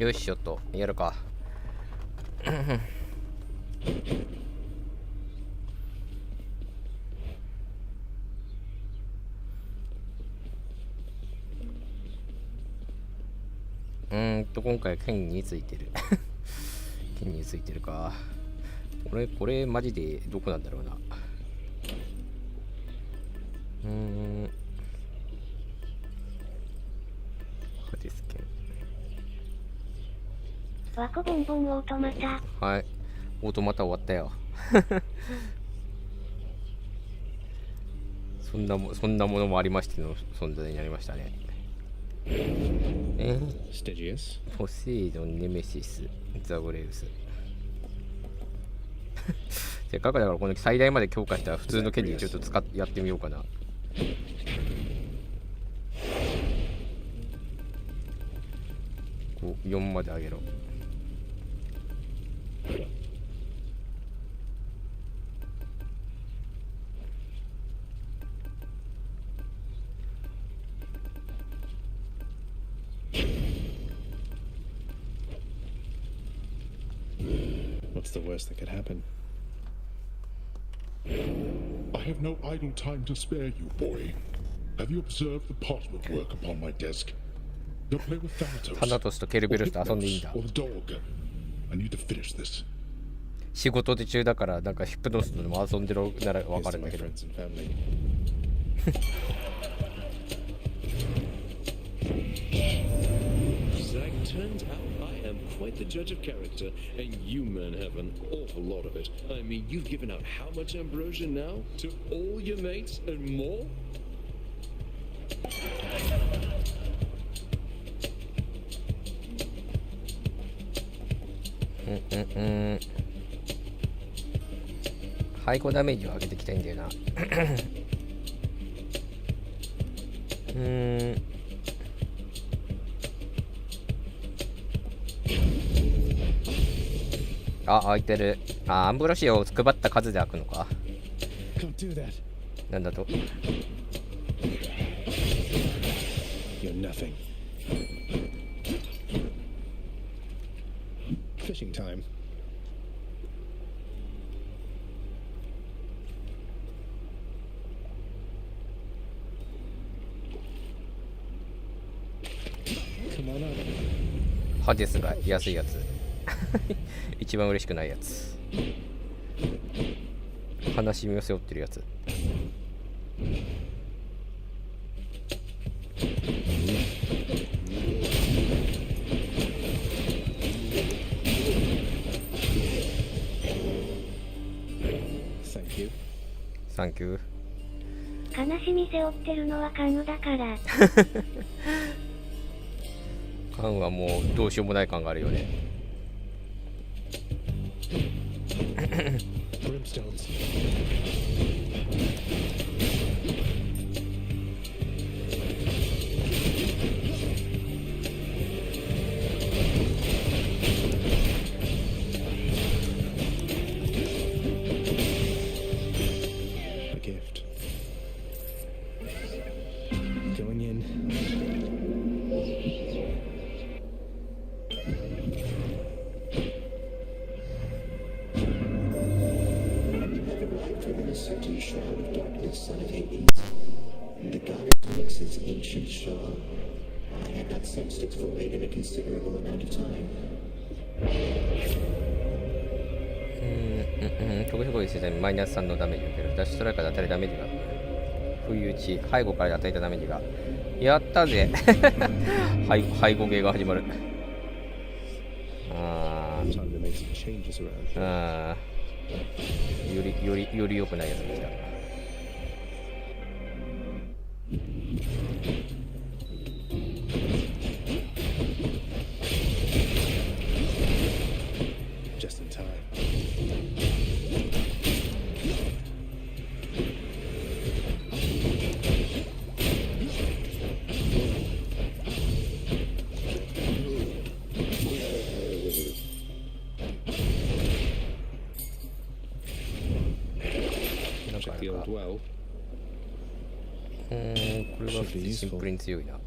よし、ちょっとやるか。今回剣についてる。剣についてるか。これマジでどこなんだろうな。ですけど。ワコボンボンオートマタ。はい、オートマタ終わったよ。そんなものもありましての存在になりましたね。ポセイドン、ネメシス、ザグレウス。せっかくだからこの最大まで強化した普通の剣にちょっとやってみようかな。4まで上げろ。What's the worst that could happen? I have no idle time to spare you, boy. Have you observed the parchment work upon my desk? Don't play with Thanatos. タナトスとケルベルスと遊んでいいんだ。 Or the dog. I need to finish this. 仕事で中だからなんかヒップノスとでも遊んでるならわかるんだけど。Turns out I am quite the judge of character, and you men have an awful lot of it. I mean, you've given out how much ambrosia now? To all your mates and more? Mm-mm-mm. 背後ダメージを上げていきたいんだよな。あ、開いてる。あ、アンブロシアを配った数で開くのか。なんだと。You're nothing. Fishing time. Come on up. ハデスが安いやつ。一番嬉しくないやつ。悲しみを背負ってるやつ。サンキュー。悲しみ背負ってるのはカンウだから。カンはもうどうしようもない感があるよね。特殊攻撃するためにマイナス3のダメージを受ける。ダッシュストライカーで与えるダメージが不意打ち、背後から与えたダメージがやったぜ。背後芸が始まる。より良くないやつが来た。これはシンプルに強いな。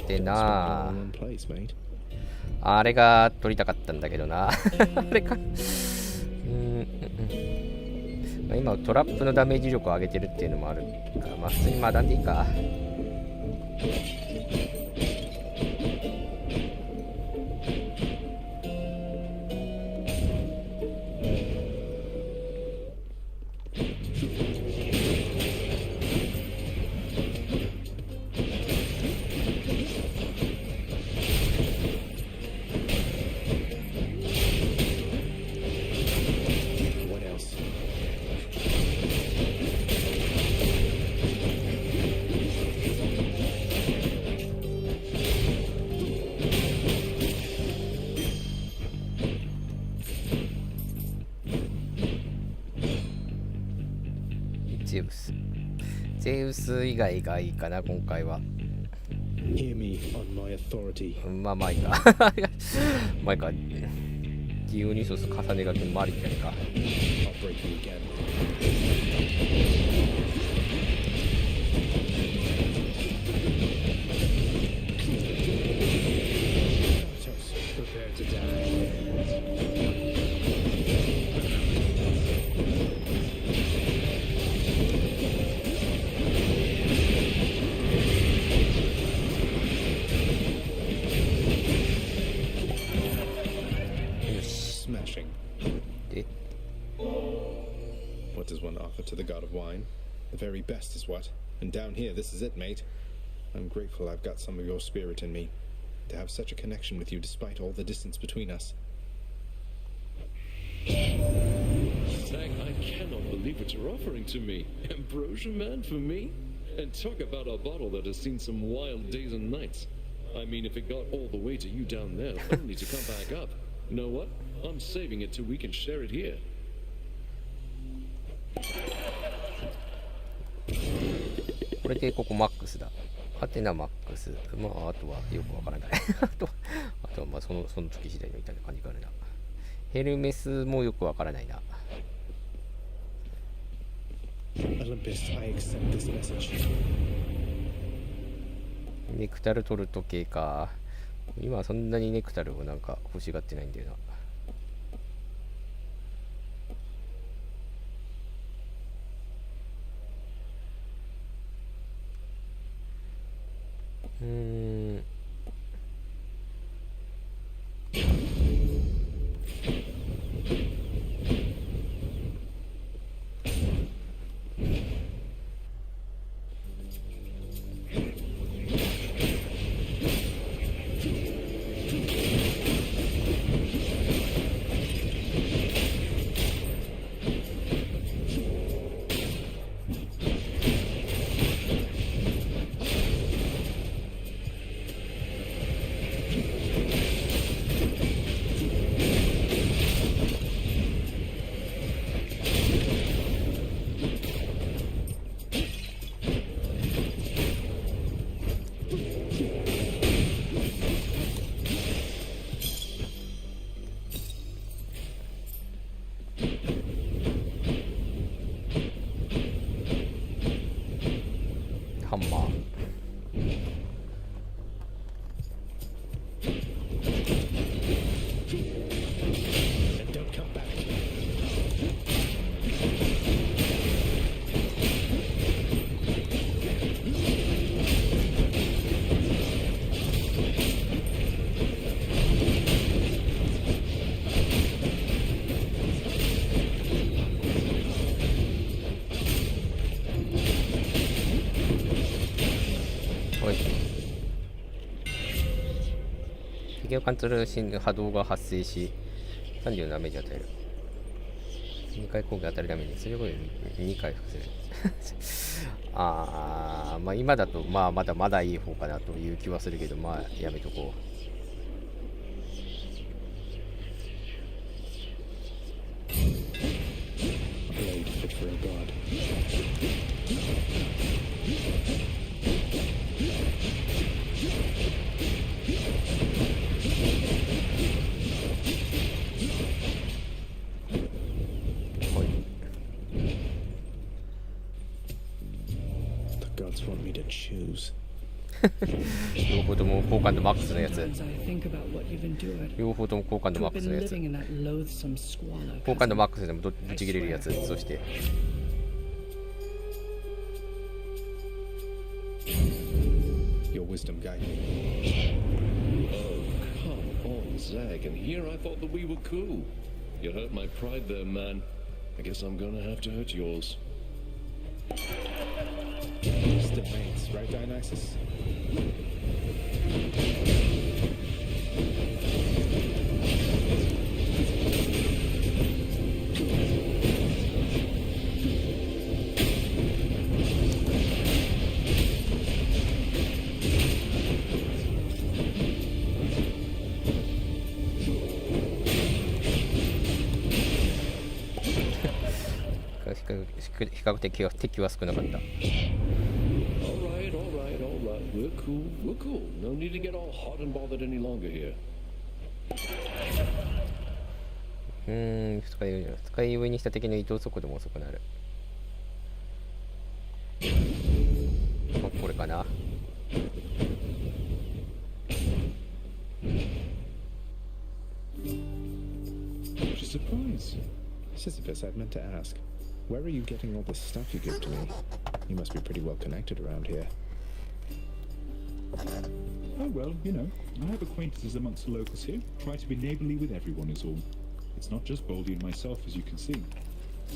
てな All in one place, mate. あれが取りたかったんだけどなあれかまあ今トラップのダメージ力を上げてるっていうのもあるから、まあ普通に学んでいいか。What else?ゼウス以外がいいかな今回は。 Hear me on my authority. まあまあいいかまあいいか。ディオニソス重ねがけマリみたいか。 I'll break you again. Prepare to die. よし。 Smashing. で What does one offer to the god of wine? The very best is what? And down here, this is it, mate. I'm grateful I've got some of your spirit in me. To have such a connection with you despite all the distance between us. Zach, I cannot believe what you're offering to me. Ambrosia, man, for me? And talk about a bottle that has seen some wild days and nights. I mean, if it got all the way to you down there, only to come back up. You know what? I'm saving it till we can share it here. これでここマックスだ。ハテナマックス。まああとはよくわからないあとはまあその時次第みたいな感じがあるな。ヘルメスもよくわからないな。 Olympus, I accept this message. ネクタルトルト系か。今はそんなにネクタルをなんか欲しがってないんだよな。ハンマー。 And don't come back. はい。敵を貫通する波動が発生し、30のダメージを与える。2回攻撃当たるために、それを2回復する。まあ今だと、まあまだいい方かなという気はするけど、まあやめとこう。 Blade fit for a god. はい。 The gods want me to choose. 両方とも好感度マックスのやつ。 Sometimes I think about what you've endured. 両方とも好感度 To マッ have クス been のやつ。 living in that loathsome squalor. 好感度 cousin. マックスでもぶち切れるやつ。そして Your wisdom guide me. Oh, come on, Zag. And here I thought that we were cool. You hurt my pride there, man. I guess I'm gonna have to hurt yours. Still mates, right, Dionysus?比較的敵は少なかった。 All right, all right, all right. We're cool, we're cool. No need to get all hot and bothered any longer here. 使い上にした敵の移動速度も遅くなる。これかな。 What's your surprise? Sisyphus, I'd meant to ask. Where are you getting all this stuff you give to me? You must be pretty well connected around here. Oh, well, you know, I have acquaintances amongst the locals here. Try to be neighbourly with everyone is all. It's not just Baldy and myself, as you can see.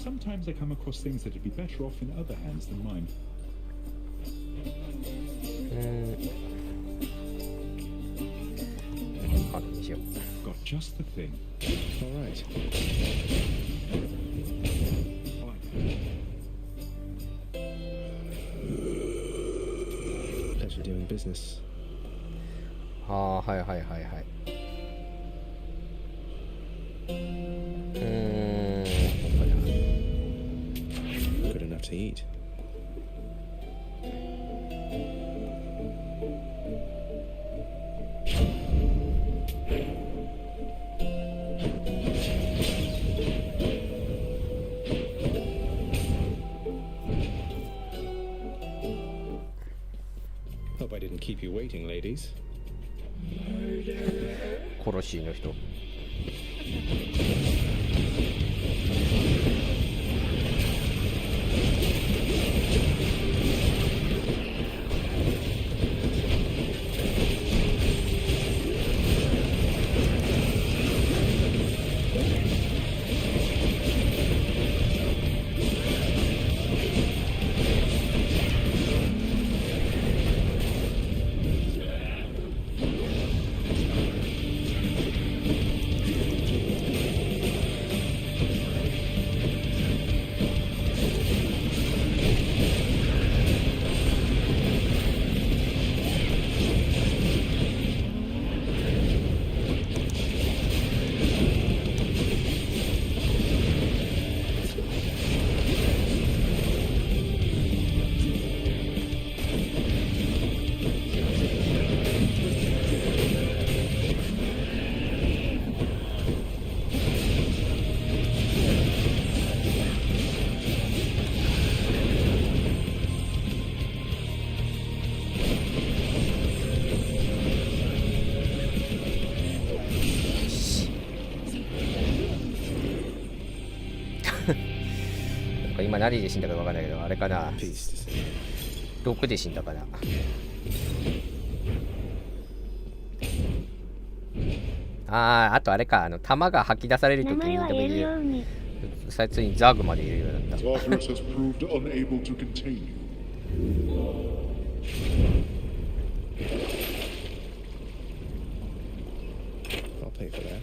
Sometimes I come across things that'd be better off in other hands than mine. Got just the thing. All right. Pleasure doing business. ああ、はいはいはいはい。ここだ。 Good enough to eat. Hope I didn't keep you waiting, ladies. 殺しの人。なんか今何で死んだか分かんないけど、あれかな。毒で死んだかな。あとあれか、弾が吐き出されるときに名前は言えるように。最初にザグまで入れるようになった。 Tartarus has proved unable to contain you. I'll pay for that.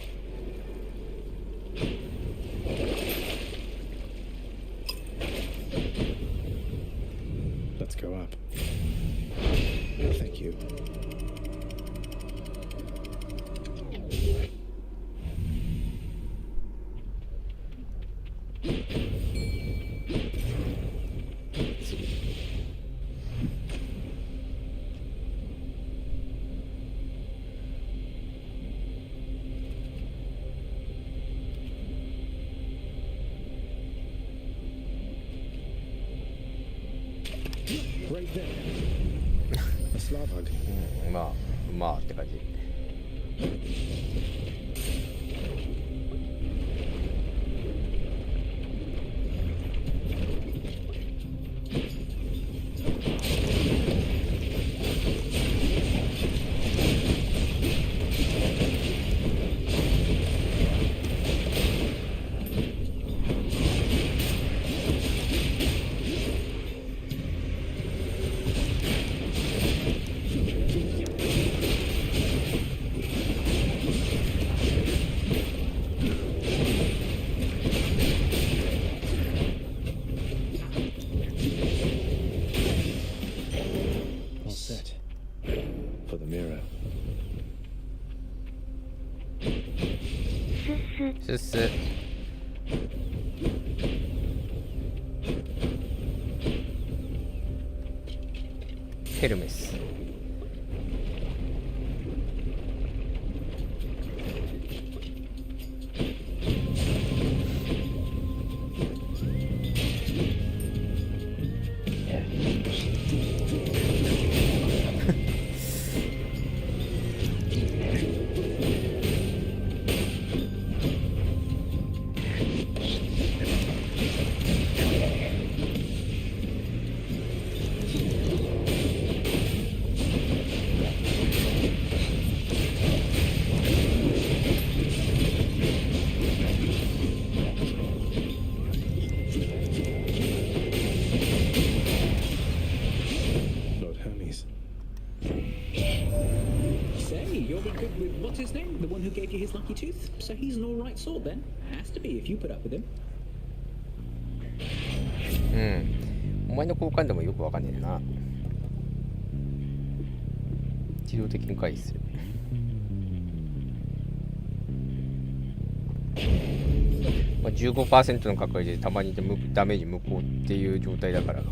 Let's go up. Thank you. Right there. A Slavag. まあって感じ。All set. For the mirror. すす。すす。ヘルメス。Lord Hermes. Say, you're good with what's his name? The one who gave you his lucky tooth? So he's an alright sword then. Has to be if you put up with him. お前の好感度もよくわかんねえな。自動的に回避する。15% の確率でたまにダメージ無効っていう状態だから、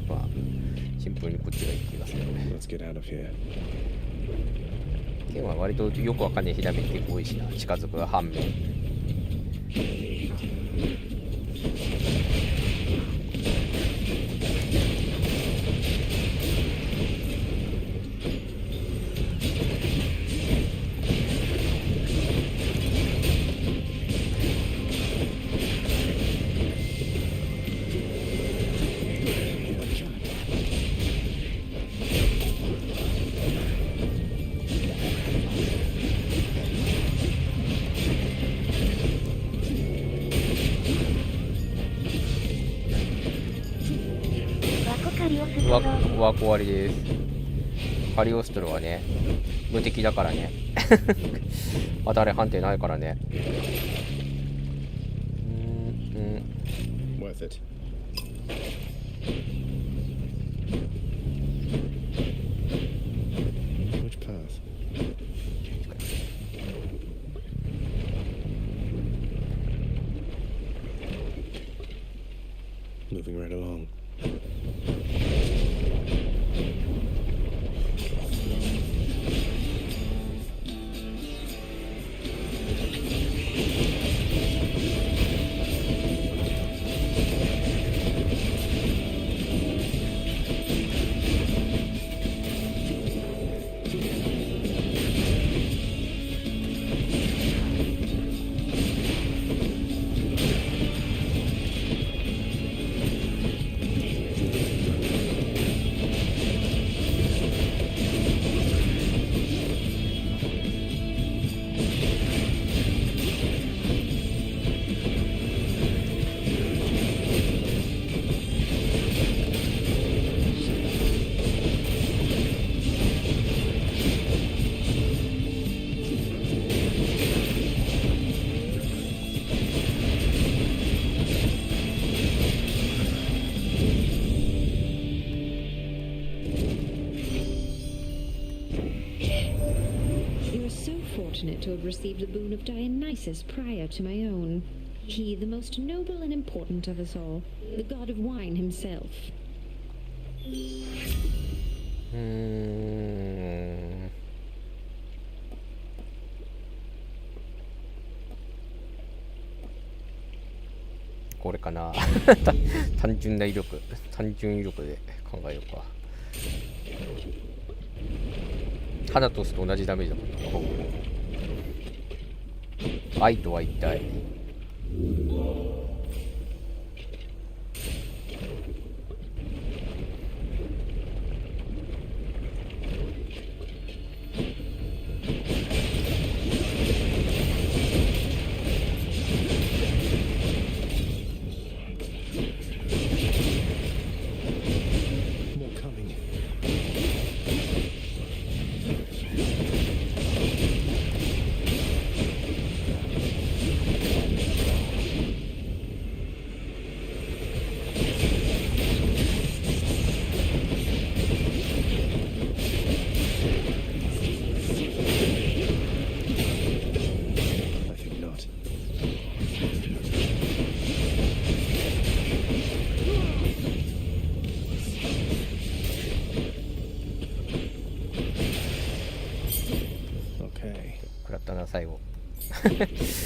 シンプルにこっちがいい気がする。 Let's get out of here. 剣は割とよくわかんねえひらめき結構多いしな。近づく反面。ワーコ割りです。カリオストロはね、無敵だからね。当たり判定ないからね。Worth it. Which path? Moving right along. Fortunate to have received the boon of Dionysus prior to my own. He, the most noble and important of us all, the god of wine himself. これかな。単純威力で考えようか。ハナトスと同じダメージだもんな。愛とは一体。食らったな最後。結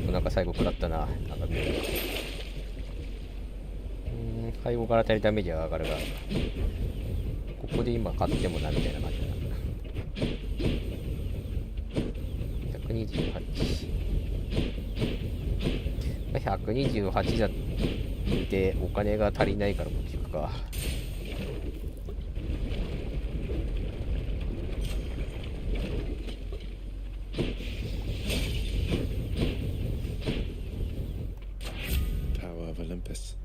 構なんか最後食らったな。なんか背後から与えるダメージが上がるが、ここで今買ってもなみたいな感じだな。128だってお金が足りないからこっち行くか。Power of Olympus.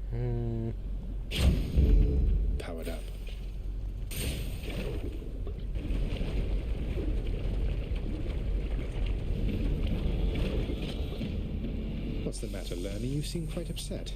Powered up. What's the matter, Lerner? You seem quite upset.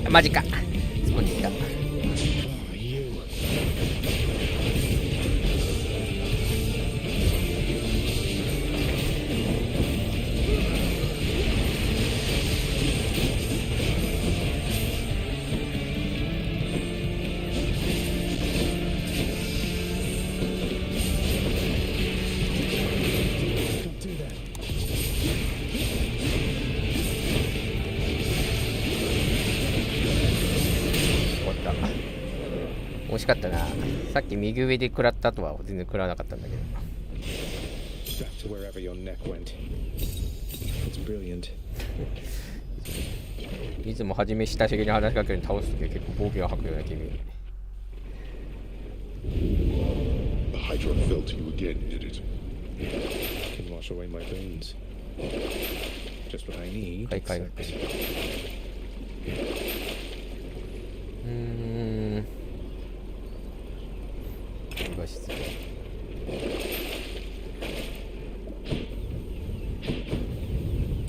マジか。そこにいた。惜しかったな。さっき右上で食らった後は全然食らわなかったんだけど。いつも初め親しげに話しかけるに倒すときは結構暴言を吐くような君。The Hydra fell to you again, did it? Can wash away my bones. Just what I need. 回復。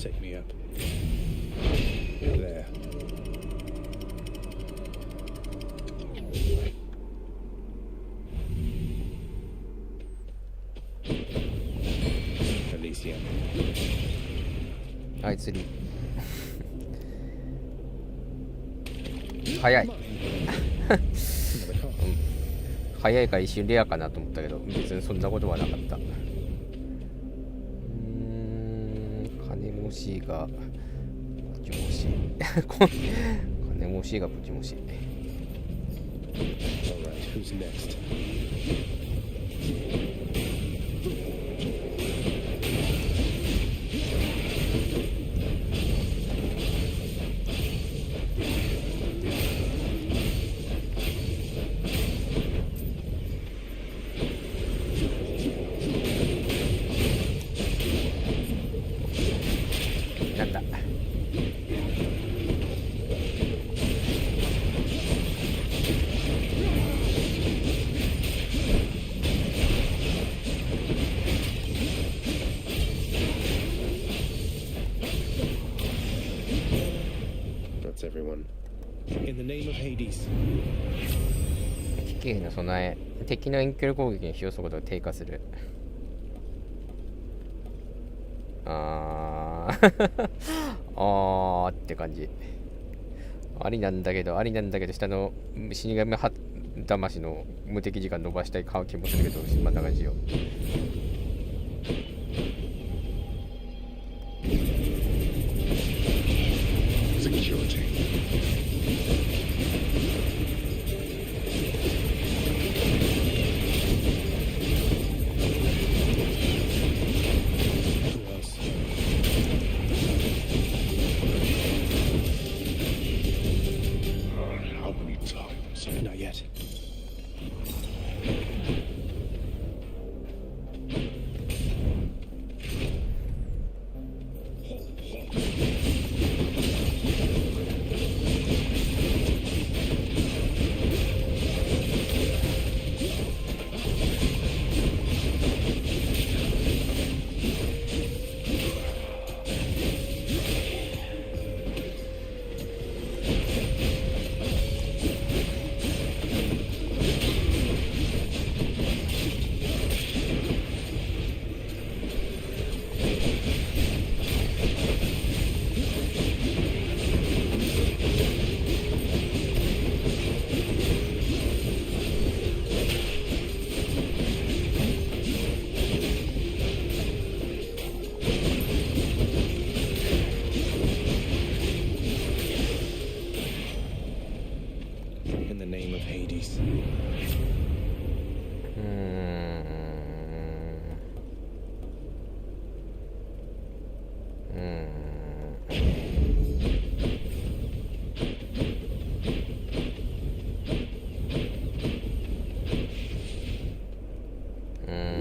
Take me up. There. Alicia. あいつに早い早いから一瞬レアかなと思ったけど別にそんなことはなかった。金もしがぶちもし金もしがぶちもし。 Alright, who's next? Everyone. In the name of Hades. 危機への備え、敵の遠距離攻撃に使用することが低下する。あーって感じ。ありなんだけど下の死神魂の無敵時間伸ばしたい気もするけど、また感じよ。Security. Who else? How many times? Not yet. In the name of Hades.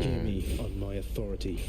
Hear me on my authority.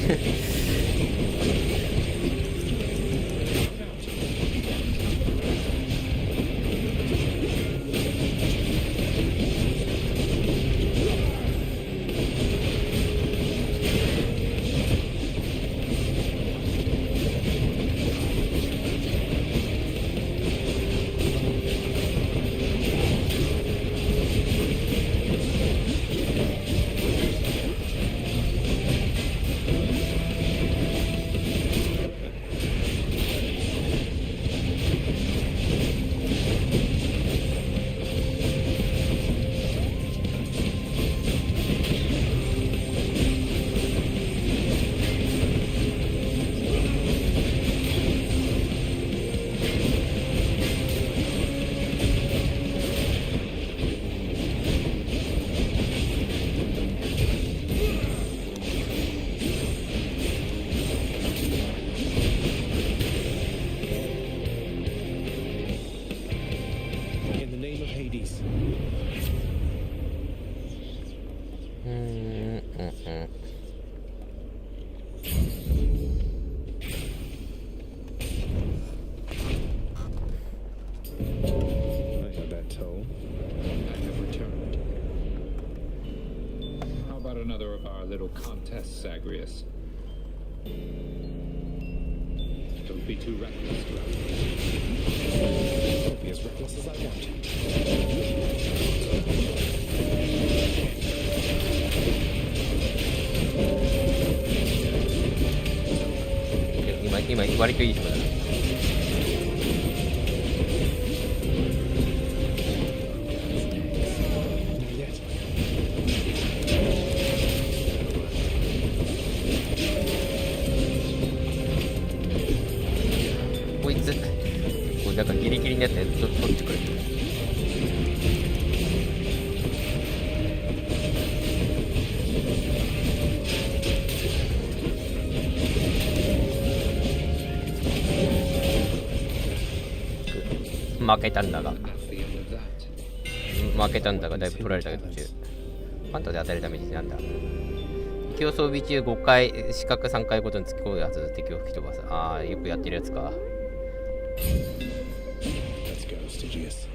In the name of Hades. I heard that toll. I have returned. How about another of our little contests, Zagreus? Don't be too reckless, Don't be as reckless as I want. 今割といい人だな。こいつこれなんかギリギリになって取ってくれる。負けたんだがだいぶ取られたけど途中パンタで与えるダメージなんだ。敵を装備中5回四角3回ごとに突き込むやつ敵を吹き飛ばす。ああよくやってるやつか。Let's go, Stygius.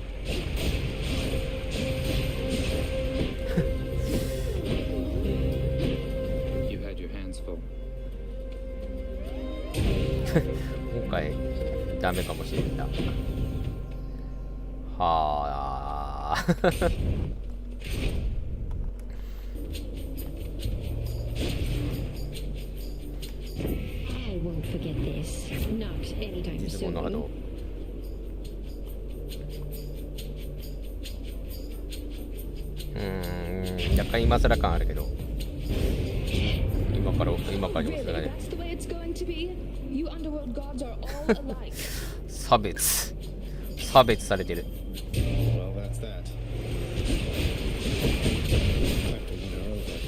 You've had your hands full. 今回ダメかもしれんな。はあI won't forget this. Not anytime 水物波 soon. 動。若干今更感あるけど今からでもそれが Really, ね that's the way it's going to be. You underworld gods are all alike. 差別されてる。 Well, that's that. Time to win her over.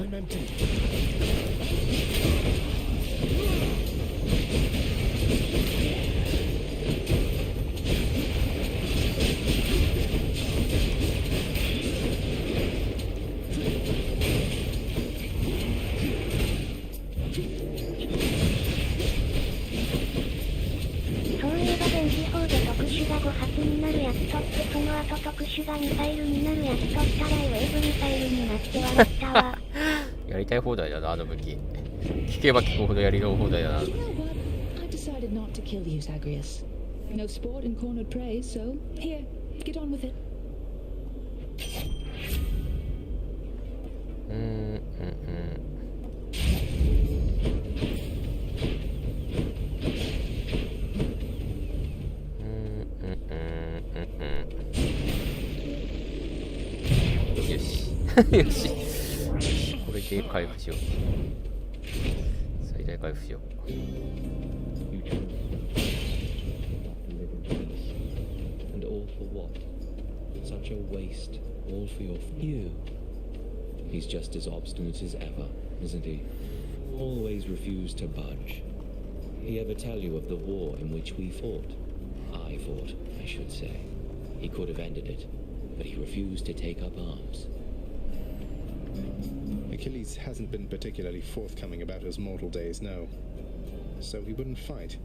I'm empty. That's 特殊がミサイルになるやつとったらウェーブミサイルになって笑ったわ。やりたい放題だな、あの武器。聞けば聞くほどやりたい放題だな。 You know what? I've decided not to kill you, Zagreus. No sport in cornered prey, so here, get on with it. 今よし。これで回復しよう。最大回復しよう。You chose not to live in peace. And all for what? Such a waste. All for your you. He's just as obstinate as ever, isn't he? Always refused to budge. He ever tell you of the war in which we fought? I fought, I should say. He could have ended it, but he refused to take up arms. Achilles hasn't been particularly forthcoming about his mortal days, no. So he wouldn't fight.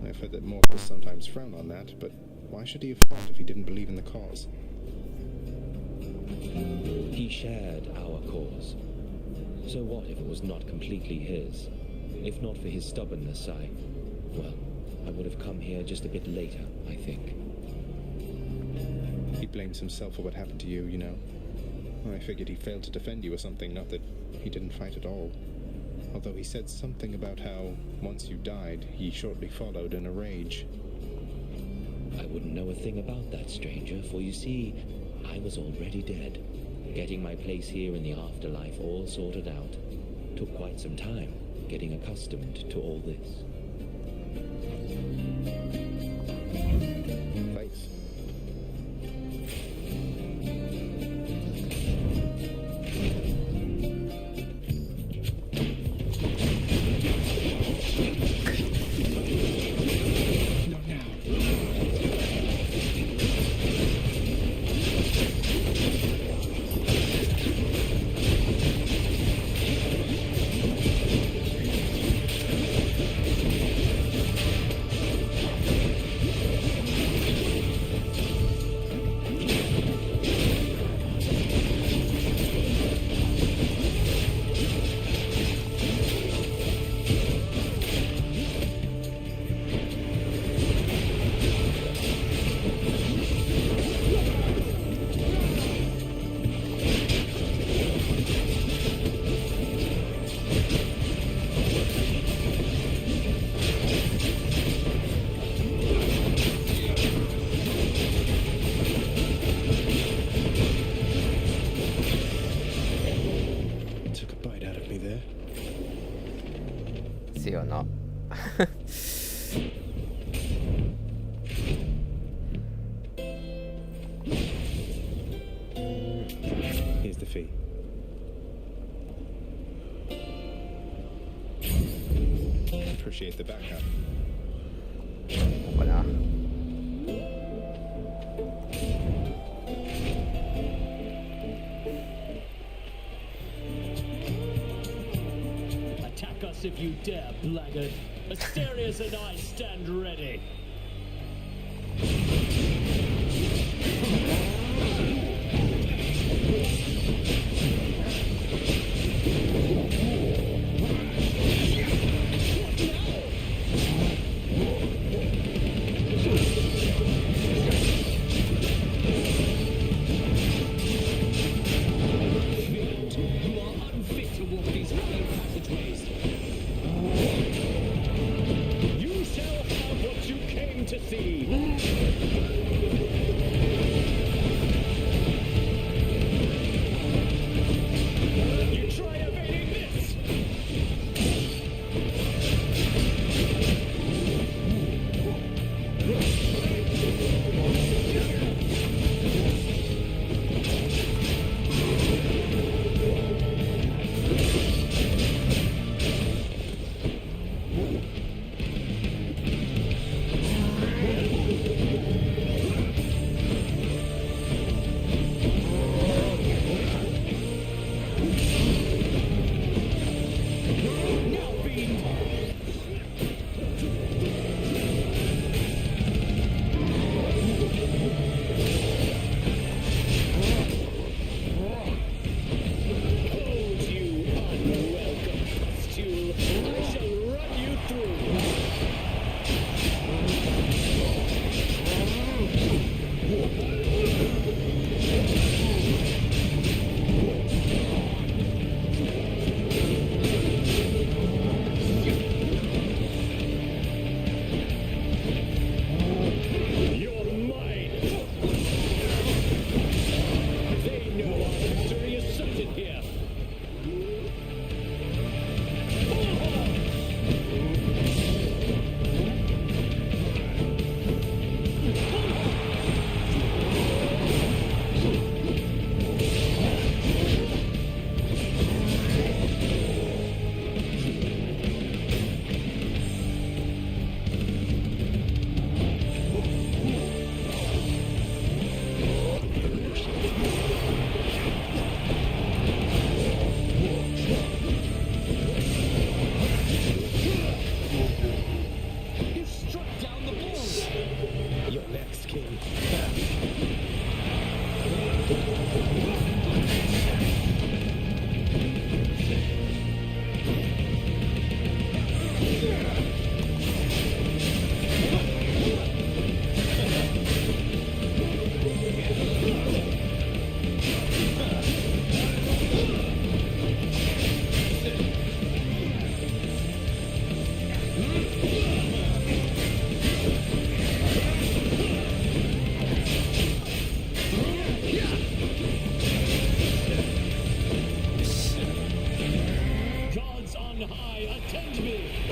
I've heard that mortals sometimes frown on that, but why should he have fought if he didn't believe in the cause? He shared our cause. So what if it was not completely his? If not for his stubbornness, I would have come here just a bit later, I think. He blames himself for what happened to you, you know. I figured he failed to defend you or something, not that he didn't fight at all. Although he said something about how, once you died, he shortly followed in a rage. I wouldn't know a thing about that, stranger, for you see, I was already dead. Getting my place here in the afterlife all sorted out. Took quite some time, getting accustomed to all this. Thanks. Took a bite out of me there. せやな。Here's the fee. Appreciate the backup. こうかな。Attack us if you dare, blackguard. Asterius and I stand ready. You are unfit to walk these hollow passageways. You shall have what you came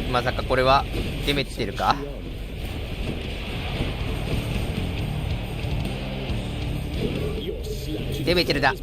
まさかこれはデメってるか。デメてるだ。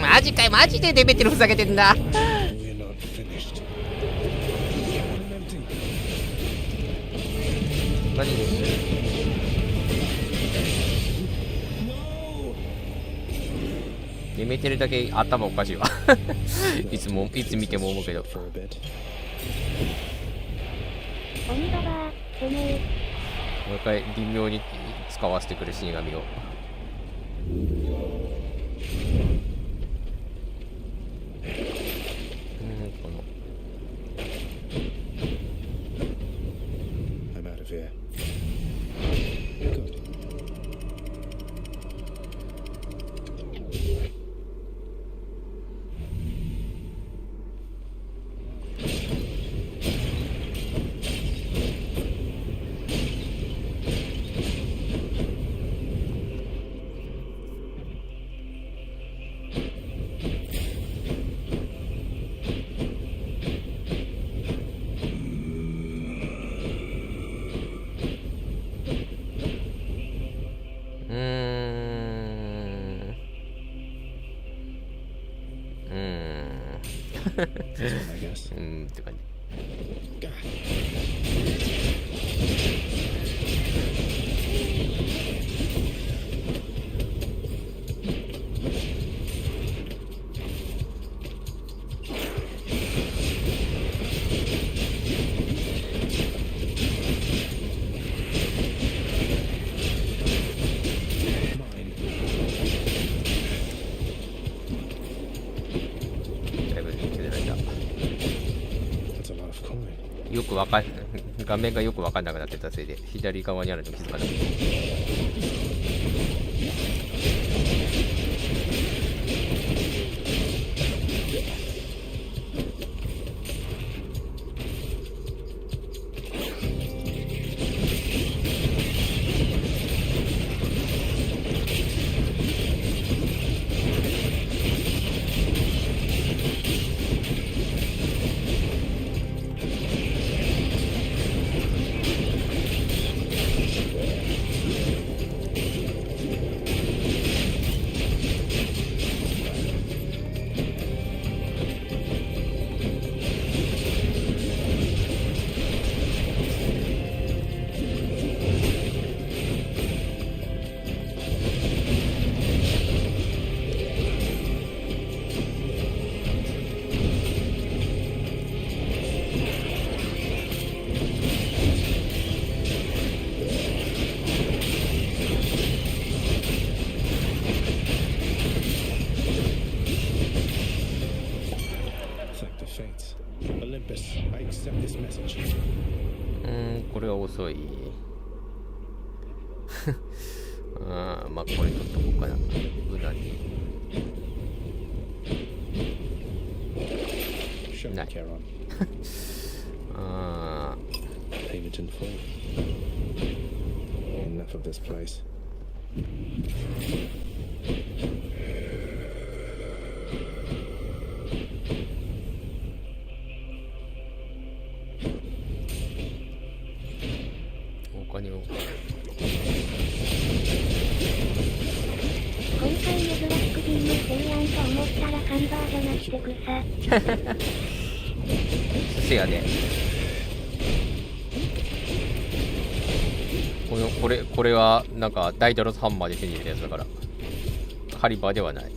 マジかい、マジでデメてるふざけてんだ。何デメてるだけ頭おかしいわ。いつ見ても思うけど。鬼ババア、てめえ。もう一回微妙に使わせてくる死神を。このI'm out of here. Good. I guess. って感じ。よくわかん画面がよくわかんなくなってたせいで左側にあるの気づかなかった。これは遅い。まあこれ取っとこうかな。裏にない。Payment in full. Enough of this place. 今回珍しく銀のせいやんと思ったらカンバーじゃなくて草。せやで。これはなんかダイダロスハンマーで手に入れたやつだからカリバーではない。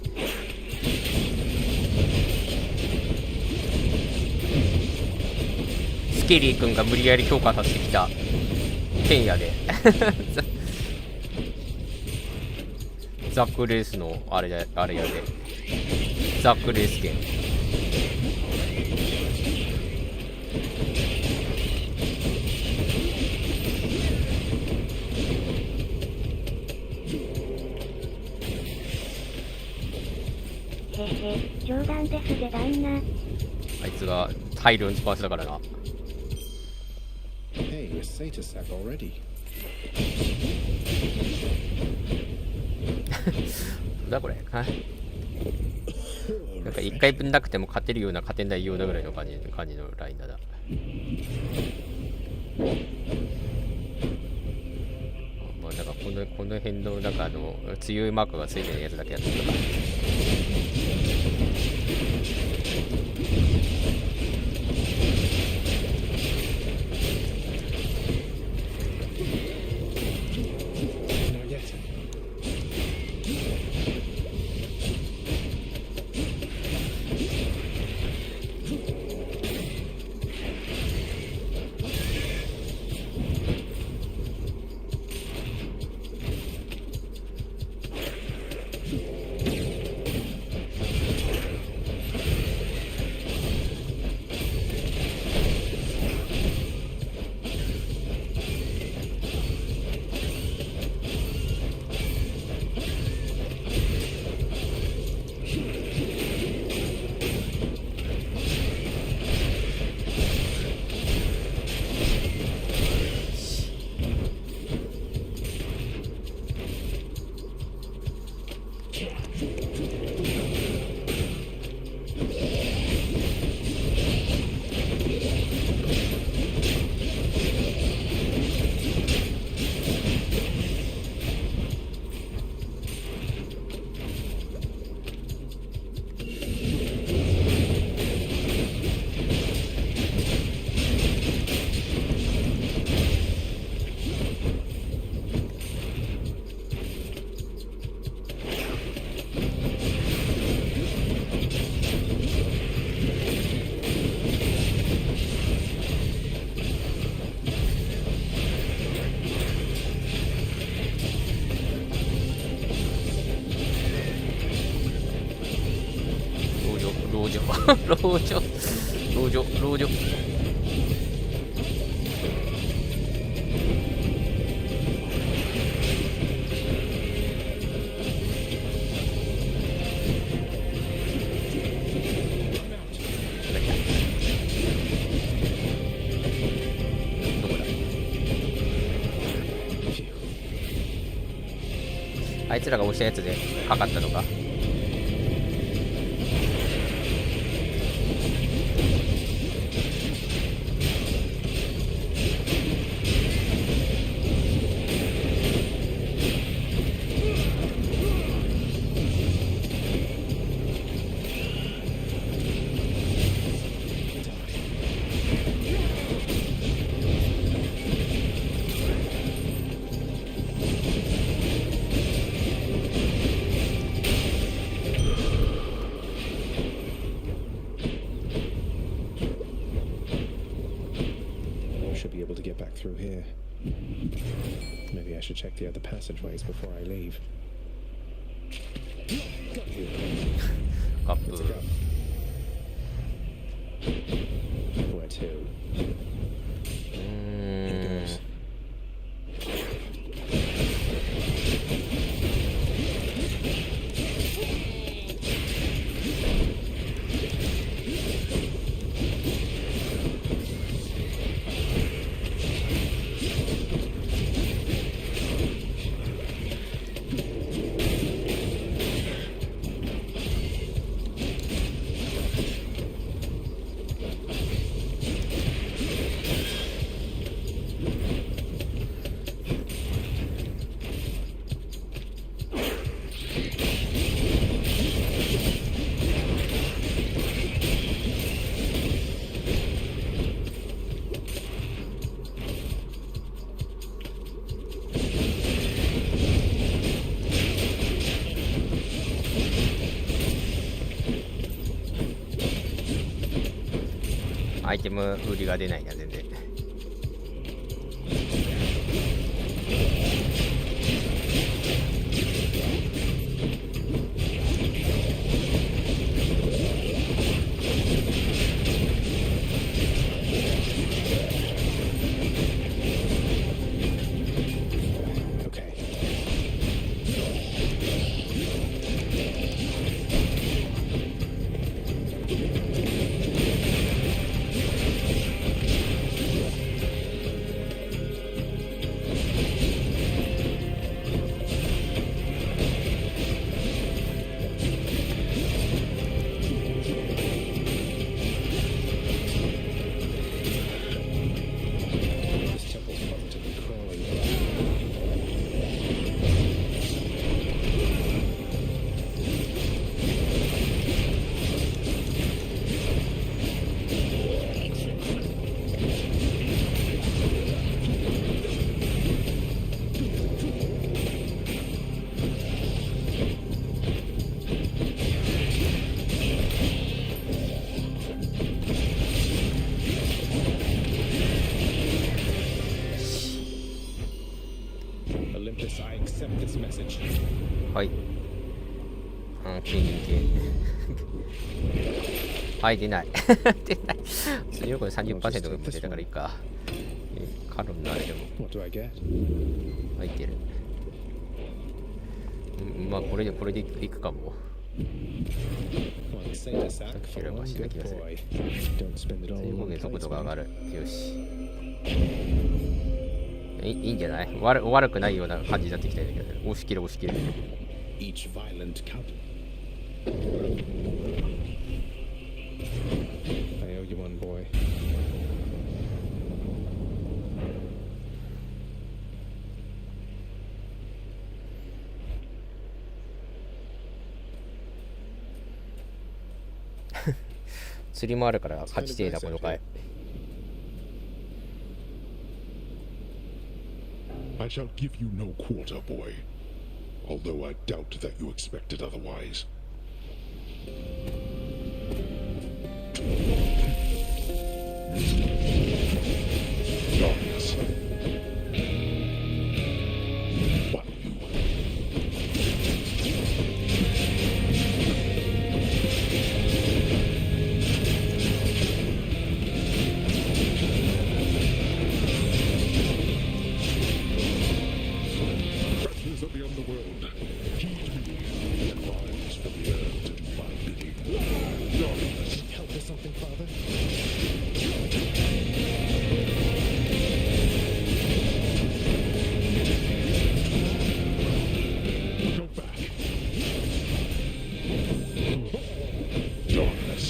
スケリー君が無理やり強化させてきた剣やでザックレースのあれやでザックレース剣。冗談ですで旦那。あいつが大量にスパースだからな。Hey, a satyr sack already. だこれなんか1回分なくても勝てるような勝てないようなぐらいの感じのラインだな。まあなんかこの辺のなんか強いマークがついてるやつだけやってるか。老女あいつらが押したやつでかかったのか。Should be able to get back through here. Maybe I should check the other passageways before I leave. What's it got? Where to? Here goes. こアイテム売りが出ないな全然。はい。金系。はい、出ない。出ない。それよく 30% が出たからいいか。カロンのあれでも。入ってる。まあ、これでいくかも。知らばしな気がする。水分速度が上がる。よし。いいんじゃない？悪くないような感じになってきたんだけど、押し切る。Each violent cut. I owe you one, boy. 釣りもあるから勝ちてえなこの回。I shall give you no quarter, boy. Although I doubt that you expected otherwise. Darkness. What you? Wrestlers of the underworld, heed me, and rise for the earth to do my bidding. Darkness. Help us something, Father? Go back. Darkness.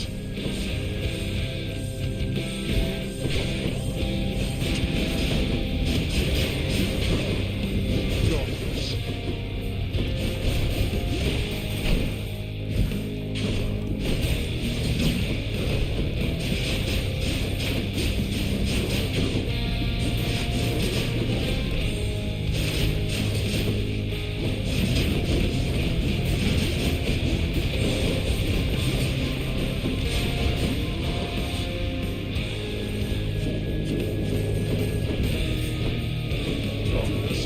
Darkness.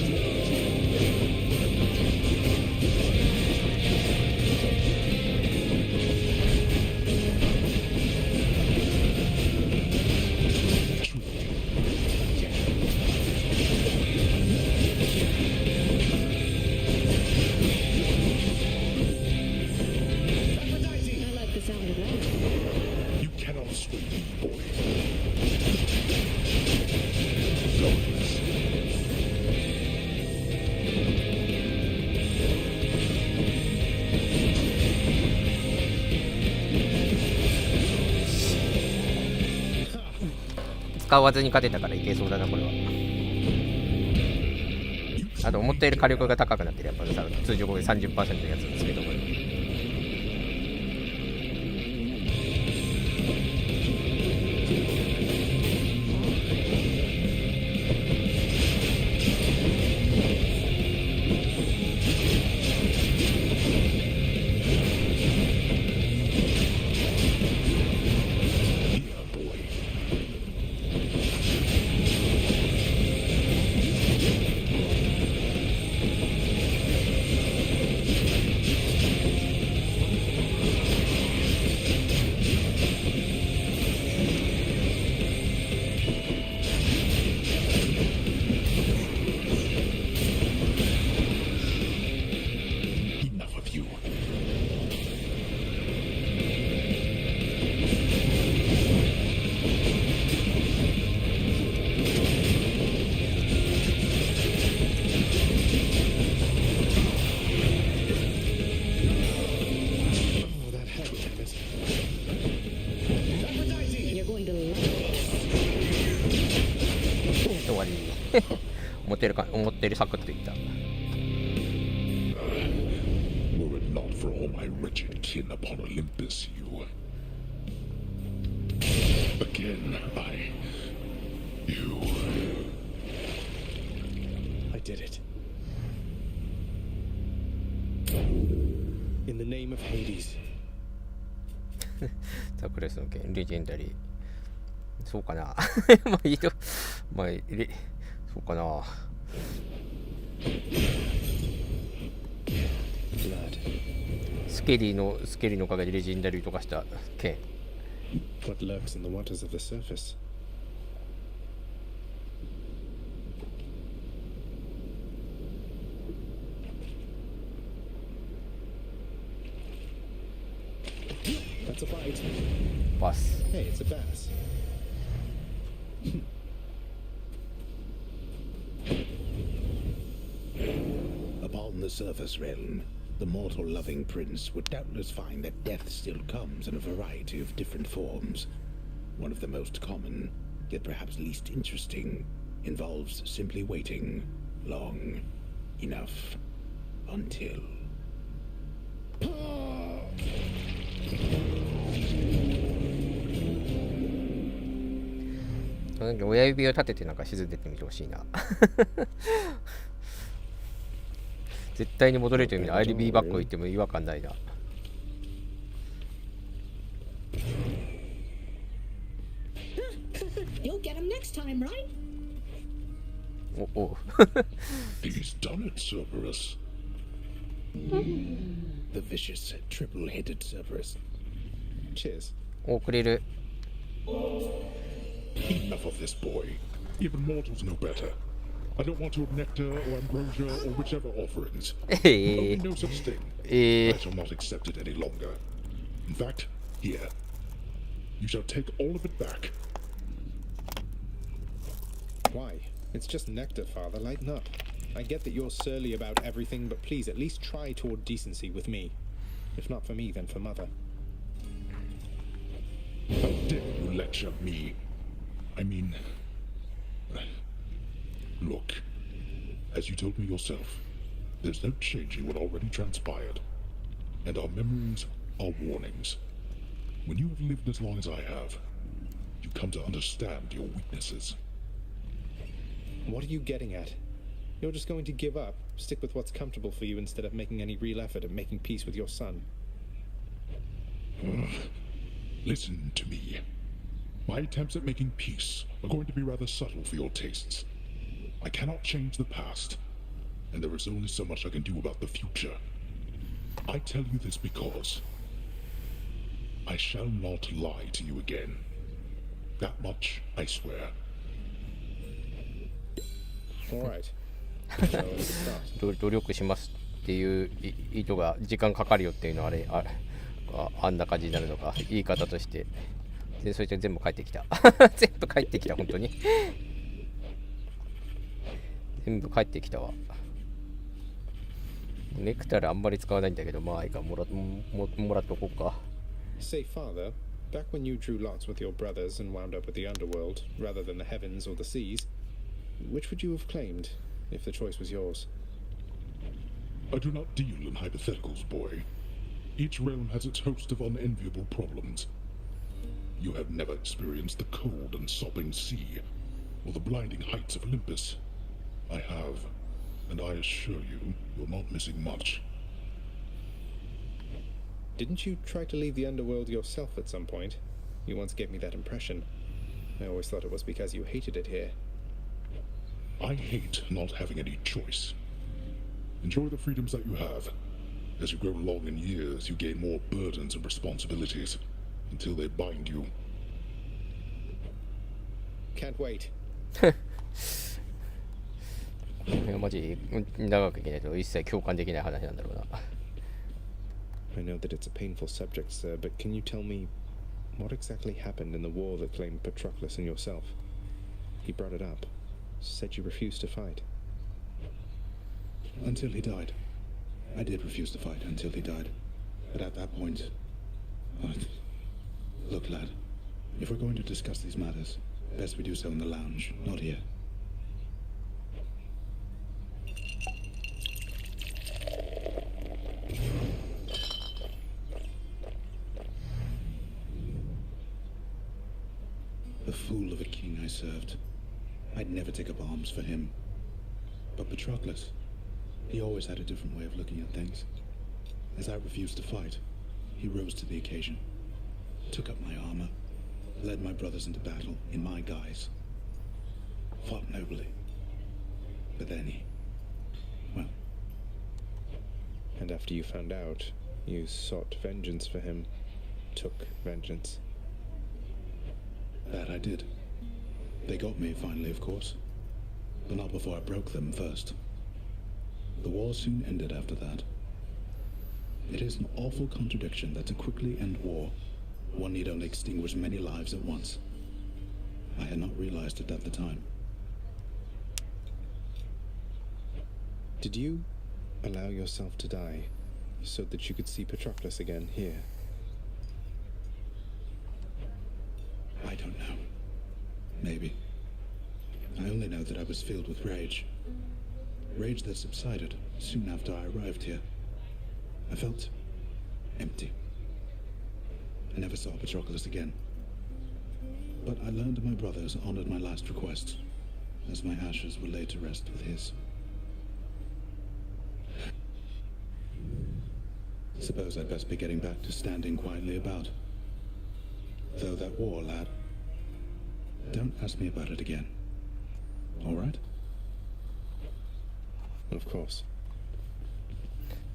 I like the sound of that. You cannot sway me, boy. Darkness. Ha! 使わずに勝てたからいけそうだなこれは。あと思ったより火力が高くなってる。やっぱさ通常攻撃 30% のやつをつけとく。Here, boy. 思ってるサクッと言った。Were it not for all my wretched kin upon Olympus, you... Again, you... I did it. In the name of Hades. ザクレスの剣レジェンダリー。そうかな。まあいいと、まあそうかな。スケリーのおかげでレジェンダリーとかした剣。What lurks in the waters of the surface? That's a bite. パス。 Hey, it's a bass. Upon the surface realm, the mortal-loving prince would doubtless find that death still comes in a variety of different forms. One of the most common, yet perhaps least interesting, involves simply waiting long enough until...なんか親指を立ててなんか沈んでってみてほしいな。絶対に戻れるという意味で I'll be back を言っても違和感ないな。You'll get him next time, right? お He's done it, Cerberus. The vicious, triple-headed Cerberus. Cheers. おくれる。 Enough of this, boy. Even mortals know better. I don't want your nectar or ambrosia or whichever offerings. Only no such thing. I shall not accept it any longer. In fact, here. You shall take all of it back. Why? It's just nectar, Father. Lighten up. I get that you're surly about everything, but please at least try toward decency with me. If not for me, then for Mother. How dare you lecture me? I mean... Look, as you told me yourself, there's no changing what already transpired. And our memories are warnings. When you have lived as long as I have, you come to understand your weaknesses. What are you getting at? You're just going to give up, stick with what's comfortable for you instead of making any real effort at making peace with your son. Listen to me. My attempts at making peace are going to be rather subtle for your tastes. I cannot change the past, and there is only so much I can do about the future. I tell you this because I shall not lie to you again. That much I swear. All right. 努力しますっていう意図が時間かかるよっていうのはあんな感じになるのか、言い方として。でそして全部帰ってきた。全部帰ってきた、本当に。全部帰ってきたわ。ネクタルあんまり使わないんだけど、まあいいか、もらっとこうか。Say, Father, back when you drew lots with your brothers and wound up with the underworld, rather than the heavens or the seas, which would you have claimed, if the choice was yours? I do not deal in hypotheticals, boy. Each realm has its host of unenviable problems. You have never experienced the cold and sobbing sea, or the blinding heights of Olympus. I have, and I assure you, you're not missing much. Didn't you try to leave the underworld yourself at some point? You once gave me that impression. I always thought it was because you hated it here. I hate not having any choice. Enjoy the freedoms that you have. As you grow along in years, you gain more burdens and responsibilities, until they bind you. Can't wait. いやマジ長くいけないと一切共感できない話なんだろうな。I know that it's a painful subject, sir, but can you tell me what exactly happened in the war that claimed Patroclus and yourself? He brought it up. Said you refused to fight. Until he died. I did refuse to fight until he died. But at that point... Look, lad. If we're going to discuss these matters, best we do so in the lounge, not here. fool of a king I served. I'd never take up arms for him. But Patroclus, he always had a different way of looking at things. As I refused to fight, he rose to the occasion, took up my armor, led my brothers into battle in my guise, fought nobly. But then he, well... And after you found out, you sought vengeance for him, took vengeance. That I did. They got me finally, of course, but not before I broke them first. The war soon ended after that. It is an awful contradiction that to quickly end war, one need only extinguish many lives at once. I had not realized it at the time. Did you allow yourself to die so that you could see Patroclus again here? I don't know. Maybe. I only know that I was filled with rage. Rage that subsided soon after I arrived here. I felt empty. I never saw Patroclus again. But I learned my brothers honored my last request, as my ashes were laid to rest with his. Suppose I'd best be getting back to standing quietly about. Though that war, lad. Don't ask me about it again. All right? Of course.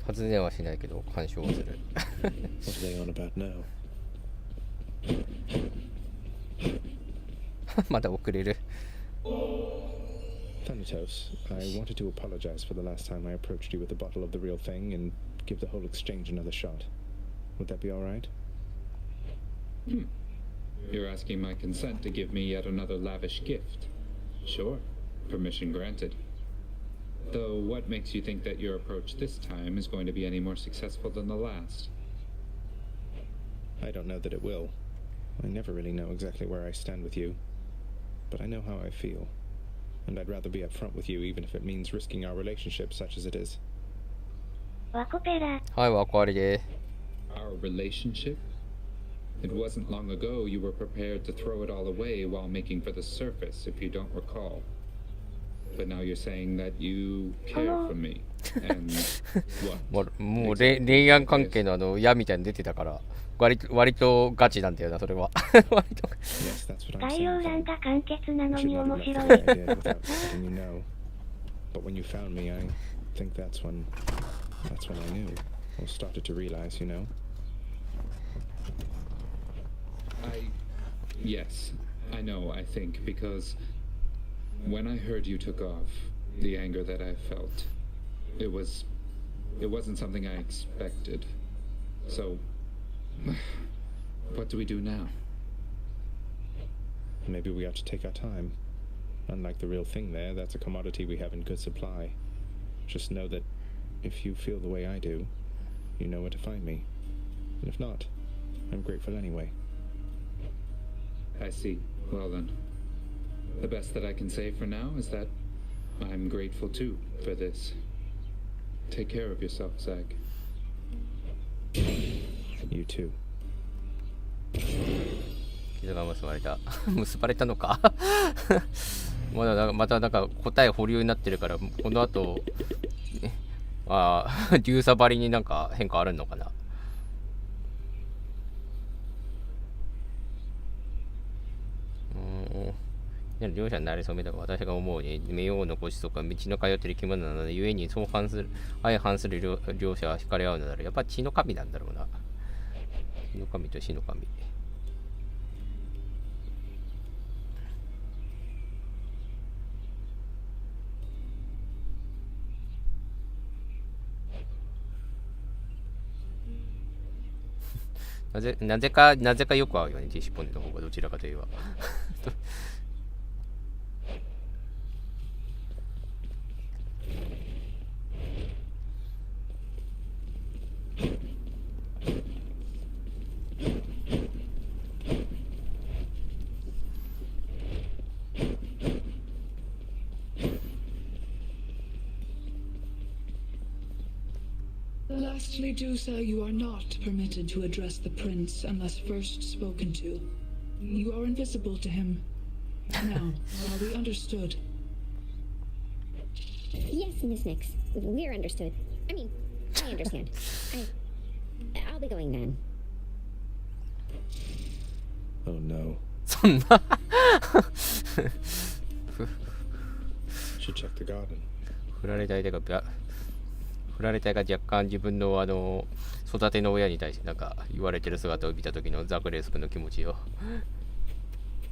発電はしないけど干渉はする。 What are they on about now? まだ遅れる。 Thanatos, I wanted to apologize for the last time I approached you with a bottle of the real thing and give the whole exchange another shot. Would that be all right? You're asking my consent to give me yet another lavish gift. Sure, permission granted. Though what makes you think that your approach this time is going to be any more successful than the last? I don't know that it will. I never really know exactly where I stand with you. But I know how I feel. And I'd rather be upfront with you even if it means risking our relationship such as it is. ワコペラ。はい、わかりで。 Our relationship? It wasn't long ago you were prepared to throw it all away while making for the surface, if you don't recall. But now you're saying that you care for me. And what? もう恋愛関係の矢みたいに出てたから、割とガチなんだよな、それは。割と。概要欄が簡潔なのに面白い。But when you found me, I think that's when I knew, or started to realize, you know. Yes, I know, I think, because when I heard you took off, the anger that I felt, it wasn't something I expected. So, what do we do now? Maybe we ought to take our time. Unlike the real thing there, that's a commodity we have in good supply. Just know that if you feel the way I do, you know where to find me. And if not, I'm grateful anyway. I see. Well then, the best that I can say for now is that I'm grateful too for this. Take care of yourself, Zach. You too. 傷が結ばれた。結ばれたのかまたなんか答え保留になってるから、この後、竜サバリになんか変化あるのかな。両者になれそめだが私が思うに冥王のご子息は道の通っている生き物なので故に相反する両者は惹かれ合うのならやっぱ血の神なんだろうな。血の神と死の神。なぜかよく合うよね、ティッシュポンデの方がどちらかといえば。Lastly, do sir, you are not permitted to address the prince unless first spoken to. You are invisible to him, Now, are we understood? Yes, Miss Nix. We're understood. I mean, I understand. I'll be going then. Oh no. そんな Should check the garden. 振られたいが若干自分の育ての親に対してなんか言われてる姿を見た時のザクレース君の気持ちよ。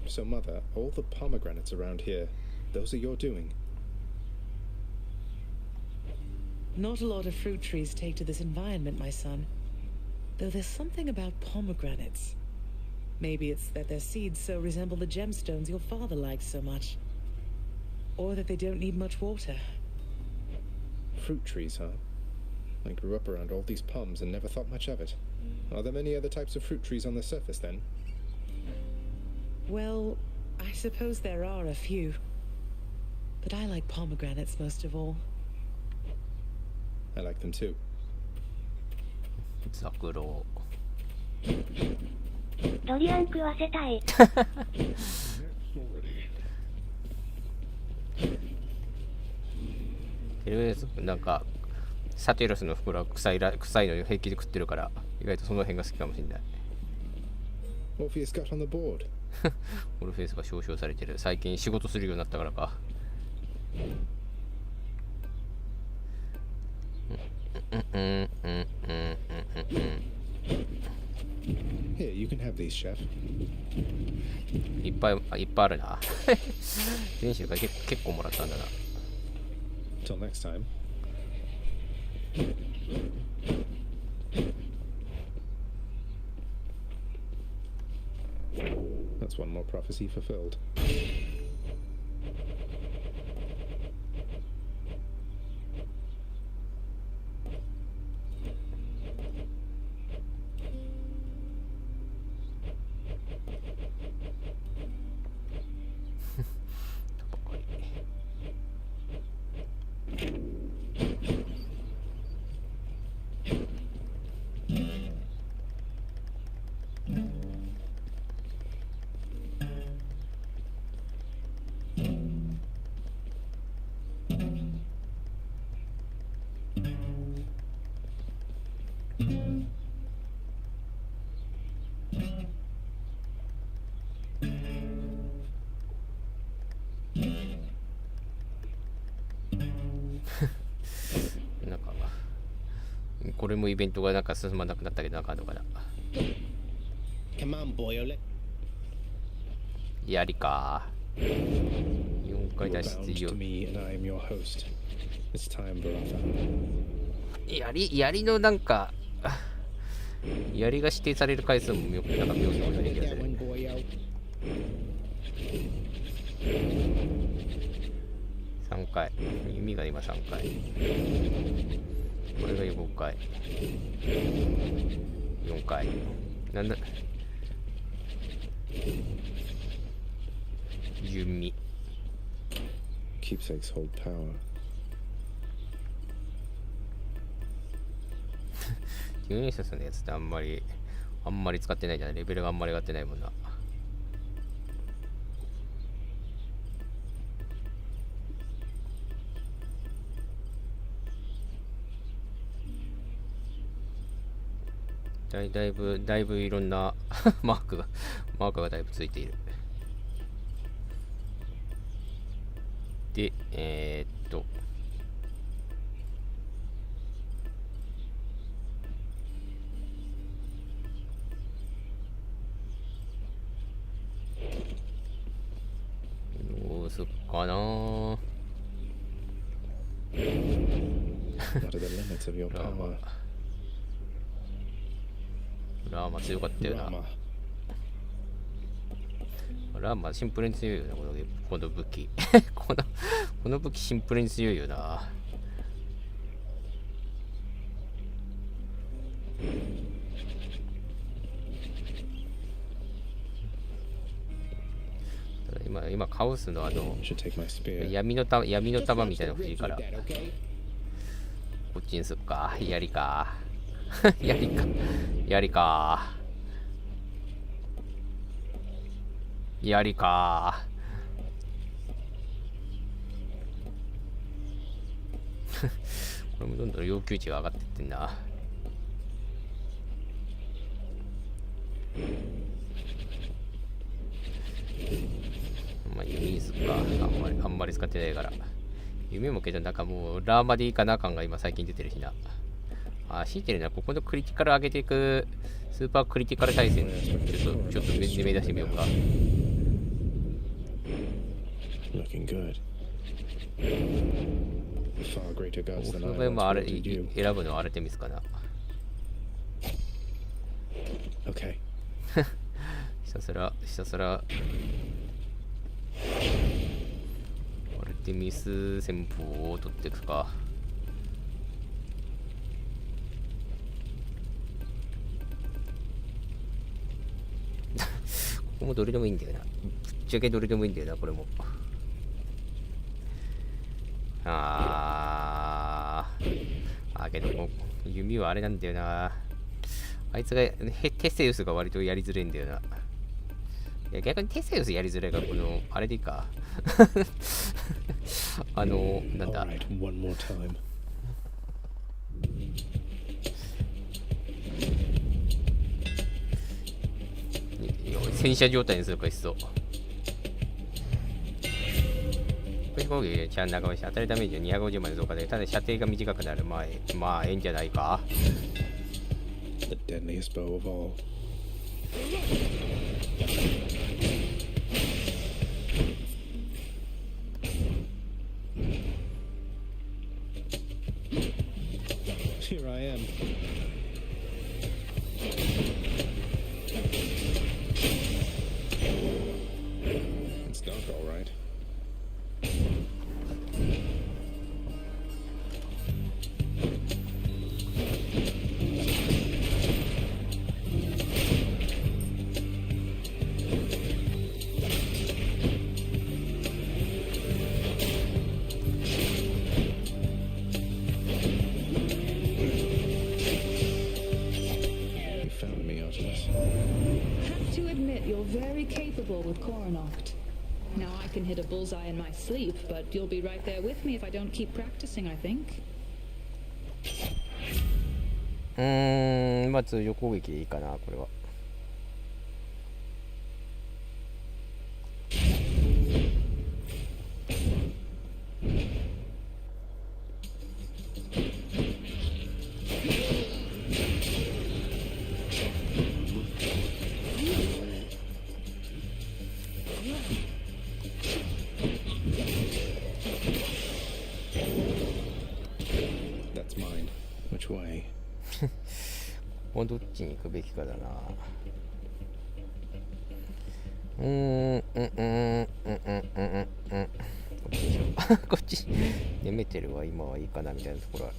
So, Mother, all the pomegranates around here, those are your doing? Not a lot of fruit trees take to this environment, my son. Though there's something about pomegranates. Maybe it's that their seeds so resemble the gemstones your father likes so much. Or that they don't need much water. Fruit trees, huh? I grew up around all these palms and never thought much of it. Are there many other types of fruit trees on the surface, then? Well, I suppose there are a few. But I like pomegranates most of all. I like them too. ザクロドリアン食わせたい。テルなんかサティロスの袋は臭いの平気で食ってるから意外とその辺が好きかもしれない。Morpheus got on the board. オルフェイスが表彰されてる。最近仕事するようになったからか。Here, you can have these, chef. いっぱいあるな。前週から結構もらったんだな。Till next time. That's one more prophecy fulfilled.なんかこれもイベントがなんか進まなくなったけどなんかあるのかな。やりか。4回脱出よ。槍のなんか槍が指定される回数もよくなんか妙にない気がする。3回。弓が今3回。これが5回。4回。なんだ弓。Keepsakes hold power. ユニセスのやつってあんまり使ってないじゃない。レベルがあんまり上がってないもんな。だいぶいろんなマークがだいぶついている。で、どうすっかなー。ラーマ強かったよな。ラーマシンプルに強いよな、この武器。この武器シンプルに強いよな。今カオスの闇の玉みたいなの欲しいからこっちにすっか。槍か槍か。これもどんどん要求値が上がってってんな。まあ弓すか、あんまり使ってないから。弓もけどなんかもうラーマでいいかな感が今最近出てるしな。あ、強いてるな、ここのクリティカル上げていくスーパークリティカル対戦ちょっと目指してみようか。Looking good. Far greater gods そ than の I 場合もあれ once wielded you. 選ぶのはアルテミスかな。Okay. ひたすらアルテミス旋風を取っていくか。ここもどれでもいいんだよな。ぶっちゃけどれでもいいんだよな、これも。けどもう弓はあれなんだよな。あいつがテセウスが割とやりづらいんだよな。いや逆にテセウスやりづらいがこのあれでいいか。なんだ。戦車状態にするかいっそ。攻撃ちゃん長押し当たるダメージは250まで増加で、ただ射程が短くなる。まあええんじゃないか。 The deadliest bow of all. Here I am. It's dark, all right. With Coronacht. Now I can hit a bullseye in my sleep, but you'll be right there with me if I don't keep practicing, I think. まあ通常攻撃でいいかな、これは。どっちに行くべきかだな。こっちでしょ。こっちデメテルは今はいいかなみたいなところある。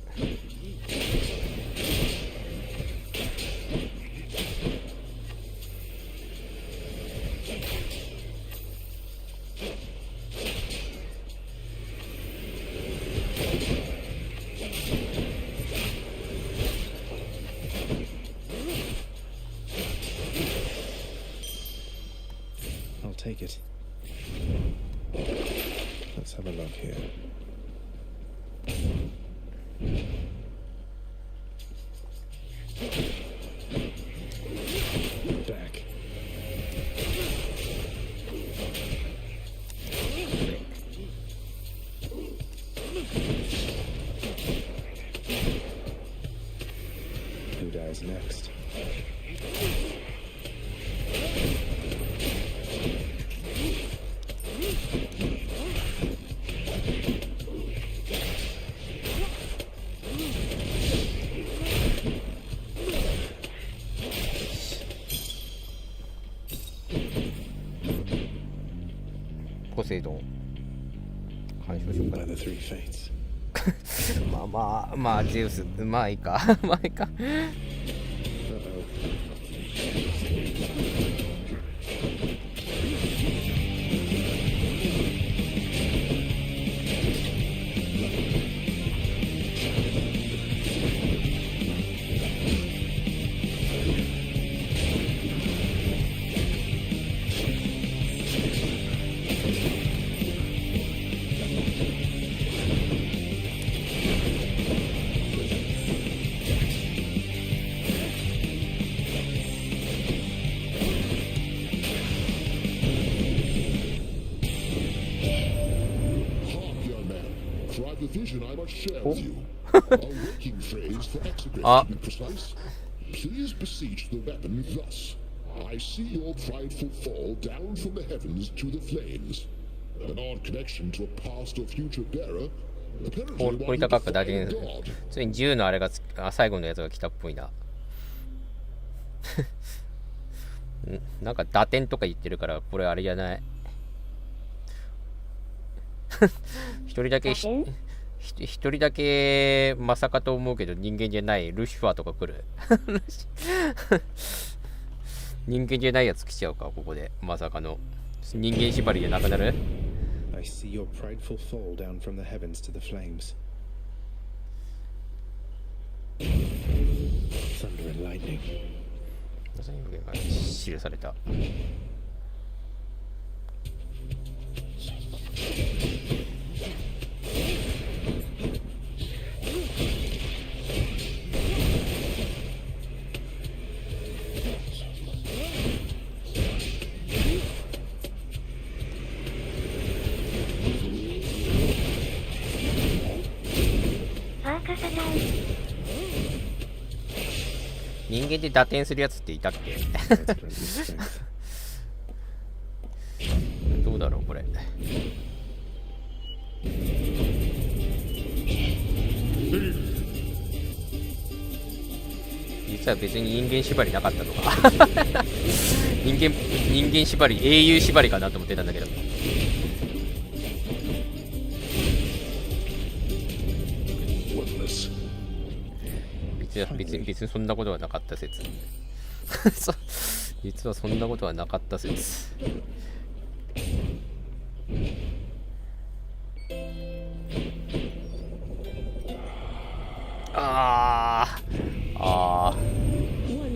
Take it. Let's have a look here. Back. Who dies next? The three fates. まあゼウスまあいいかまあいいか。vision I must share with you. A working phrase for execration, to be precise. Please beseech the weapon thus. I see your prideful fall down from the heavens to the flames. An odd connection to a past or future bearer. こり高く打点、ついに10のあれが最後のやつが来たっぽいな。なんか打点とか言ってるから、これあれじゃない。一人だけまさかと思うけど人間じゃないルシファーとか来る。人間じゃないやつ来ちゃうか、ここでまさかの人間縛りでなくなる。I see your prideful fall down from the heavens to the flames. Thunder and lightning. 記された。人間で打点するやつっていたっけ？どうだろうこれ。実は別に人間縛りなかったとか。人間縛り、英雄縛りかなと思ってたんだけど。別にそんなことはなかった説。実はそんなことはなかった説。One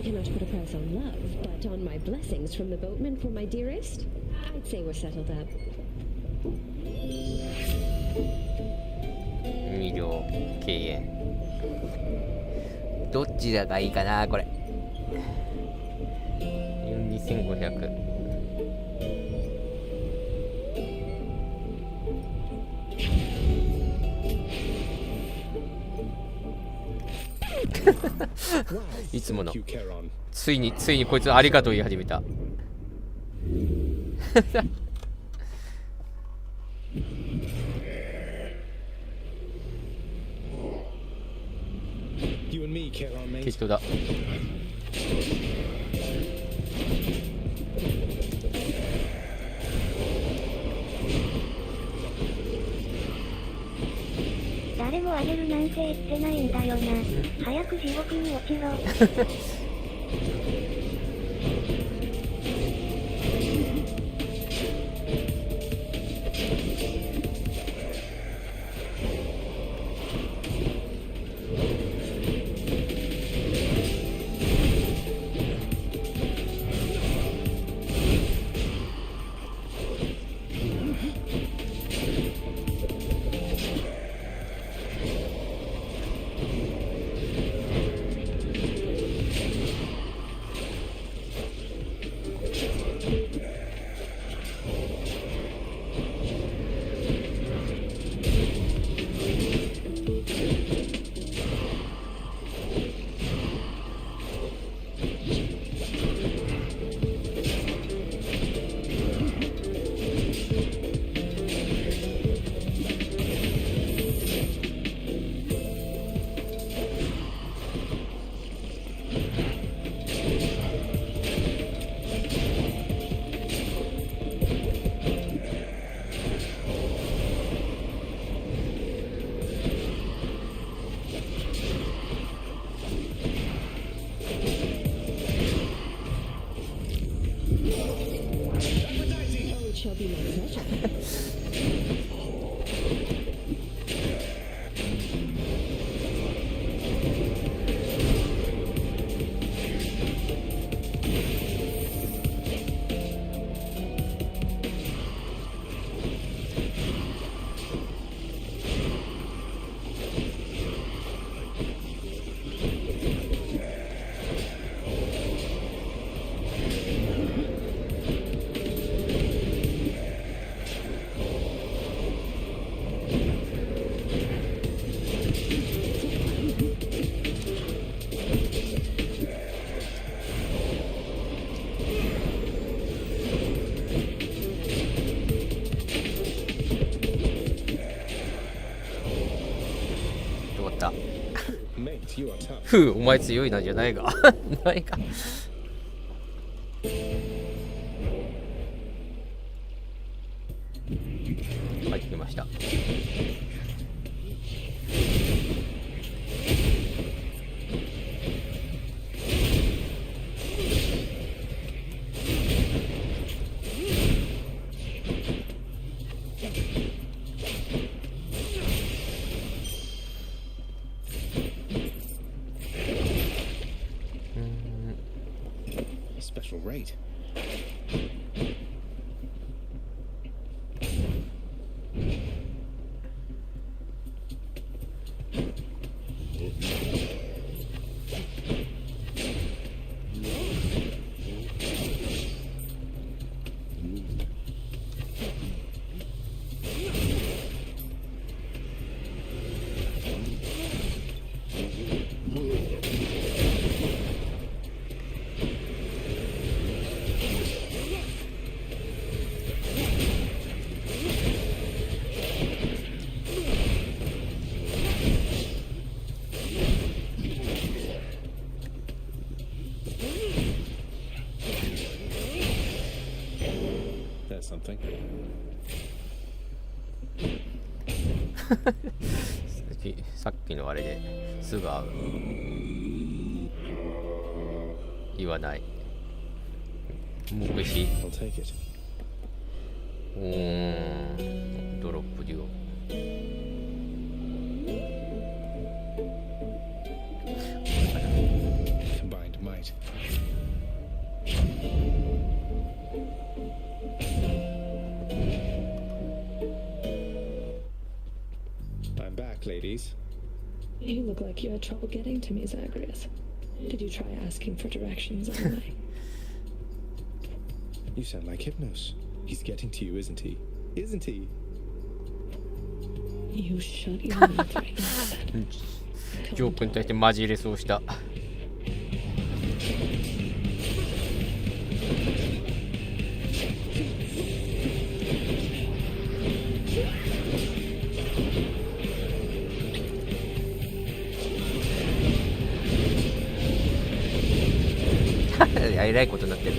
cannot put a price on love, but on my blessings from the boatman for my dearest, I'd say we're settled up. 2両敬遠。どっちだがいいかなこれ。2500。いつもの。ついにこいつありがとう言い始めた。適当だ。誰もあげるなんて言ってないんだよな。早く地獄に落ちろ。った。 Mate, you are tough. ふう、お前強いなんじゃないが。ないか。帰ってきました。Special rate. There's something. さっきのあれですぐ会う。言わない。目視。I'll take it. ドロップデュオ。Combined might. I'm back, ladies. You look like you had trouble getting to me, Zagreus. Did you try asking for directions on the way? You sound like Hypnos. He's getting to you, isn't he? Isn't he? You shut your mouth right now. ジョー君としてマジレスをした。えらいことになってる。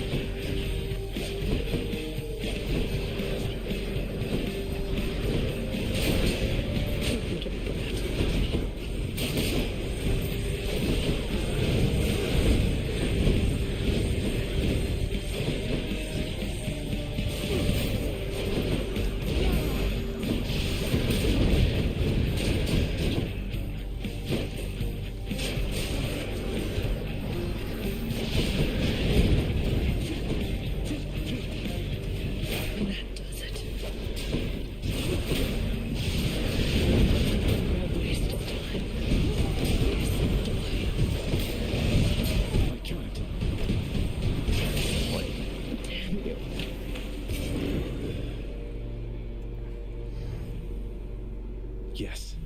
Yes.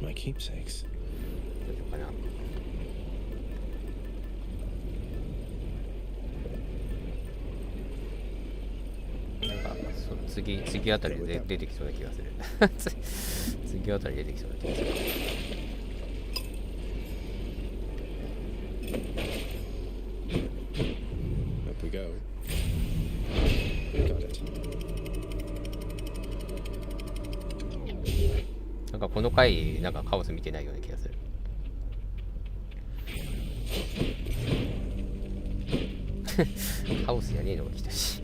My keepsakes. どうしようかな。次あたりで出てきそうな気がする。次あたり出てきそうな気がする。Up we go. Got it. なんかこの回なんかカオス見てないような気がする。カオスじゃねえのが来たし。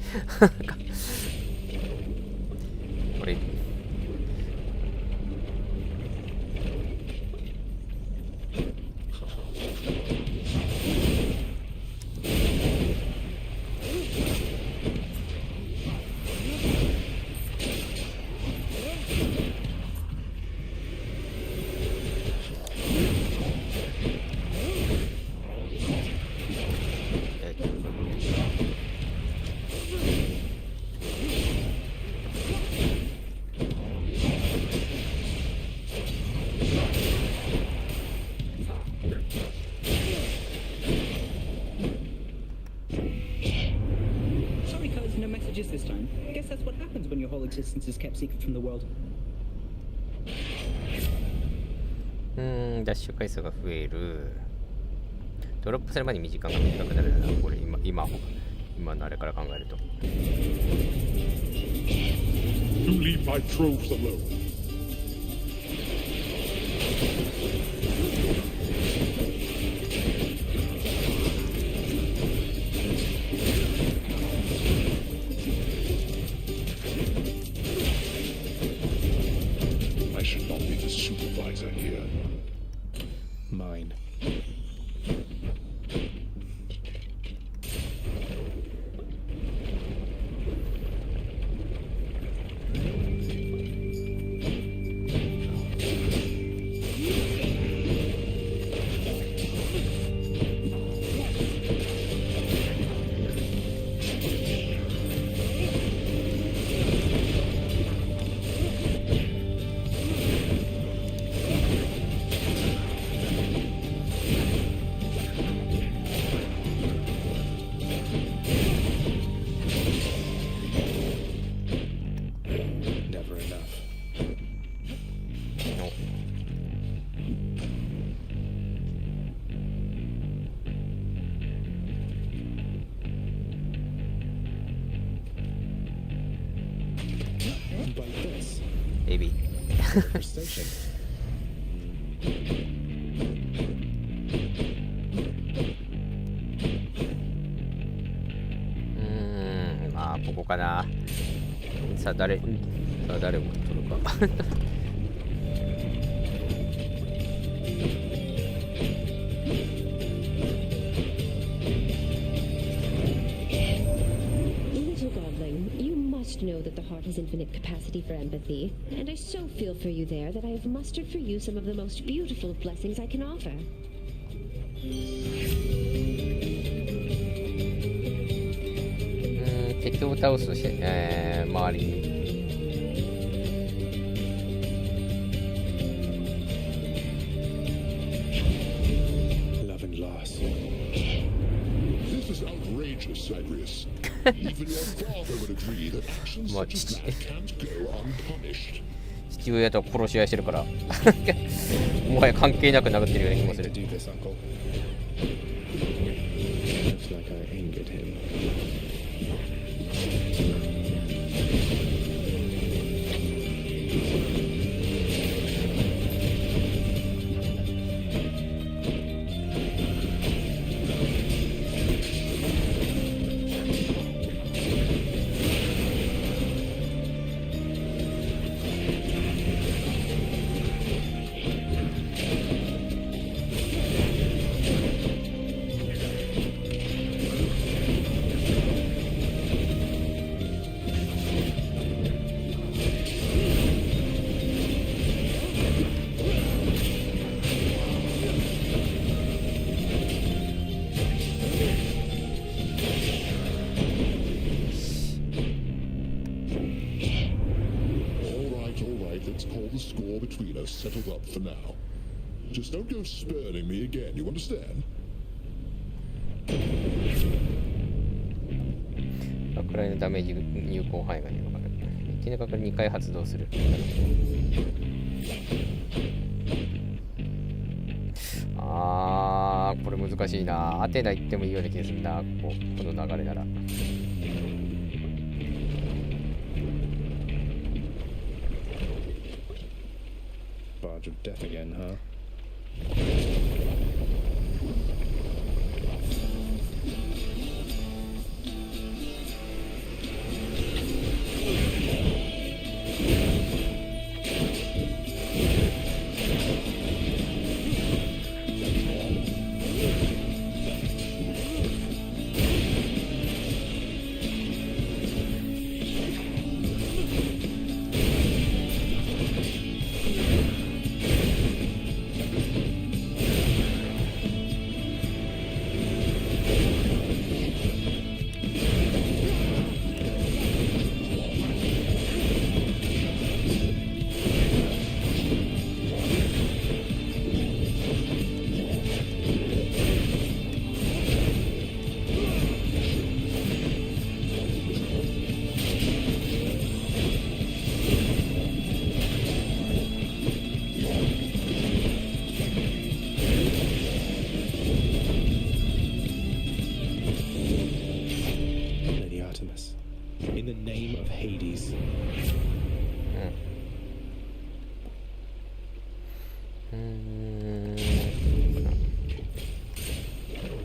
これ existence is kept secret from the world. ダッシュ回数が増える。ドロップするまでに時間が短くなるな。これ今のあれから考えると。You leave my troves alone. I should not be the supervisor here. Mine. Maybe. Station. まあここかな。さあ誰を取るか。Know that the heart has infinite capacity for empathy, and I so feel for you there that I have mustered for you some of the most beautiful of blessings I can offer. 敵を倒すし、周りにLove and loss. This is outrageous, Agrius. Even your father would agree that actions such as that can't go unpunished. 父親と殺し合いしてるからもはや関係なく殴ってるような気もする。 Looks like I angered him. Settled up for now. Just don't go spurning me again, you understand? くらいのダメージ有効範囲が広がる。一気にかかる2回発動する。これ難しいな。アテナ行ってもいいような気がするな。この流れなら。Barge of death again, huh?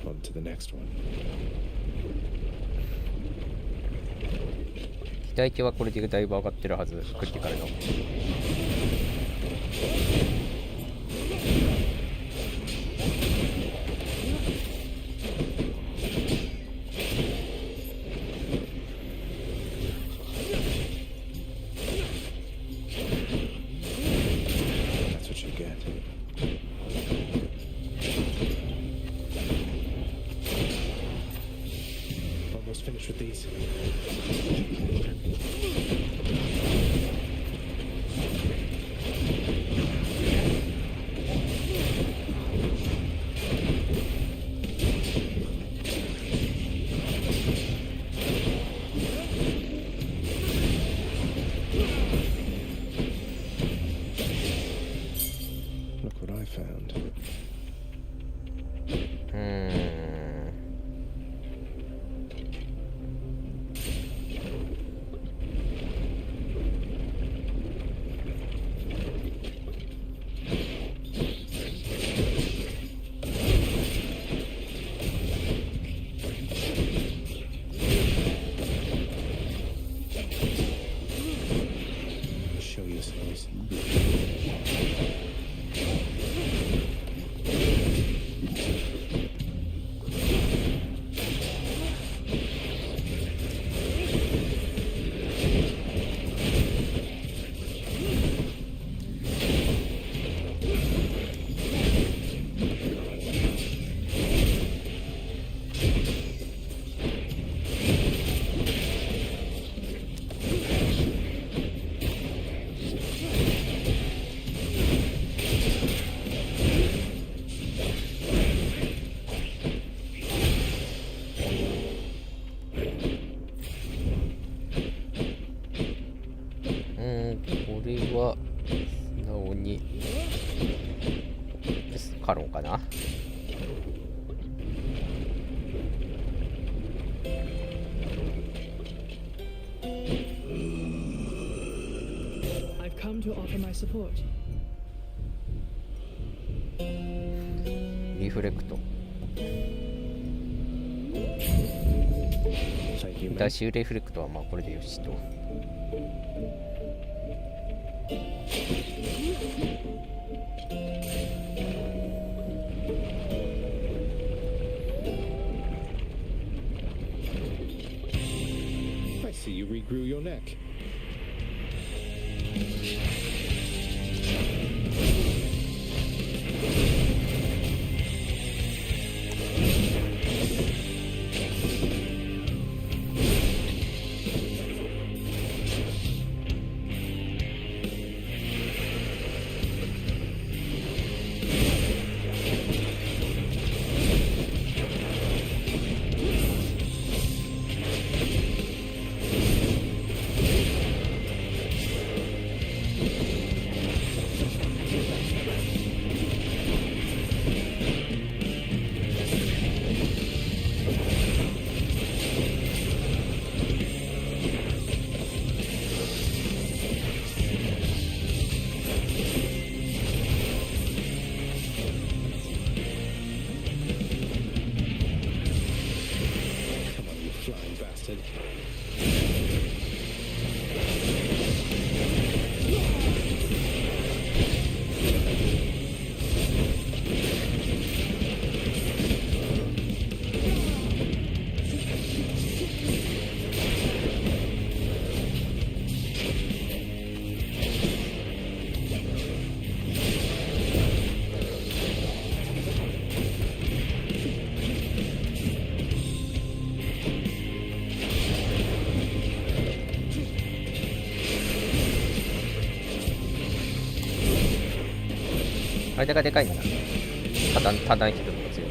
On to the next one. 期待値はこれでだいぶ上がってるはず。クリティカルの。That's what you get. Almost finished with these. Look what I found. Show yourselves.これは素直にカロンかな。I've come to offer my support. リフレクト。ダッシュレフレクトはまあこれでよしと。I see you regrew your neck. Flying bastard.間がでかいんだ。多段ヒットとか強い。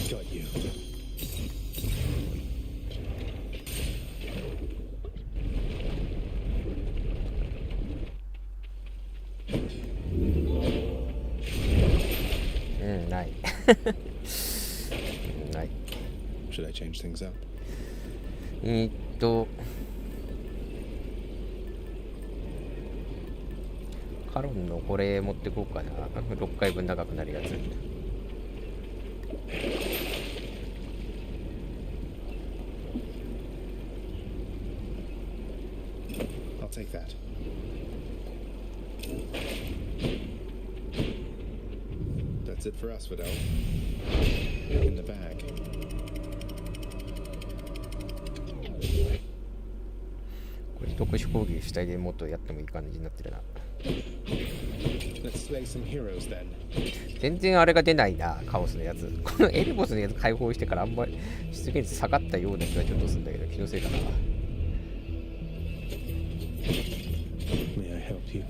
Got you. ない。ない。Should I change things up? カロンのこれ持ってこうかな。6回分長くなるやつ。I'll take that. That's it for us, Vidal. In the bag. これ特殊攻撃主体でもっとやってもいい感じになってるな。Let's slay some heroes then. 全然あれが出ないな、カオスのやつ。このエルボスのやつ解放してからあんまり出現率下がったような気がちょっとするんだけど、気のせいかな。May I help you?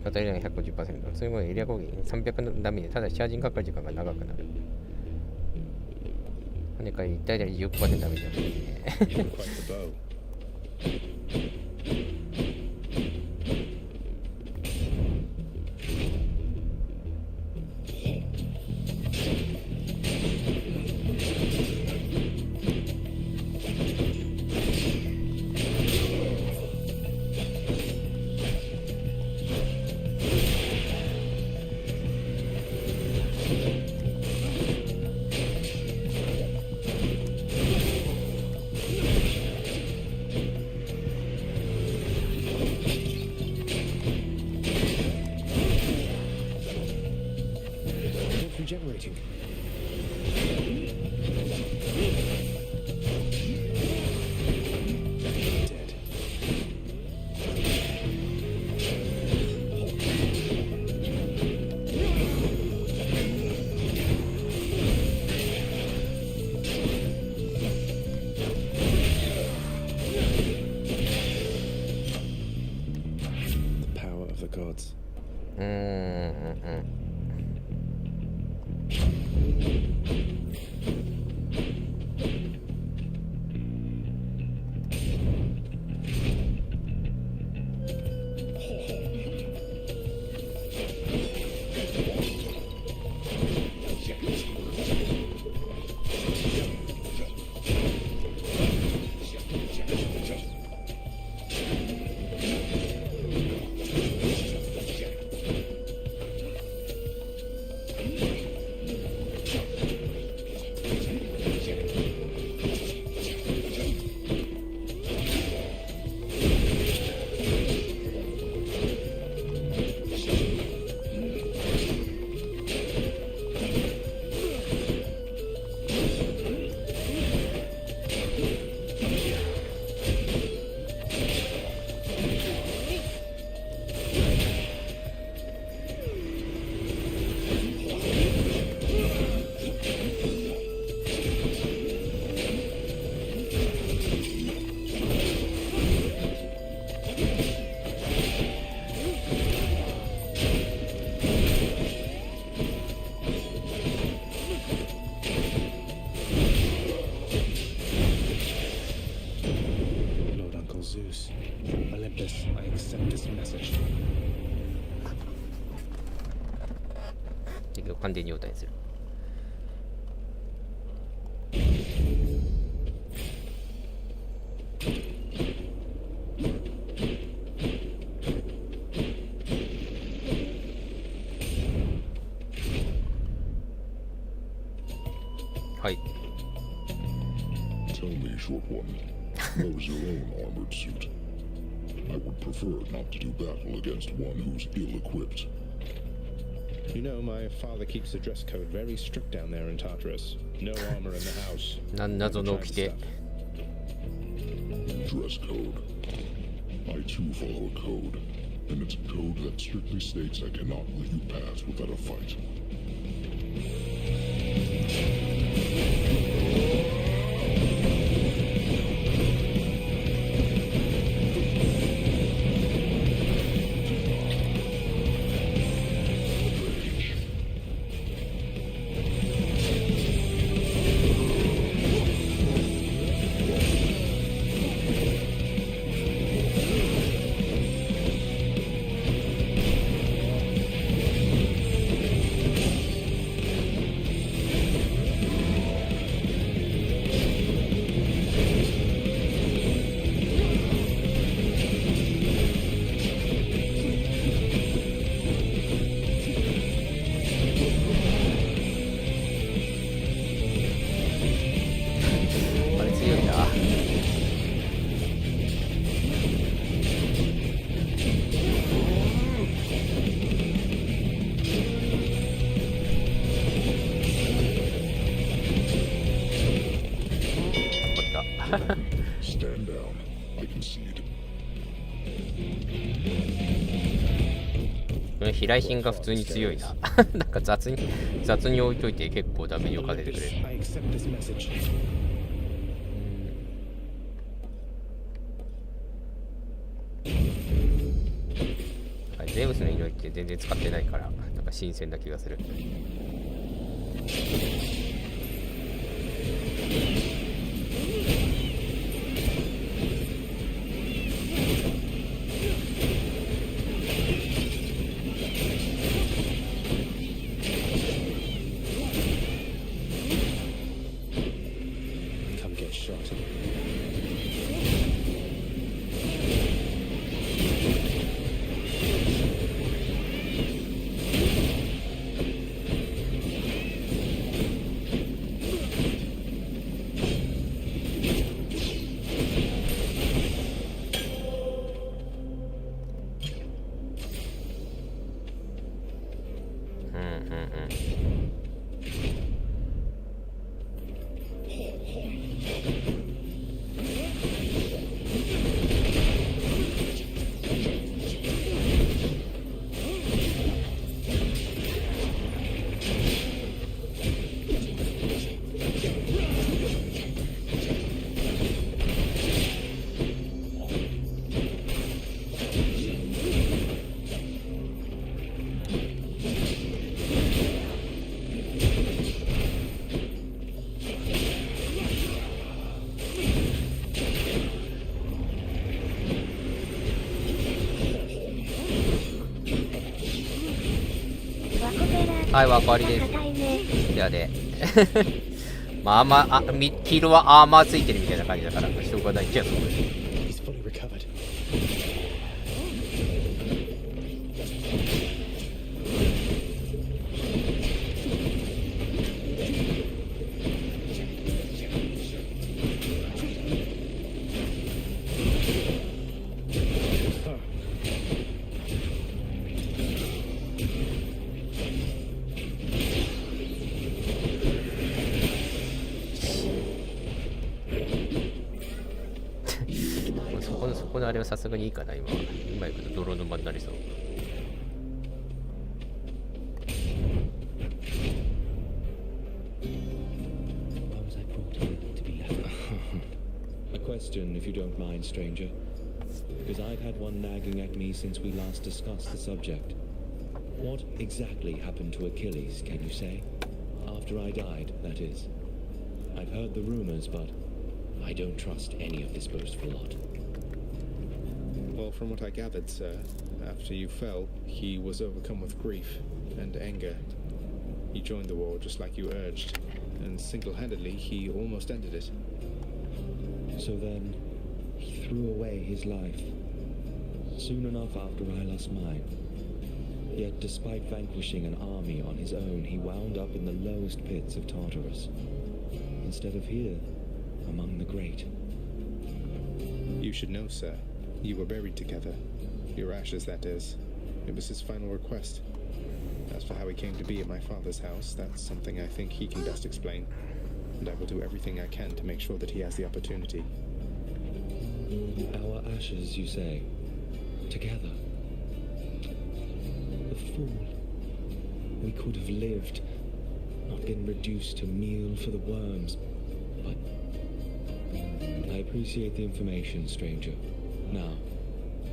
当たり量 150%。それもエリア攻撃300のダメージ、ただチャージングかかる時間が長くなる。跳ね返り大体 10% ダメージだね。Regenerating. Dead. The power of the gods. 完全に状態にする。はい。Tell me, short one, what was your own armored suit? I would prefer not to do battle against one who's ill-equipped. You know, my father keeps the dress code very strict down there in Tartarus. No armor in the house. 謎の掟。Dress code. I too follow a code. and it's a code that strictly states I cannot let you pass without a fight. Stand down. I concede. この飛来品が普通に強いな。なんか雑に置いといて結構ダメージをかけてくれる。ゼウスの祈りって全然使ってないから、なんか新鮮な気がする。はい、わかりです。じゃあね。まあ黄色はアーマーついてるみたいな感じだから、しょうがないっちゃそうです。そこのあれはさすがにいいかな。今行くと泥沼になりそう。A question, if you don't mind, stranger, because I've had one nagging at me since we last discussed the subject. What exactly happened to Achilles, can you say? After I died, that is. I've heard the rumors, but I don't trust any of this boastful lot. Well, from what I gathered, sir, after you fell, he was overcome with grief and anger. He joined the war just like you urged, and single-handedly he almost ended it. So then, he threw away his life, soon enough after I lost mine. Yet despite vanquishing an army on his own, he wound up in the lowest pits of Tartarus, instead of here, among the great. You should know, sir. You were buried together. Your ashes, that is. It was his final request. As for how he came to be at my father's house, that's something I think he can best explain. And I will do everything I can to make sure that he has the opportunity. Our ashes, you say? Together? fall. We could have lived, not been reduced to meal for the worms. But I appreciate the information, stranger. Now,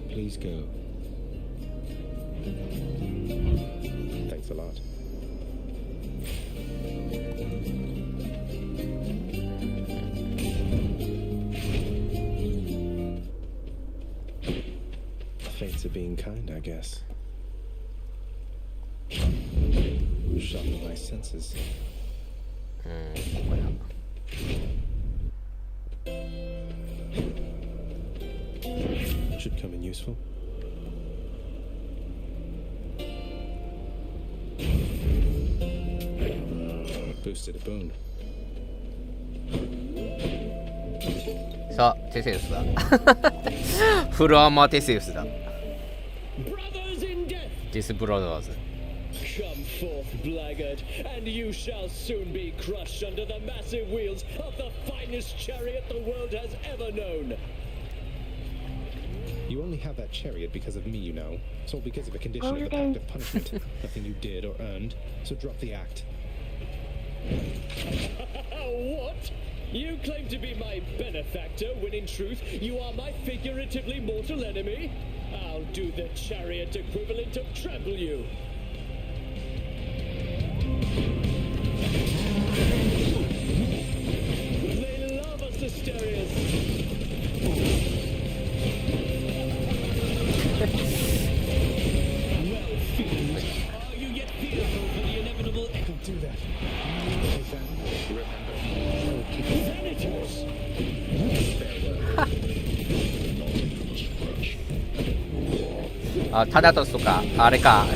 please go. Thanks a lot. Fates are being kind, I guess. Shocking my senses. ここや。Should come in useful. Boosted a boon. さあ、テセウスだ。フルアーマーテセウスだ。ディスブラザーズ。Come forth, blackguard, and you shall soon be crushed under the massive wheels of the finest chariot the world has ever known. You only have that chariot because of me, you know. It's all because of a condition of the pact of punishment. Nothing you did or earned, so drop the act. What? You claim to be my benefactor when in truth you are my figuratively mortal enemy? I'll do the chariot equivalent of trample you. They love us, Asterius. Well, fiend, are you yet fearful for the inevitable? Don't do that. Senators! あ、タナトスとか、あれか。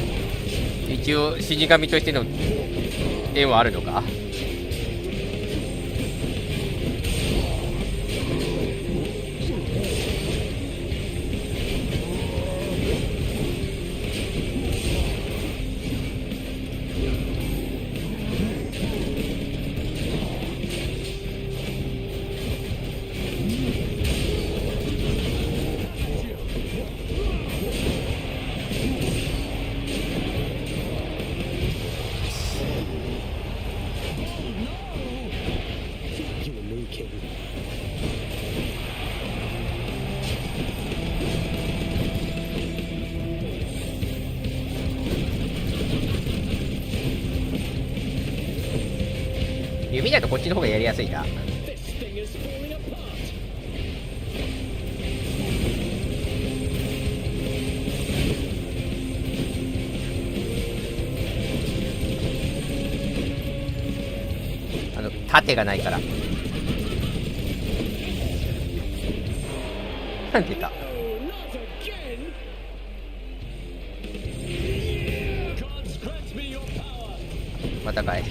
一応死神としての縁はあるのか。弓だとこっちの方がやりやすいな。盾がないから。出た。またかい。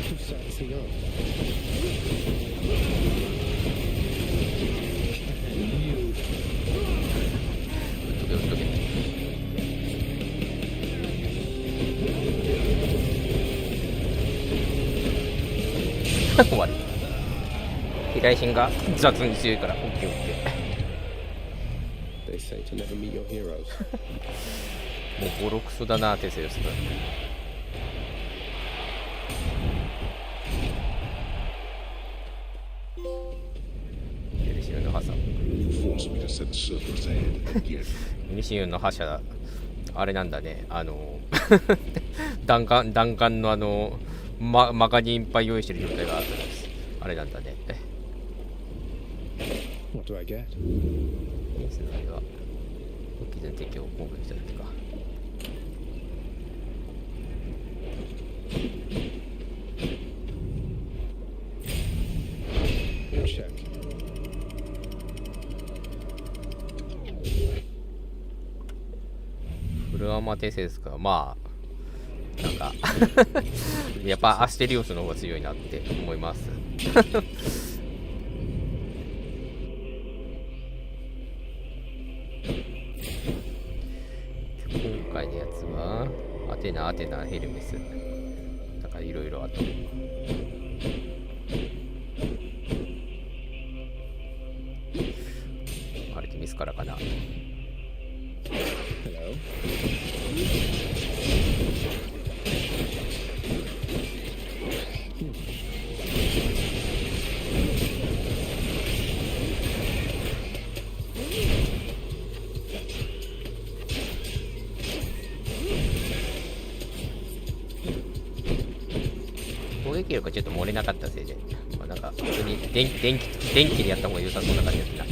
終わり。飛来心が雑に強いから OKOK。 They say to never meet your heroes. もうボロクソだなテセウスだ。ユリシウンの覇者。ユリシウンの覇者あれなんだね。弾丸のマガにいっぱい用意してる状態があれなんだね。What do I get? 世代は無機然敵を攻撃しただけか。Check. フルアーマーテセウスか。まあなんかやっぱアステリオスの方が強いなって思います今回のやつはアテナヘルメスだからいろいろあって、アルテミスからかな。Hello. 攻撃力がちょっと漏れなかったせいで、まあ、なんか普通に電気でやった方が良さそうな感じだったな。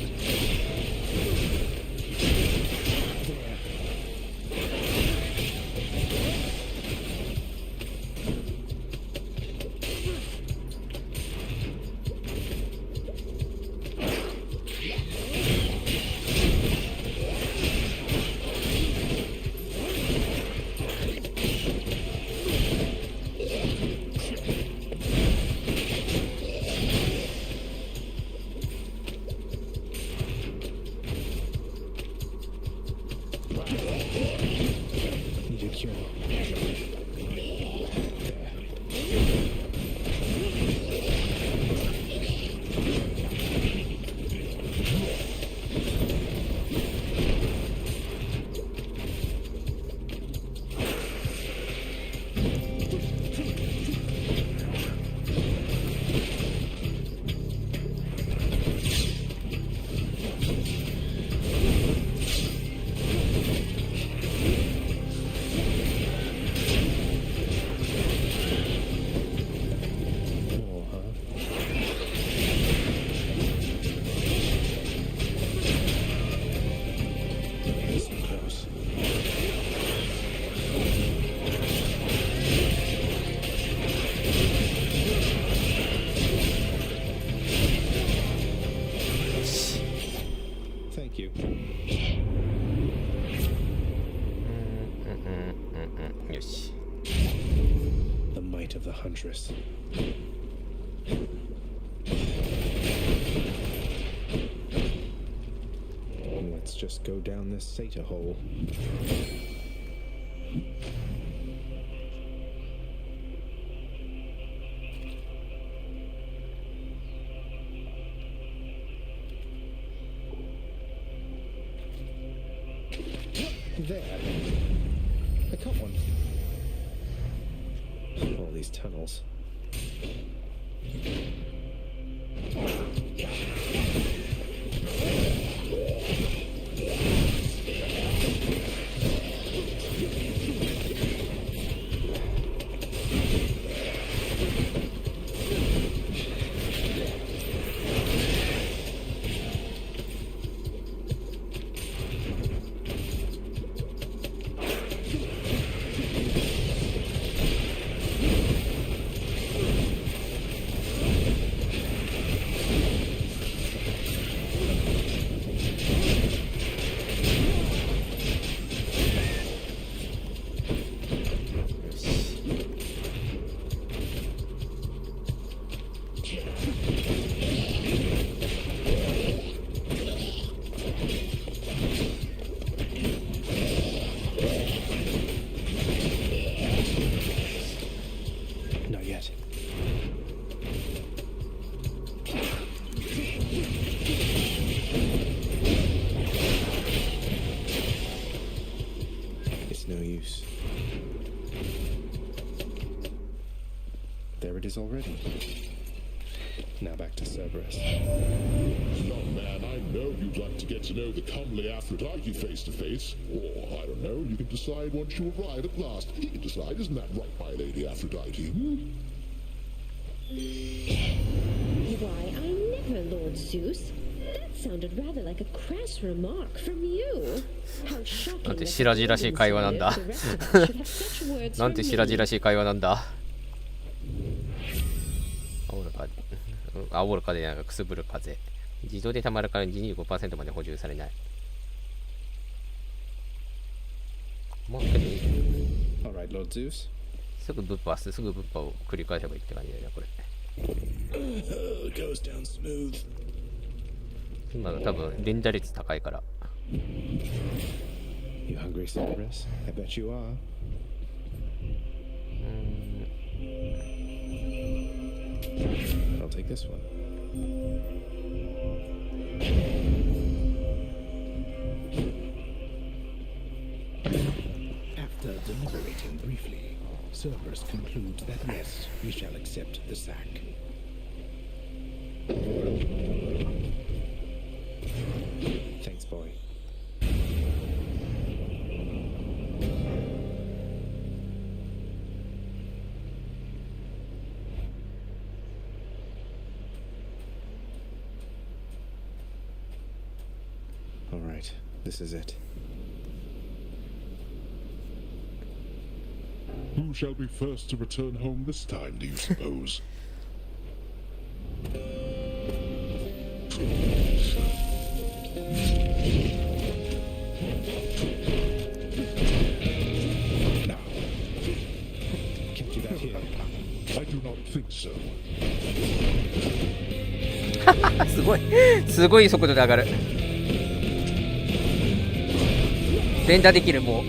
Need a cure. Thank you. よし。The might of the huntress. Let's just go down this Sata hole. There. I caught one. All these tunnels. Not yet. It's no use. There it is already. Now back to Cerberus. Young man, I know you'd like to get to know the comely Aphrodite face to face. Or, I don't know, you can decide once you arrive at last. He can decide, isn't that right, my lady Aphrodite? Why, I never, Lord Zeus. That sounded rather like a crass remark from you. How shocking. なんて白々しい会話なんだ。なんて白々しい会話なんだ。煽る風じゃなくくすぶる風。自動でたまるから 25% まで補充されない。もうけどいい。Alright, Lord Zeus. すぐぶっ破を繰り返せばいいって感じだよね、これ。Goes down smooth. 今の多分連打率高いから。You hungry, Cerberus? I bet you are. I'll take this one. observers conclude that yes, we shall accept the sack. Thanks, boy. All right, this is it. Who shall be first to return home this time, do you suppose? Now, can't do that here. I do not think so. すごい速度で上がる。連打できる。もう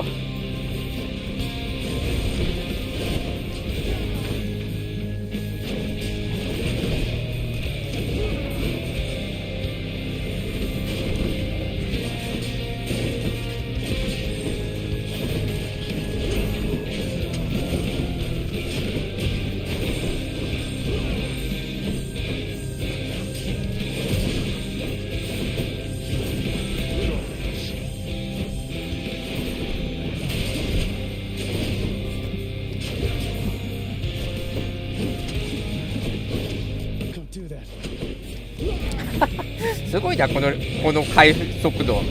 すごいな、この回復速度。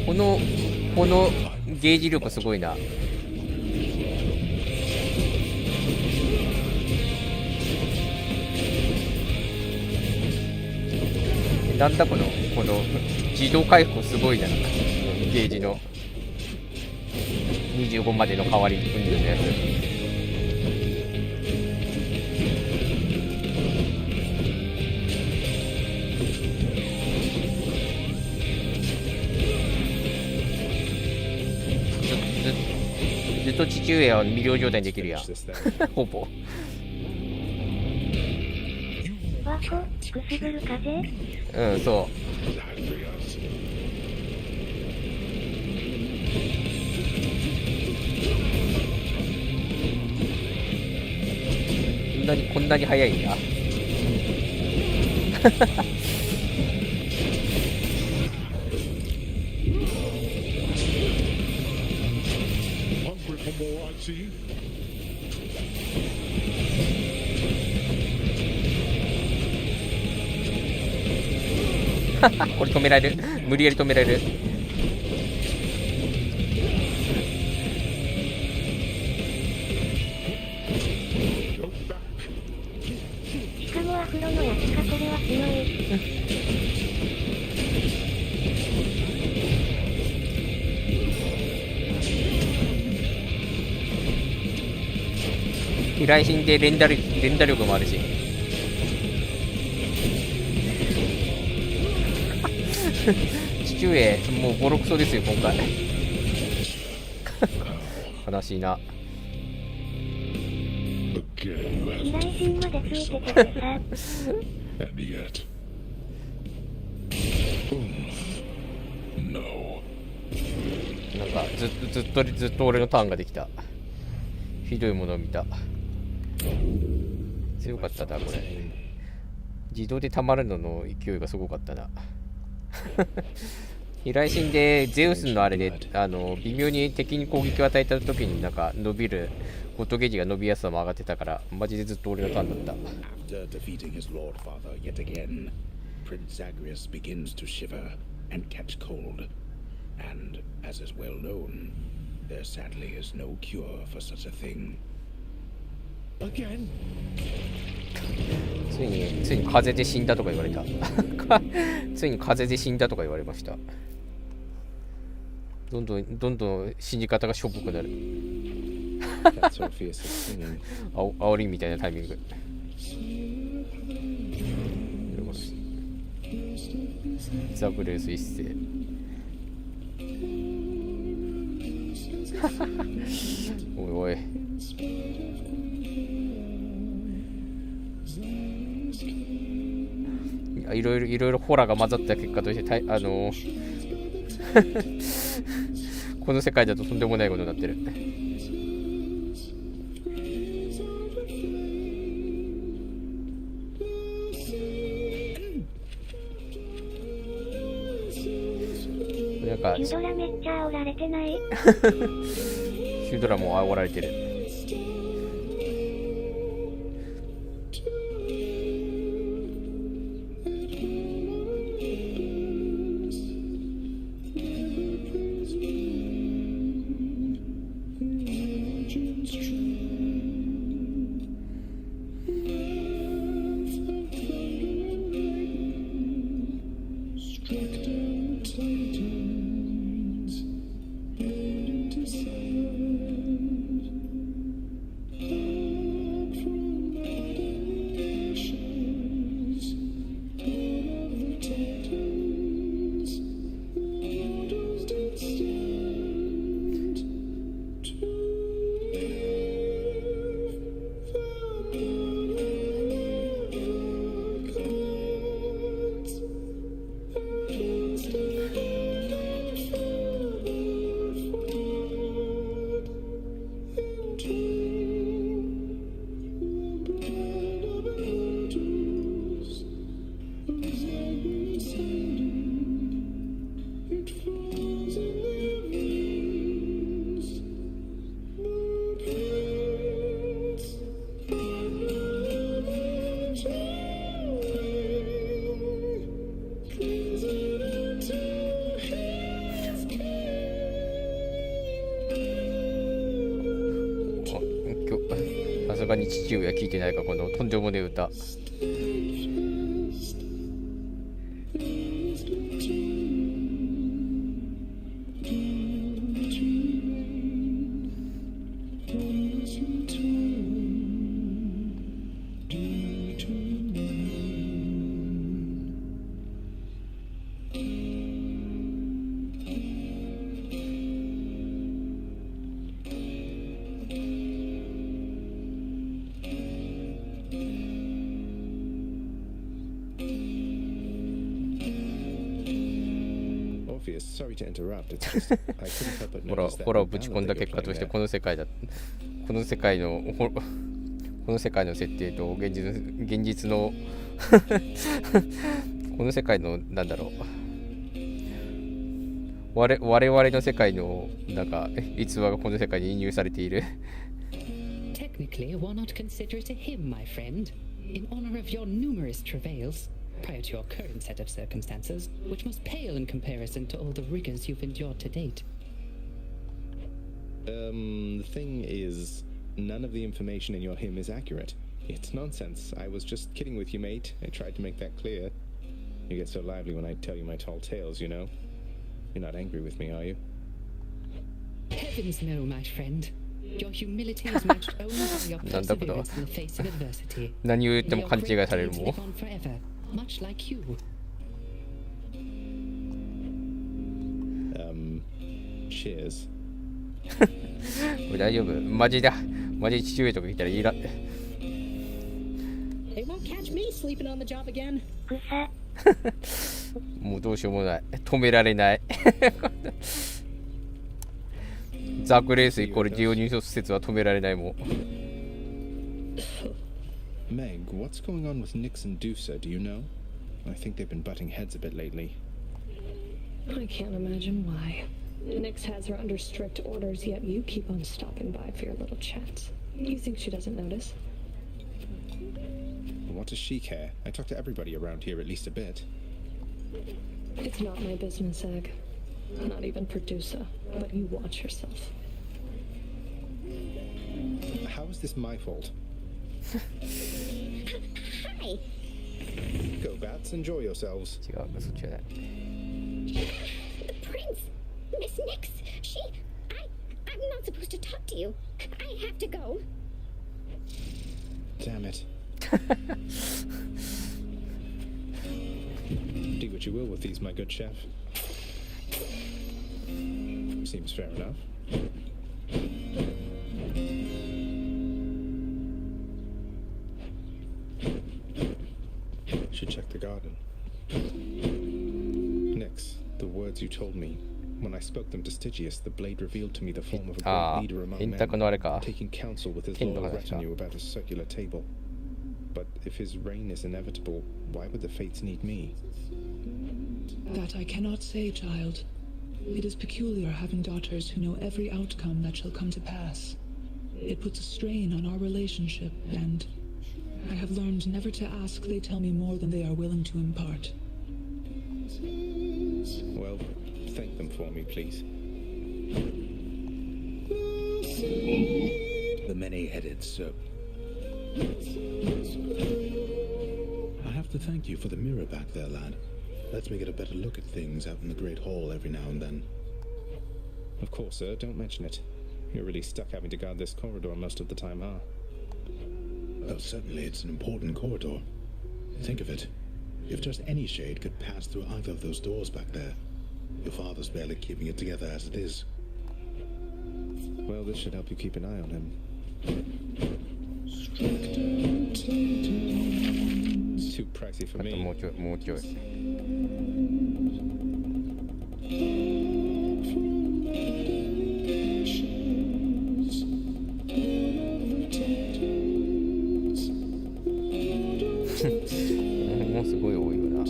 このゲージ力すごいな。なんだこの自動回復すごいな。ゲージの25までの代わりに組んでるやつ。ずっと父上は未了状態にできるやん。ほぼ。わこ、くすぐる風？うん、そう。こんなに速いんだ。これ止められる。無理やり止められる。しかもアフロのやつか、これは強い。飛来品で連打力もあるし。父上もうボロクソですよ今回。悲しいな。飛来品までついててさ。なんかずっと俺のターンができた。ひどいものを見た。強かったなこれ。自動で溜まるのの勢いがすごかったな。飛来神でゼウスのあれで微妙に敵に攻撃を与えた時になんか伸びるゴッドゲージが伸びやすさも上がってたからマジでずっと俺のターンだった。 After defeating his lord father yet again, Prince Zagreus begins to shiver and catch cold. And as is well known, there sadly is no cure for such a thing. Again. ついに風邪で死んだとか言われた。ついに風邪で死んだとか言われました。どんどん死に方がしょぼくなる。煽りみたいなタイミング。ザグレース一世。おいおい。いろいろホラーが混ざった結果としてこの世界だととんでもないことになってる。なんかヒュドラめっちゃ煽られてない？ヒュドラも煽られてる。さすがに父親聞いてないか、このとんでもねえ歌。ホラをぶち込んだ結果として、この世界の設定と現実のこの世界のなんだろう、我々の世界のなんか逸話がこの世界に引入されている。Technically, why not consider it a hymn, my friend, in honor of your numerous travails, prior to your current set of circumstances, which must pale in comparison to all the rigors you've endured to date. The thing is, none of the information in your hymn is accurate. It's nonsense. I was just kidding with you, mate. I tried to make that clear. You get so lively when I tell you my tall tales, you know? You're not angry with me, are you? Heavens no, my friend. Your humility is matched only by your perseverance in the face of adversity. 何を言っても勘違いされるもん。Much like you. Cheers. 大丈夫。マジ父親とか来たらいいら。They won't catch me sleeping on the job again. もうどうしようもない。止められない。ザクレースイコールジオニュース説は止められないもん。Meg, what's going on with Nix and Dusa, do you know? I think they've been butting heads a bit lately. I can't imagine why. Nix has her under strict orders, yet you keep on stopping by for your little chats. You think she doesn't notice? What does she care? I talk to everybody around here at least a bit. It's not my business, Egg. Not even producer, but you watch yourself. How is this my fault? Hi. Go, bats, enjoy yourselves. The prince, Miss Nix, I'm not supposed to talk to you. I have to go. Damn it. Do what you will with these, my good chef. Seems fair enough. Should check the garden. Nix, the words you told me, When I spoke them to Stygius, the blade revealed to me the form of a Ah, great leader among 円卓のあれ men, か taking counsel with his 剣の loyal 話か retinue about a circular table. But if his reign is inevitable, why would the fates need me? That I cannot say, child. It is peculiar having daughters who know every outcome that shall come to pass. It puts a strain on our relationship, and I have learned never to ask they tell me more than they are willing to impart. Well, thank them for me, please. The many-headed serpent. I have to thank you for the mirror back there, lad. Lets me get a better look at things out in the Great Hall every now and then. Of course, sir, don't mention it. You're really stuck having to guard this corridor most of the time, huh? Oh, certainly, it's an important corridor. Think of it. If just any shade could pass through either of those doors back there, your father's barely keeping it together as it is. Well, this should help you keep an eye on him. It's too pricey for あと me. もうちょいもうちょい もうすごい多いよな。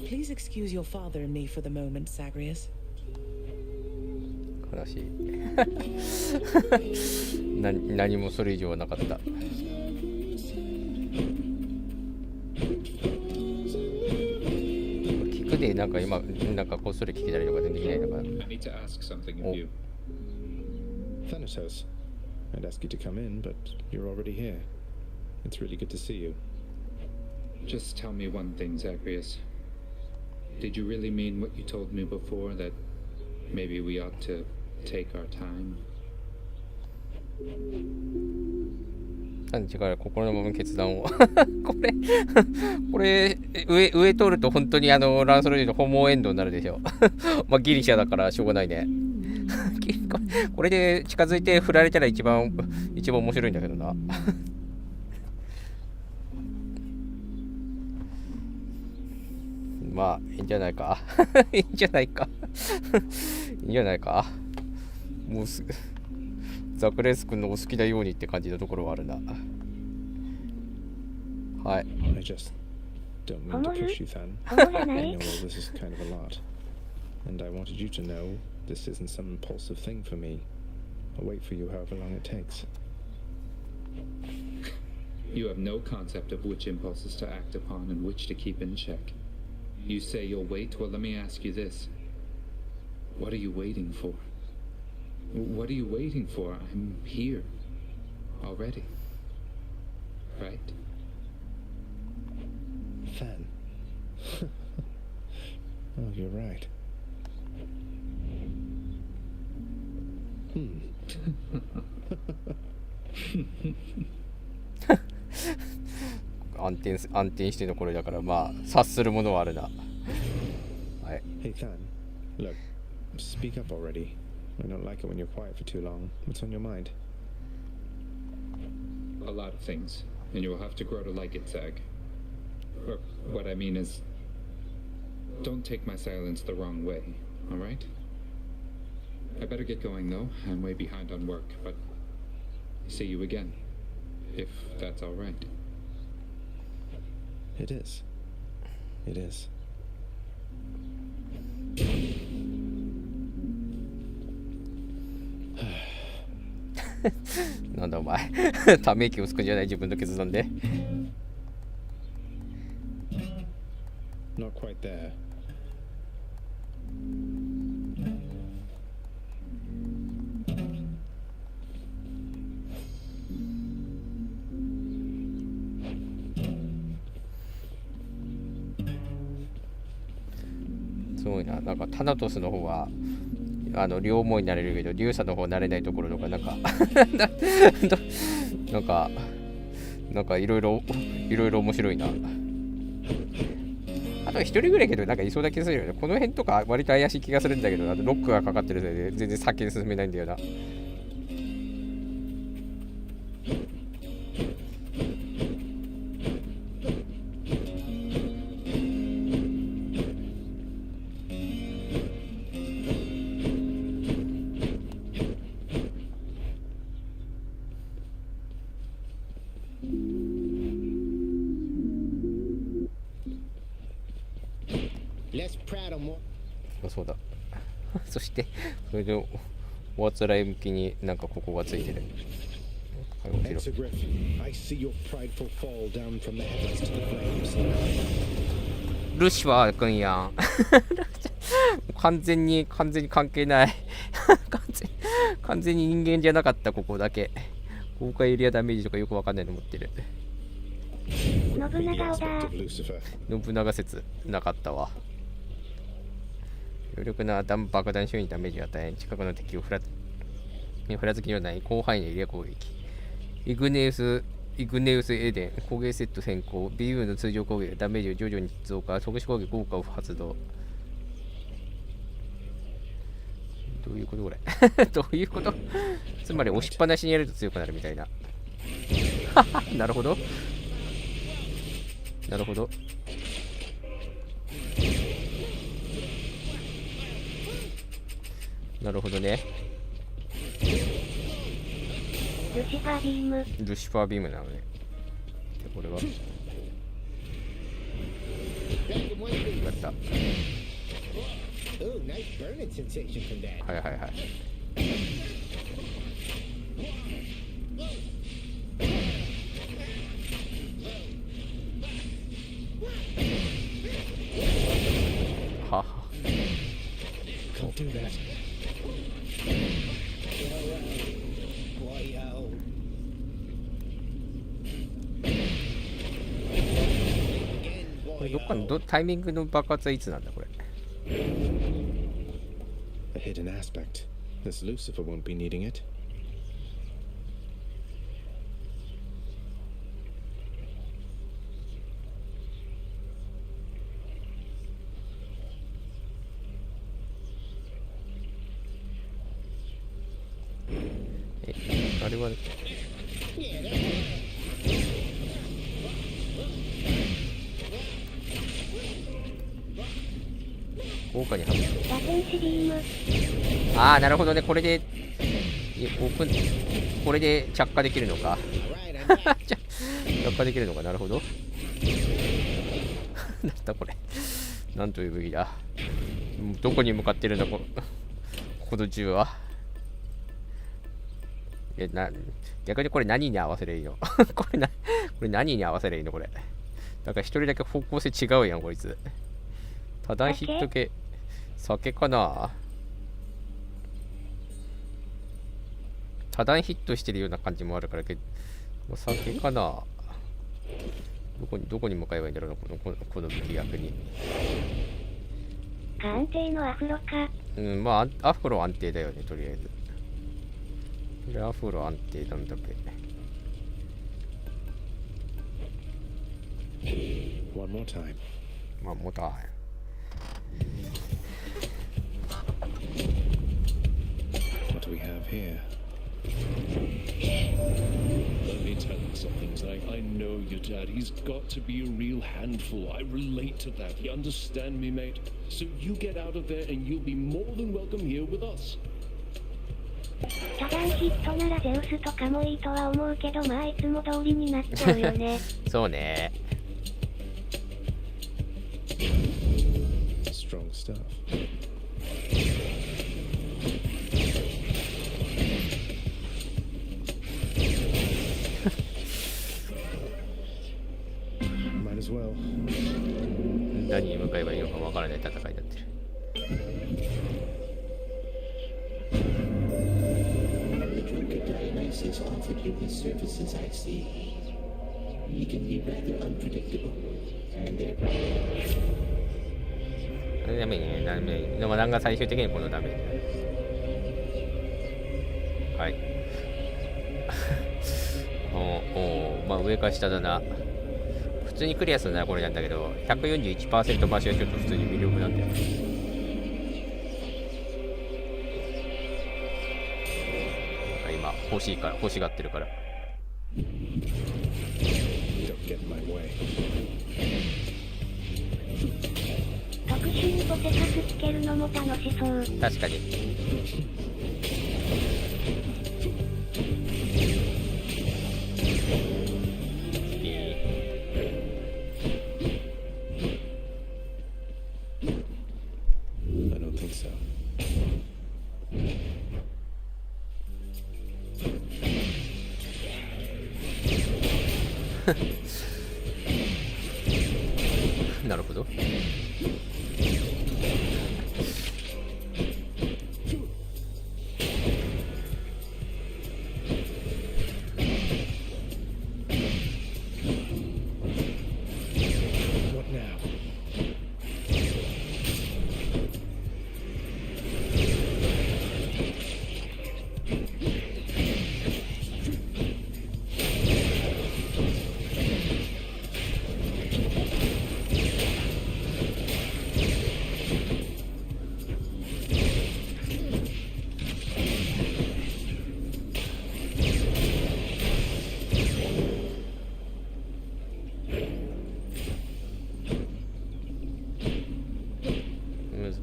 Please excuse your father and me for the moment, Zagreus. 悲しい何もそれ以上はなかった。聞くでなんか今なんかこっそり聞けたりとかできないのかな。 I need to ask something of you. Thanatos, I'd ask you to come in, but you're already here. It's really good to see you. Just tell me one thing, Zagreus. Did you really mean what you told me before, that maybe we ought to take our time? なんで違う心の部分決断をこれ上通ると本当にランソロイドホモエンドになるでしょまあギリシャだからしょうがないねこれで近づいて振られたら一番面白いんだけどなまあいいんじゃないかいいんじゃないかいいんじゃないかもうすぐザクレス君のお好きなようにって感じのところはあるな。はい。I just don't mean to push you, Than. I know all this is kind of a lot. And I wanted you to know this isn't some impulsive thing for me. I'll wait for you however long it takes. You have no concept of which impulses to act upon and which to keep in check. You say you'll wait? Well, let me ask you this. What are you waiting for? What are you waiting for? I'm here. Already. Right? Than. Oh, you're right.暗転してのこれだからまあ察するものはあるな。はい。Hey, Than. Look, speak up already. I don't like it when you're quiet for too long. What's on your mind? A lot of things. And you will have to grow to like it, Zag. Or what I mean is, don't take my silence the wrong way, alright? I better get going though. I'm way behind on work, but see you again. If that's alright. It is. It is. なんだお前ため息をつくんじゃない自分の決断で Not quite there.すごいな。なんかタナトスの方は両思いになれるけどリュウサの方はなれないところとかなんかなんかいろいろ面白いな。はあと一人ぐらいけどなんかいそうな気がするよね。この辺とか割と怪しい気がするんだけど、あとロックがかかってるせいで全然先に進めないんだよな。そうだ。そしてそれでおあつらい向きになんかここがついてる。ルシファー君やん。完全に関係ない完全に人間じゃなかった。ここだけ豪華エリアダメージとかよくわかんないの持ってる。信長だ。信長説なかったわ。強力な爆弾周囲にダメージを与え、近くの敵をふらつきのない広範囲のエリア攻撃。イグネウスエデン、攻撃セット先行、BU の通常攻撃、ダメージを徐々に増加、特殊攻撃効果を発動。どういうことこれどういうことつまり押しっぱなしにやると強くなるみたいな。なるほど。なるほど。なるほどね。ルシファービーム。ルシファービームなのね。でこれはやった。はいはいはい。はは。これどっかのタイミングの爆発はいつなんだこれ。A hidden aspect. This Lucifer won't be needing it. Aれは豪華にはああ、なるほどね。これでこれで着火できるのか着火できるのか。なるほどなんだこれ、なんという武器だ。どこに向かってるんだこの銃は。逆にこれ何に合わせればいいのこれ何に合わせればいいのこれ。なんか一人だけ方向性違うやんこいつ。多段ヒット系酒かな。多段ヒットしてるような感じもあるからけど酒かな。どこに向かえばいいんだろうなこの武器。逆に安定のアフロか。まあアフロ安定だよね。とりあえずアフロ安定なんだべ。One more time. One more time. What do we have here? Let me tell you something, Zach. I know your dad. He's got to be a real handful. I relate to that. You understand me, mate? So you get out of there and you'll be more than welcome here with us. 多段ヒットならゼウスとかもいいとは思うけど、まあいつも通りになっちゃうよね。そうね。Strong stuff. Might as well. 何に向かえばいいのかわからない戦いになってる。Dionysus offered him his services, I see. He can be rather unpredictable, and they're ダメね、ダメ。でもなんか最終的にこのダメ。はい。まあ上か下だな。普通にクリアするのはこれなんだけど、141% 増しはちょっと普通に魅力なんだよね。今欲しがってるから。特殊にポテカスつけるのも楽しそう。確かに。なるほど。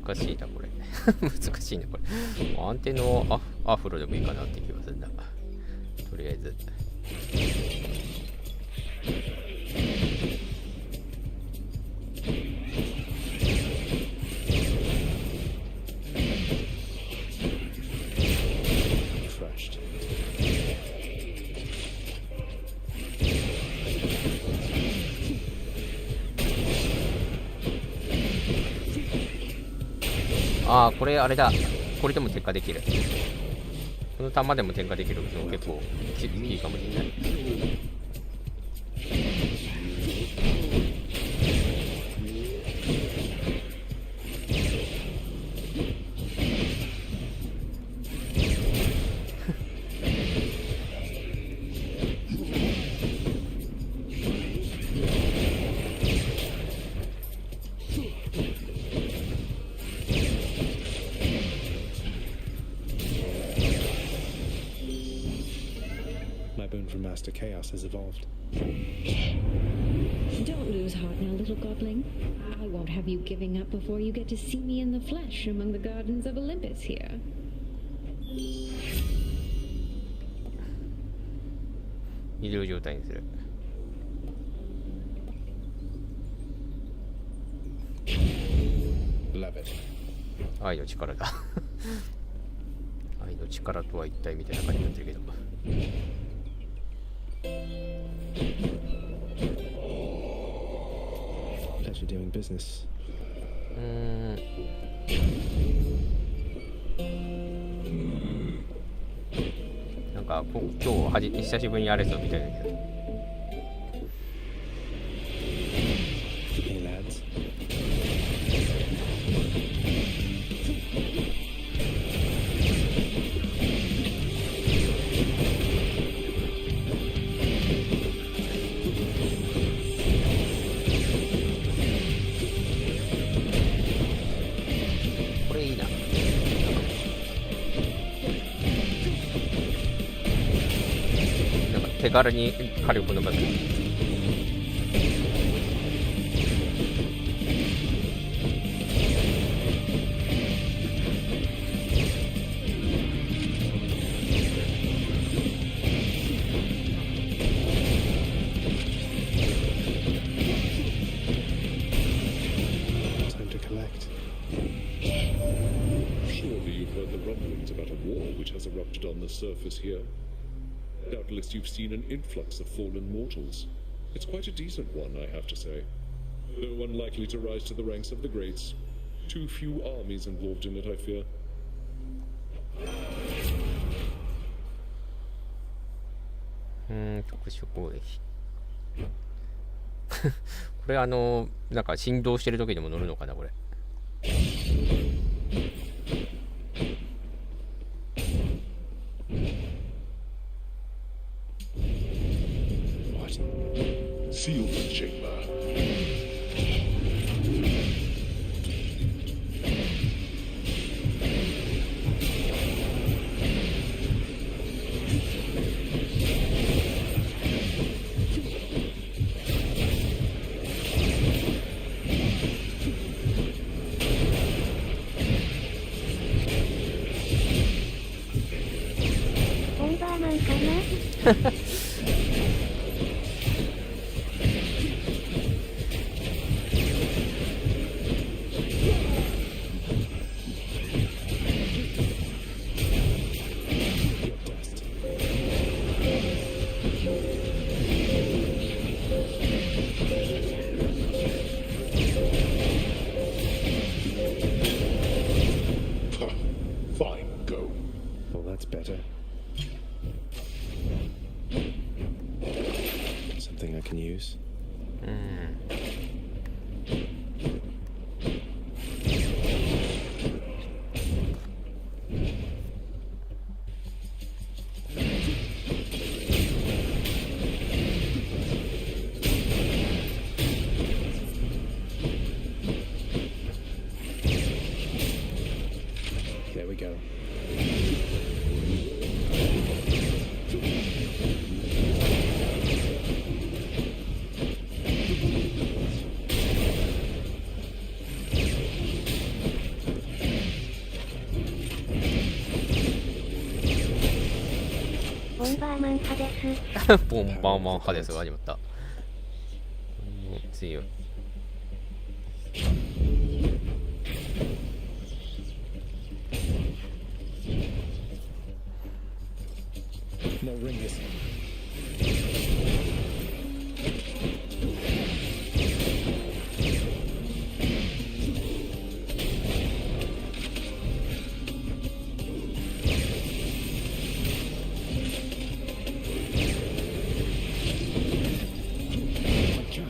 難しいなこれ難しいねこれ。アンテナのアフロでもいいかなって気がするな。とりあえずああ、これあれだ。これでも点火できる。この弾でも点火できるの結構いいかもしれない。Chaos has evolved. Don't lose heart now, little godling. I won't have you giving up before you get to see me in the flesh among the gardens of Olympus here. 移動状態にする。愛の力だ愛の力とは一体みたいな感じになってるけど。Pleasure doing business. なんか今日久しぶりにアレスを見たいんだけど。Hey lads. 手軽に火力伸ばせる。Time to collect. Surely you've heard the rumblings about a war which has erupted on the surface here. Doubtless you've seen an influx of fallen mortals. It's quite a decent one, I have to say. Though unlikely to rise to the ranks of the greats. Too few armies involved in it, I fear. 特殊攻撃これなんか振動してる時でも乗るのかなこれ。Sealed chamber. Fine, go. Well, that's better. Something I can use. There we go.ボンバーマン派です。ボンバーマン派ですが始まった。強い。No ring this. My God.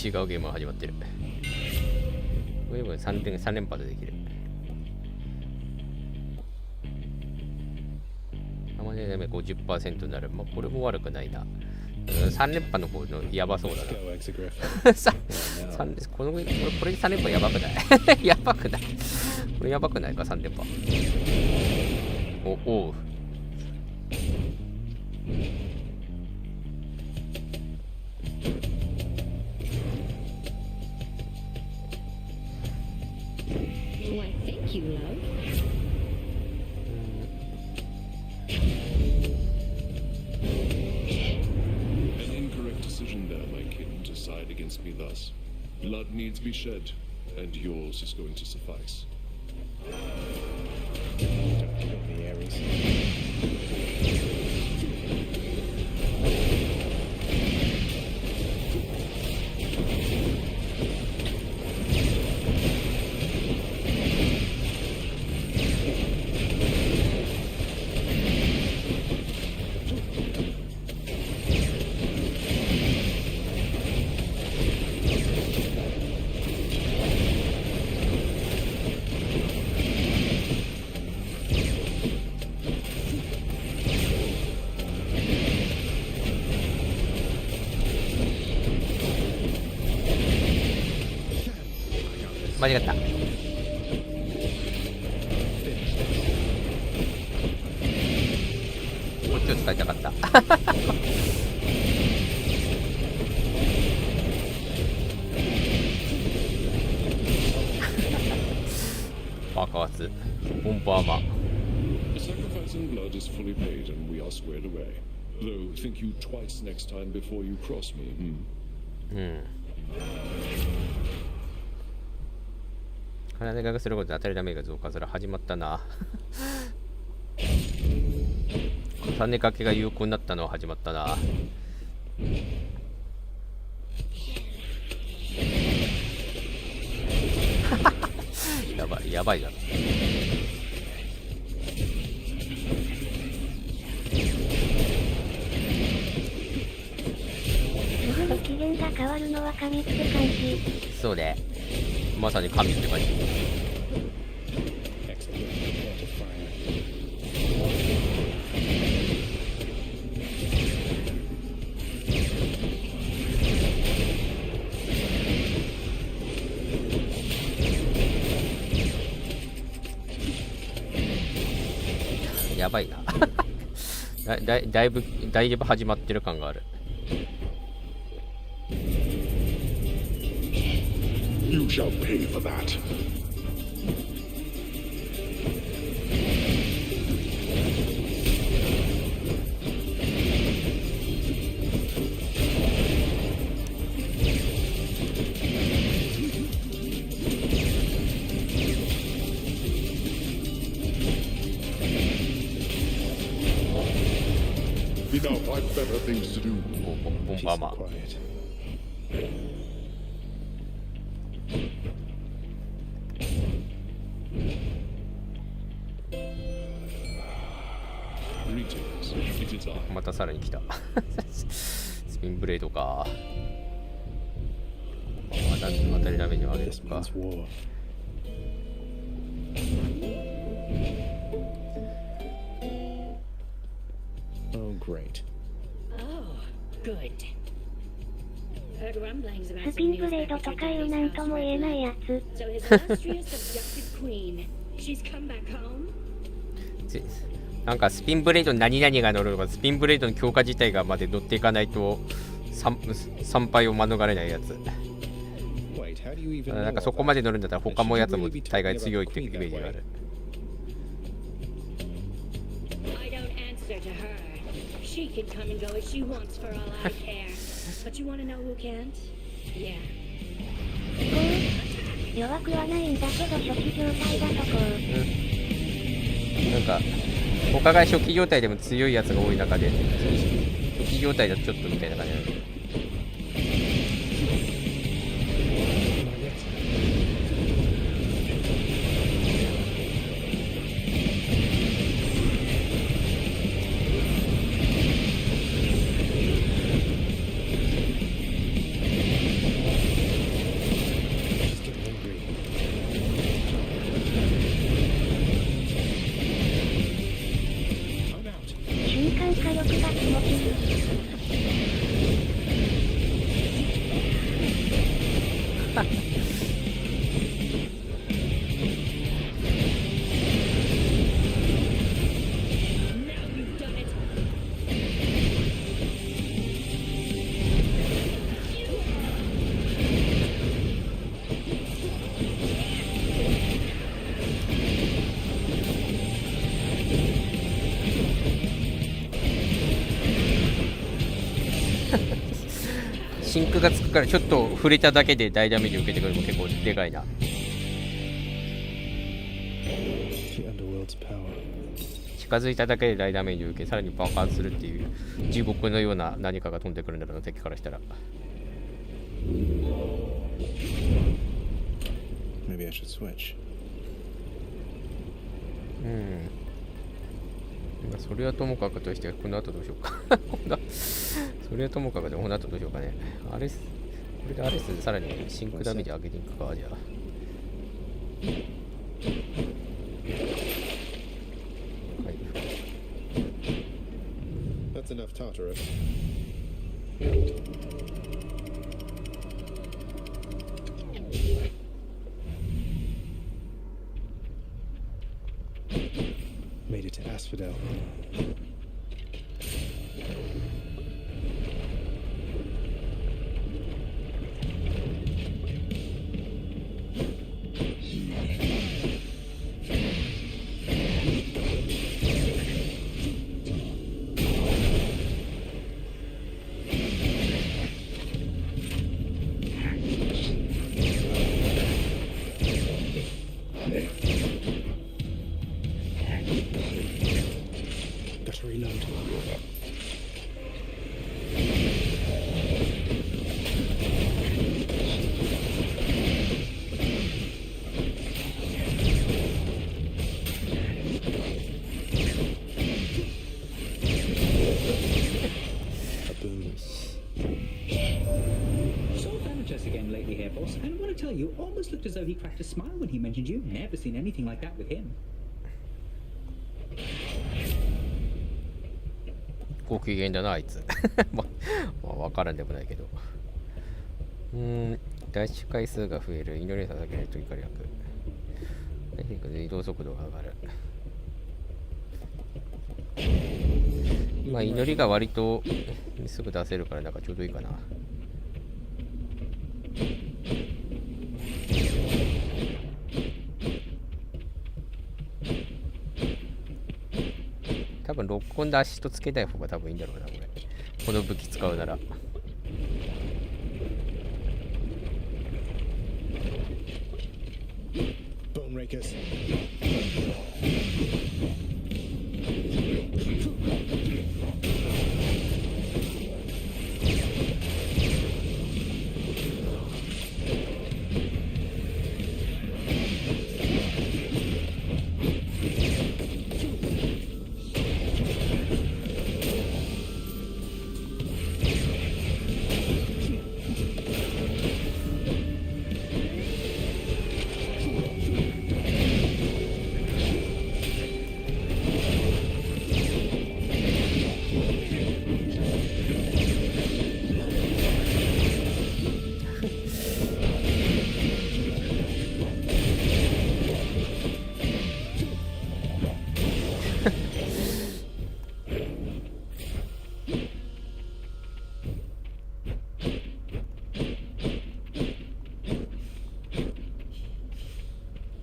違うゲームが始まってる。ウェブ3連発できる。生でダメ 50% になる。まあ、これも悪くないな。3連覇の方のやばそうだな。これ3連覇やばくないやばくないこれやばくないか、3連覇。おう。Why, thank you, love. An incorrect decision there, my king, to side against me thus. Blood needs be shed, and yours is going to suffice. Don't kill me, Ares.間違った。こっちを使いたかった爆発ボンバーマン。 The sacrifice in blood is fully paid, and we are squared away. Though, think you twice next time before you cross me. 鼻でガグすることで当たりダメージが増加する。始まったな重ねかけが有効になったのは始まったな。やばいな。すぐに機嫌が変わるのは神って感じ。そうで、まさに神って感じ。やばいな。だいぶ始まってる感がある。You shall pay for that. Enough, I've better things to do. ボンバーマン。またさらに来た。スピンブレードか。当たりダメージを上げるか。Oh, great. Oh, good. スピンブレードとかいうなんとも言えないやつ。なんかスピンブレードに何々が乗るのか、スピンブレードの強化自体がまで乗っていかないと参拝を免れないやつ。なんかそこまで乗るんだったら他もやつも大概強いってイメージがある。弱くはないんだけど初期状態だとこう。なんか他が初期状態でも強いやつが多い中で初期状態だとちょっとみたいな感じなんだけど。シンクがつくからちょっと触れただけで大ダメージ受けてくるのも結構でかいな。近づいただけで大ダメージを受け、さらに爆発するっていう地獄のような何かが飛んでくるんだろうな、敵からしたら。Maybe I should switch. それはともかくとして、この後どうしようか。それはともかくで、この後どうしようかね。これでアレスでさらにシンクダメージ上げていくか、じゃあ。はい。That's enough Tartarus. Made it to Asphodel. Gotta reload. Saw Thanatos again lately here, boss, and I want to tell you, almost looked as though he cracked a smile when he mentioned you. Never seen anything like that with him. ご機嫌だなあいつ。まあ分からんでもないけど。ダッシュ回数が増える。祈りを捧げると怒り役。移動速度が上がる。今祈りが割とすぐ出せるからなんかちょうどいいかな。多分ロックオンでアシストつけたい方が多分いいんだろうな、これ。この武器使うなら。Bone rakers.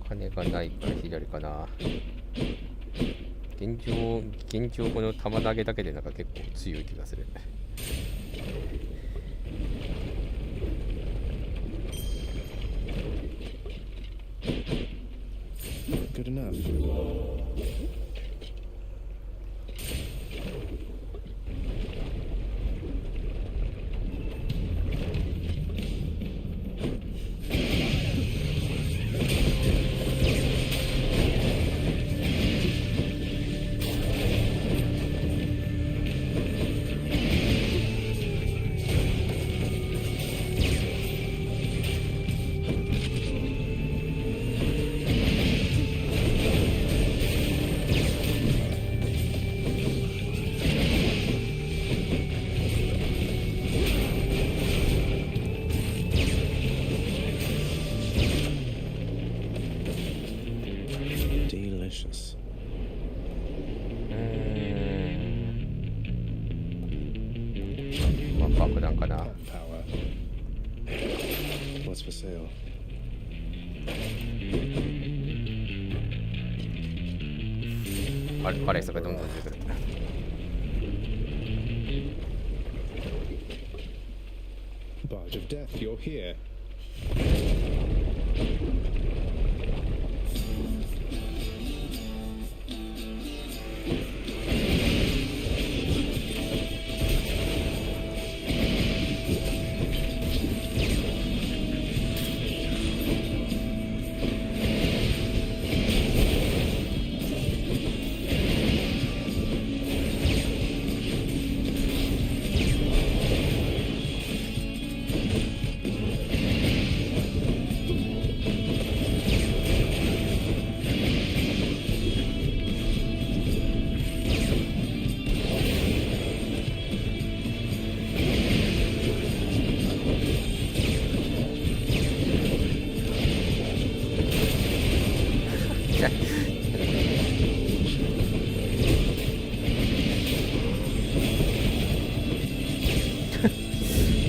金がないから左かな。現状この玉投げだけでなんか結構強い気がする。Good enough. Delicious. まあ爆弾かな。 Power. What's for sale? パレスがどんどん出てくる。Barge of death, you're here.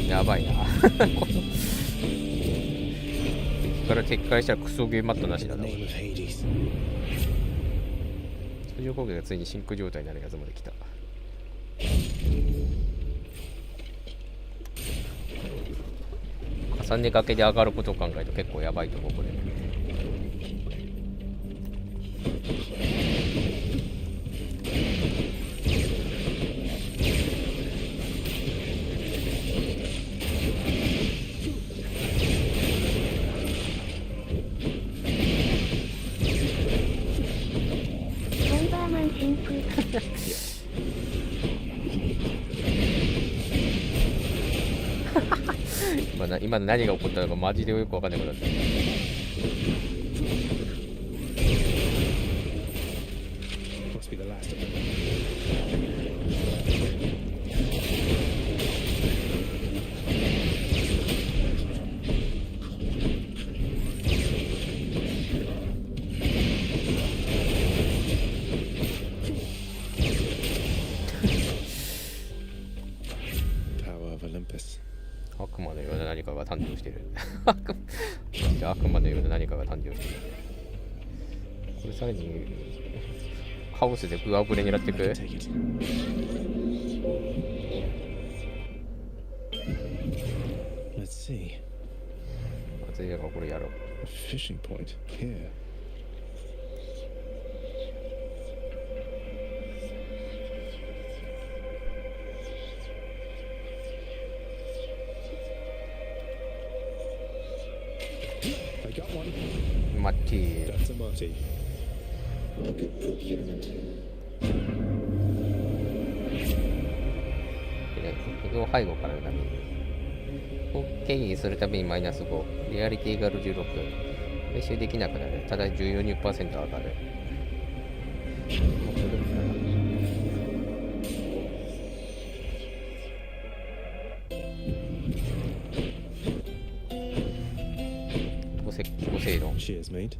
やばいな。敵から撤回したらクソゲーマットなしだな。通常攻撃がついに真空状態になるやつまで来た。重ね掛けで上がることを考えると結構やばいと思う、これ。今何が起こったのかマジでよく分かんなくなった。Must be the last of them. of Olympus. 悪魔のような何かが誕生している。悪魔のような何かが誕生している。これさらにハウスで上振れ狙っていく。Let's see. まずいがこれやろう。Fishing point here. I got one. マッティ。 That's a Marty. 移動背後からのためにを軽減するためにマイナス5、リアリティが16、回収できなくなる。ただ14% 上がる。ご精度。Cheers, mate.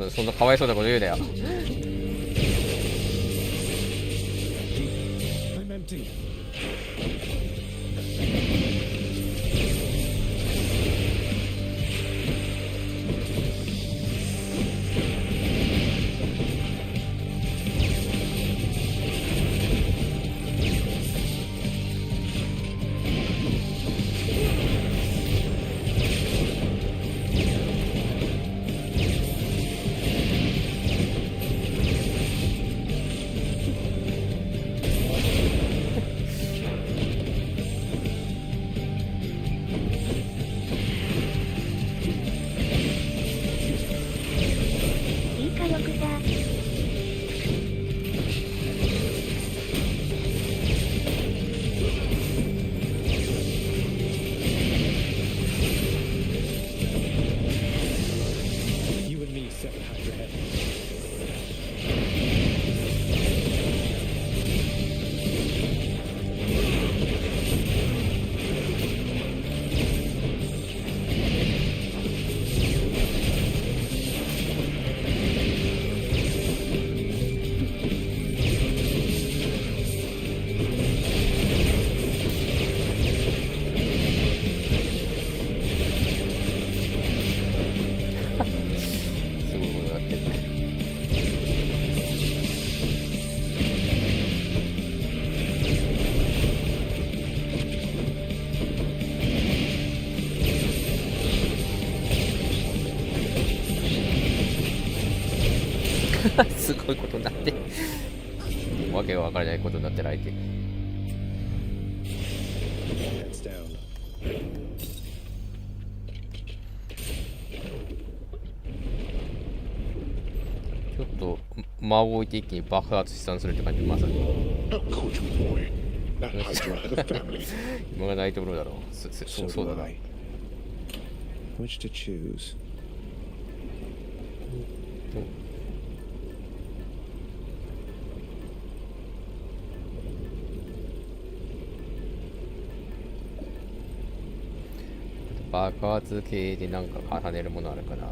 そんなかわいそうなこと言うなよ。すごいことになってわけが分からないことになってる相手。ちょっと間を置いて一気に爆発飛散するって感じ。まさに今がないところだろう。そうだな。Which to choose? 爆発系でなんか重ねるものあるかな。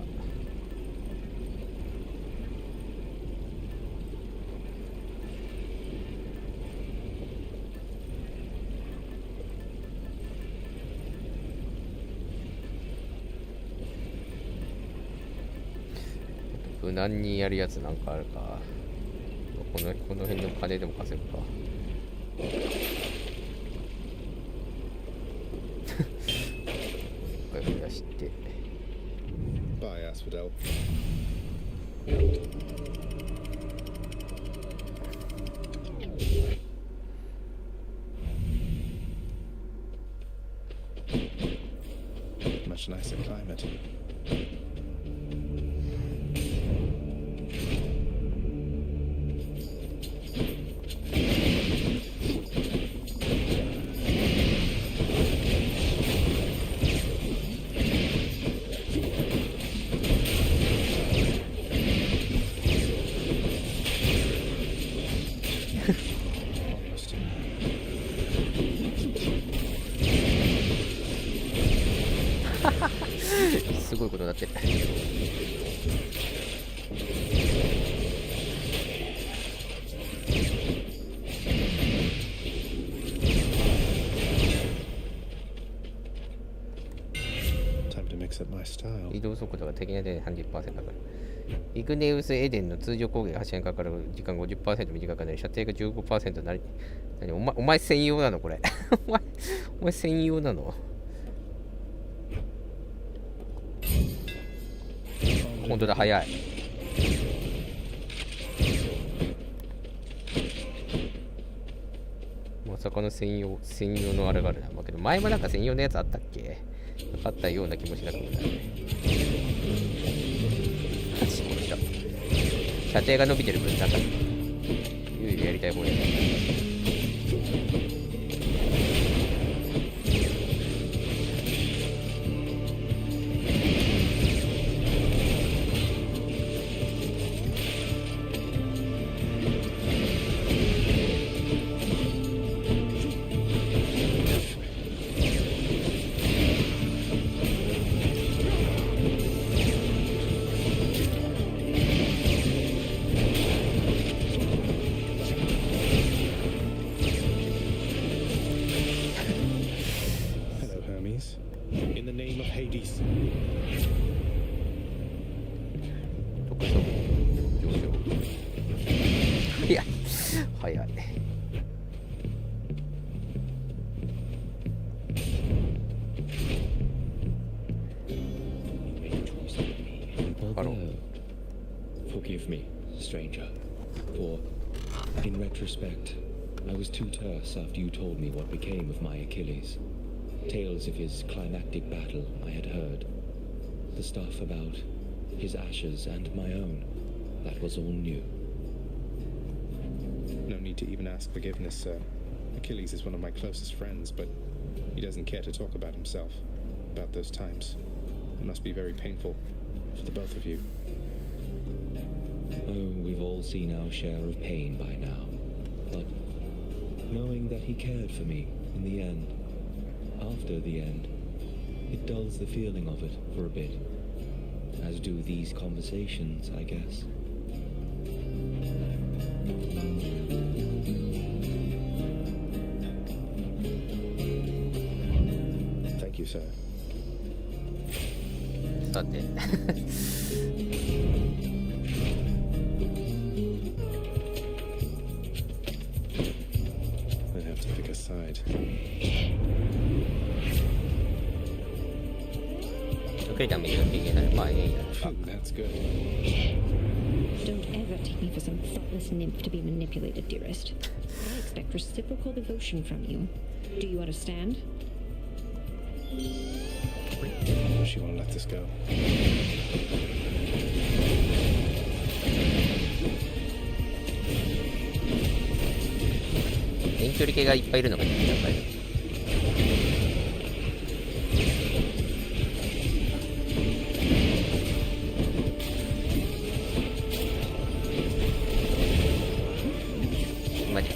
無難にやるやつなんかあるか。この辺の金でも稼ぐか。増やして。Bye, Asphodel. Much nicer climate. すごいことになってる。移動速度が敵なで 30% だから。イグネウス・エデンの通常攻撃発射にかかる時間 50% 短くなり、射程が 15% なり。お前専用なのこれ。お前専用なの？本当だ、早い。まさかの専用のあれがあるな。まあ、けど前もなんか専用のやつあったっけ？なかったような気もしなくもない。射程が伸びてる分、なんかゆうやりたい方やな。早い。Forgive me, stranger, for, in retrospect, I was too terse after you told me what became of my Achilles. Tales of his climactic battle I had heard. The stuff about his ashes and my own, that was all new. No need to even ask forgiveness, sir. Achilles is one of my closest friends, but he doesn't care to talk about himself, about those times. It must be very painful for the both of you. Oh, we've all seen our share of pain by now. But knowing that he cared for me in the end, after the end, it dulls the feeling of it for a bit. As do these conversations, I guess. Thank you, sir. さてThey have to pick a side. 受けた目がいけない。まあいいや。 That's good. Don't ever take me for some thoughtless nymph to be manipulated, dearest. I expect reciprocal devotion from you. Do you understand? She won't let this go. 遠距離系がいっぱいいるのがいいね、やっぱり。マジで。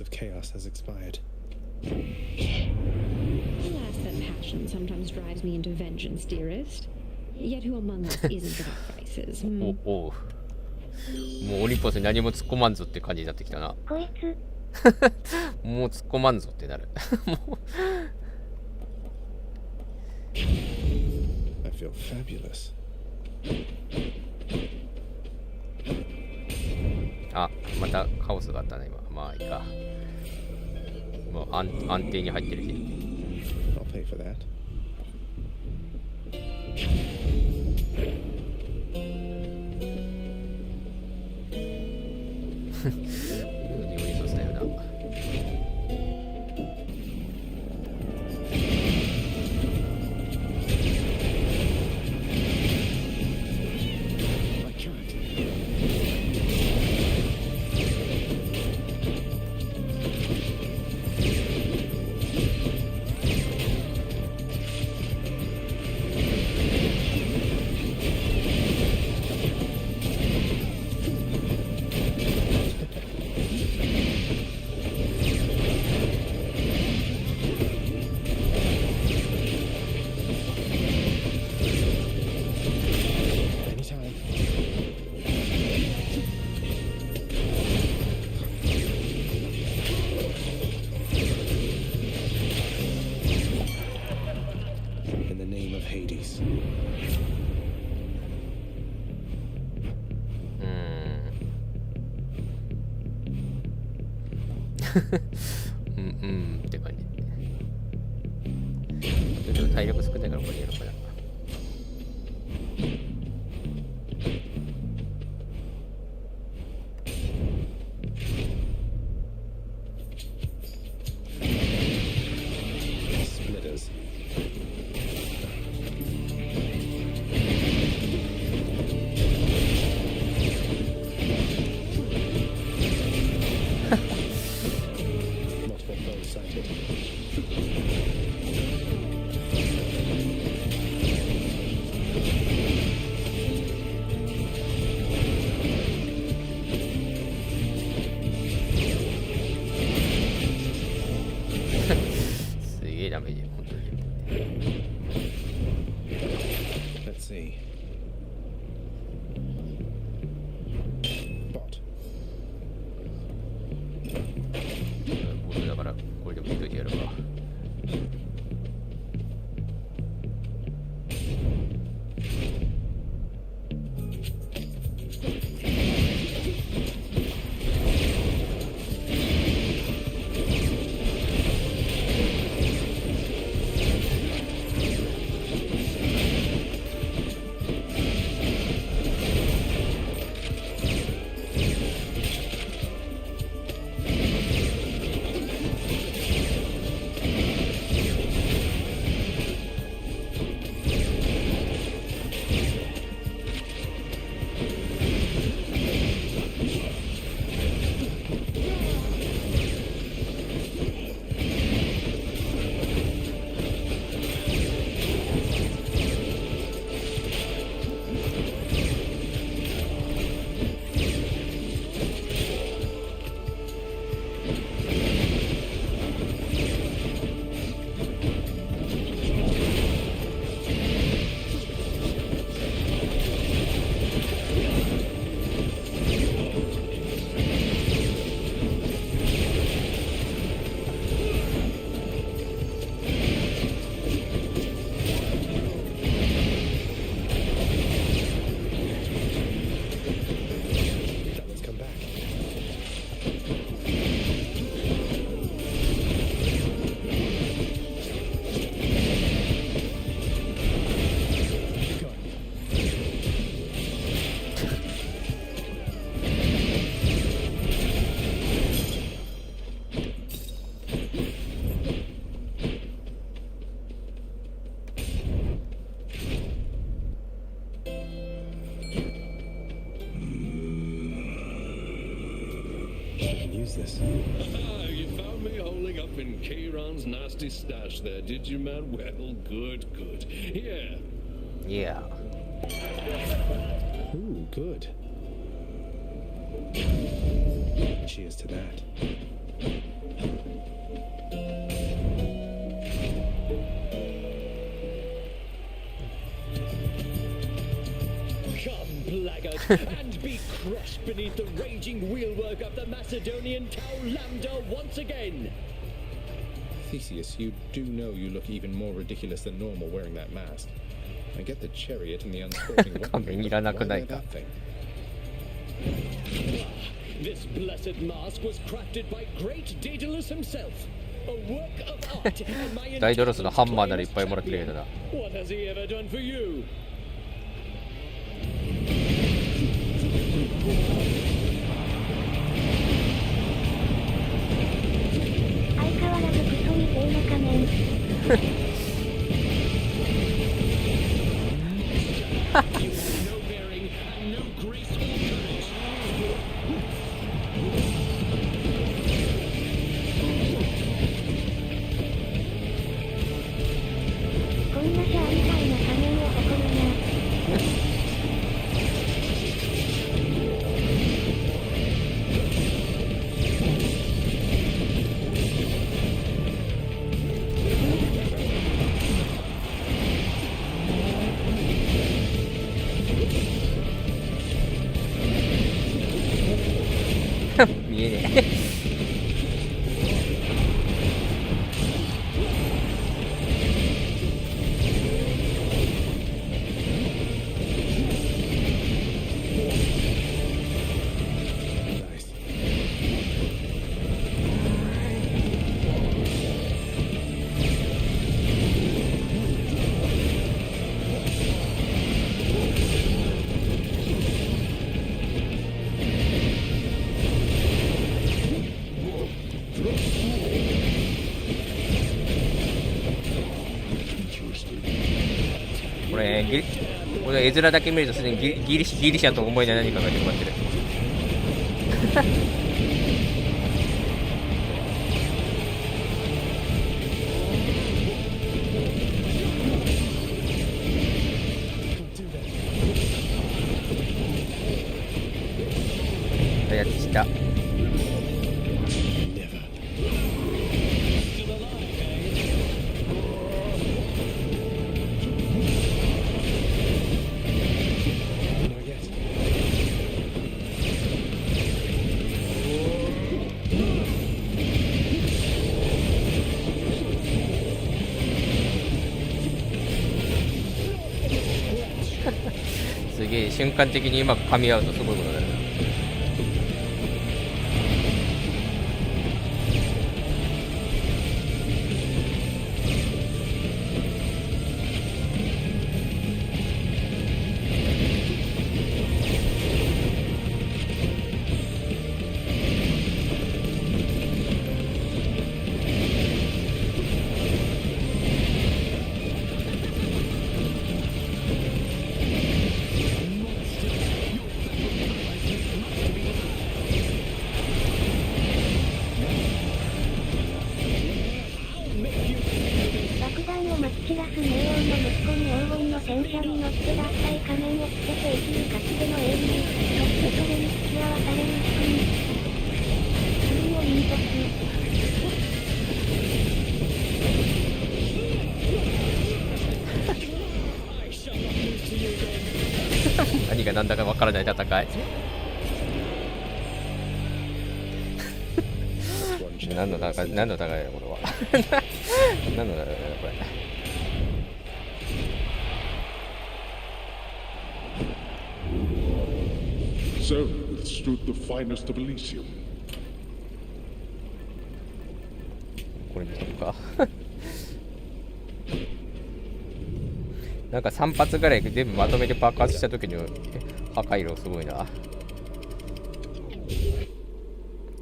Of chaos has expired. Alas, that passion sometimes drives me into vengeance, dearest. Yet who among us isn't without vices? おう。もうオリンポスに何も突っ込まんぞって感じになってきたな。こいつ。もう突っ込まんぞってなる。もう。I feel fabulous. あ、またカオスがあったね今。まあいいか。もう安定に入ってるし。I'll pay for that. リオリソスだよな。うんって感じ。ちょっと体力少ないからこれやろうかな。Splitters. Multiple foes sighted. すげえダメージ、本当に。Let's see. Bot. ボスだから、これでも見といてやるか。Use this. You found me holding up in Kieran's nasty stash there, did you, man? Well, good, good. Here. Yeah. Ooh, good. Cheers to that. Come, blackguard, and be crushed beneath the raging wheelwork of the Macedonian Tau Lambda once again. Theseus, you do know you look even more ridiculous than normal wearing that mask. I get the chariot and the unsporting weaponry, but why wear that thing? This blessed mask was crafted by great Daedalus himself. A work of art, and my ダイドロスのハンマーならいっぱいもらってるけどな。 What has he ever done for you? 相変わらずクソみてえな仮面。こんなシャアみたいな仮面を誇るな。俺は絵面だけ見るとすでにギリシャと思えない何かが広がってる。やつした。すげえ瞬間的にうまく噛み合うとすごいことだよな。何が何だか分からない戦い。何の戦いだよこれは。何の戦いだよこれ。So withstood the finest of Elysium. これにしとくか。なんか3発ぐらい全部まとめて爆発した時の破壊力すごいな。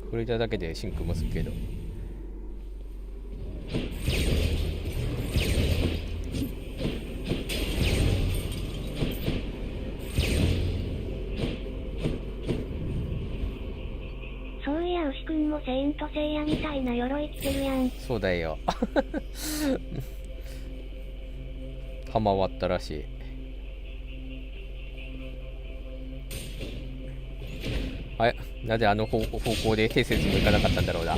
触れただけでシンクもするけど。そういや牛くんもセイントセイヤみたいな鎧着てるやん。そうだよ。弾割ったらしい。あれ、なぜあの方向で定説もいかなかったんだろうな。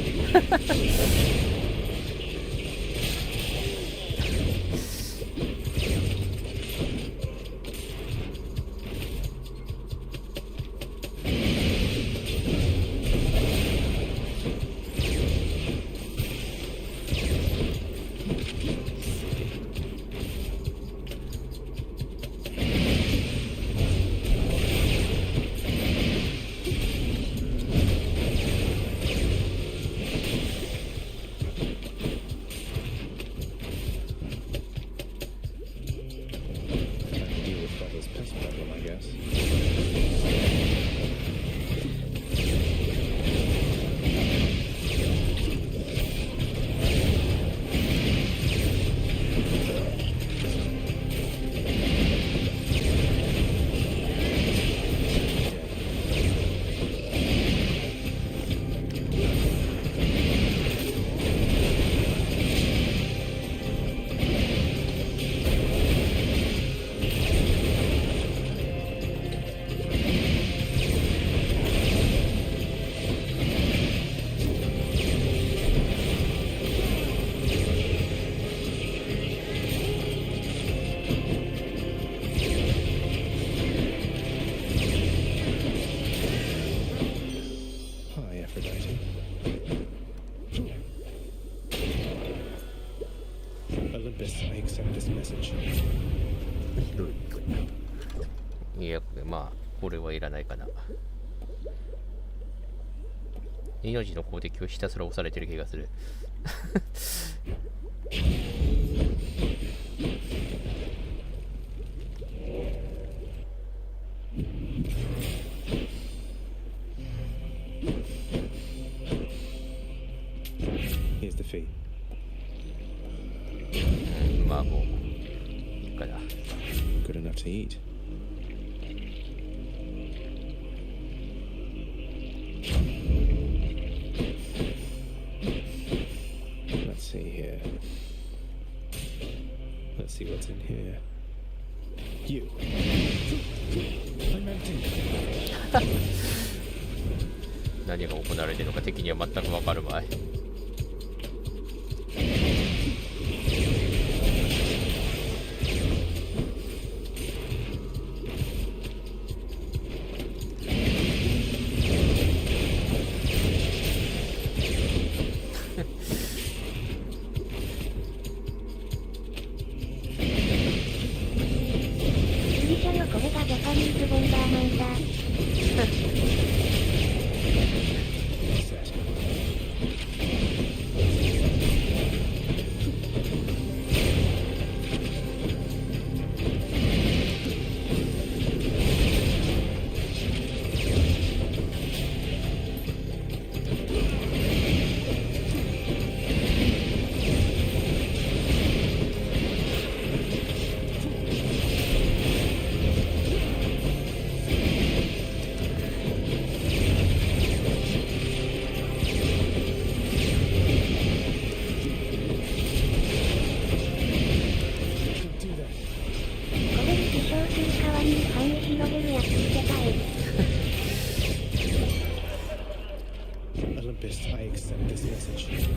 いや、まあこれはいらないかな。命の攻撃をひたすら押されてる気がする。Here's the fee. まあもうかな。 Good enough to eat. Let's see here. Let's see what's in here. You. I'm empty. 何が行われているのか敵には全く分かるまい。ギリシャよ、これがジャパニーズボンバーマンだ。これに自称する代わりに範囲広げるやつってたい。Olympus, I accept this message.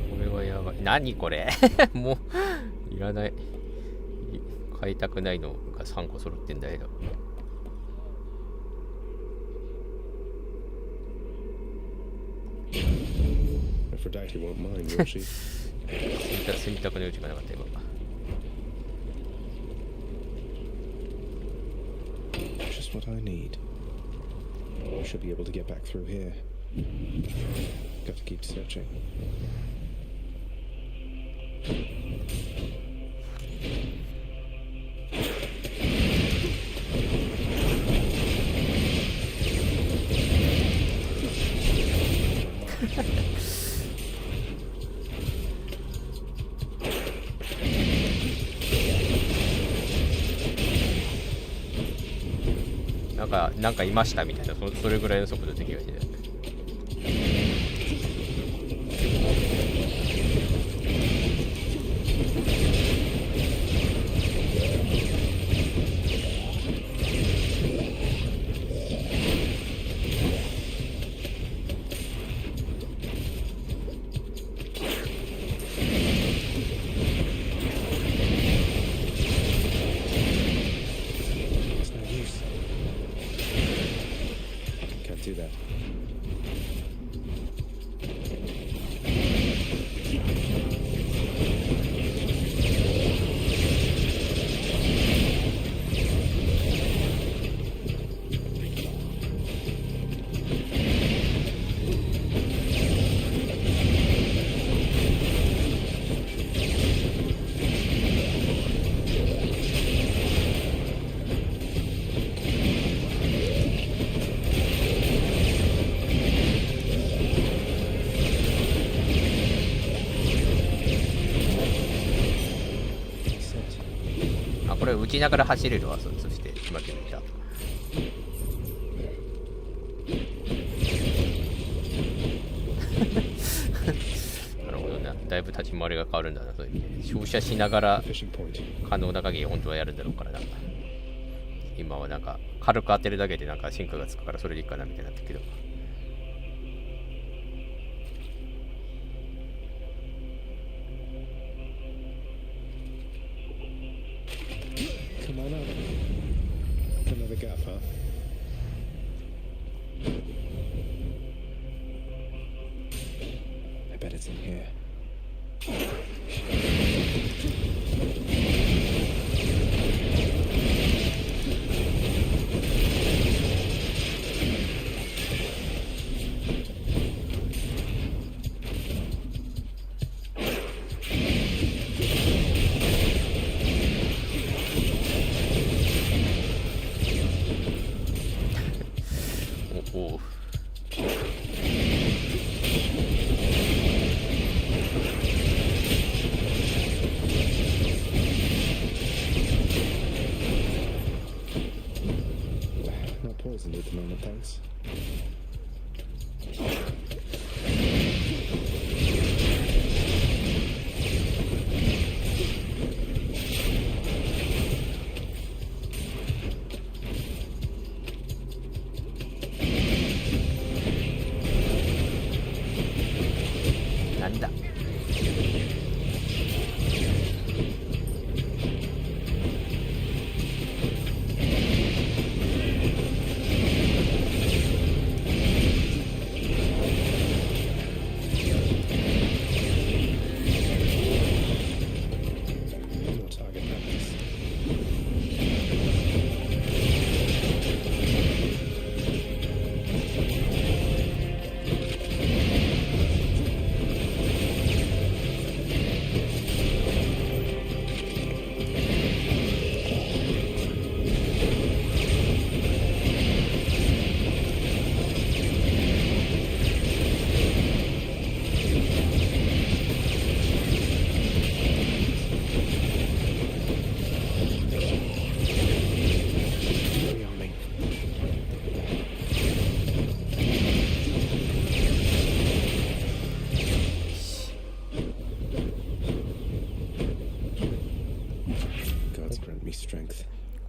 これはやばい。何これもういらない。買いたくないのが3個揃ってんだけど。Aphrodite won't mind, will she? 選択の余地がなかった今。Just what I need. Should be able to get back through here. Got to keep searching. Like なんかいましたみたいな、それぐらいの速度できるわけで。Do that.あ、これ打ちながら走れるわ。そして今決めた。なるほどな。だいぶ立ち回りが変わるんだな。そういう意味で照射しながら可能な限り本当はやるんだろうからな。今はなんか軽く当てるだけでなんか進化がつくからそれでいいかなみたいになってるけど。Come on up. Another gap, huh? I bet it's in here.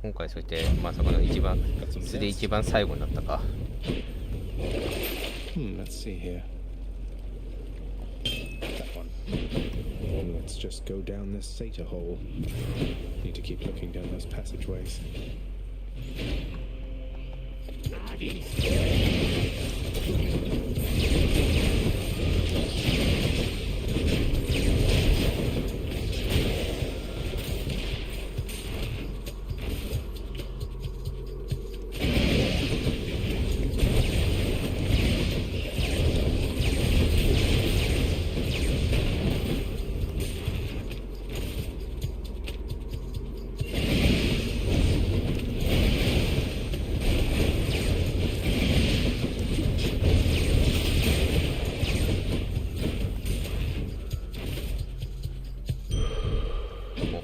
今回そうやってまさかの一番素で一番最後になったか。Let's see here. That one. Let's just go down this Sata hole. Need to keep looking down those passageways.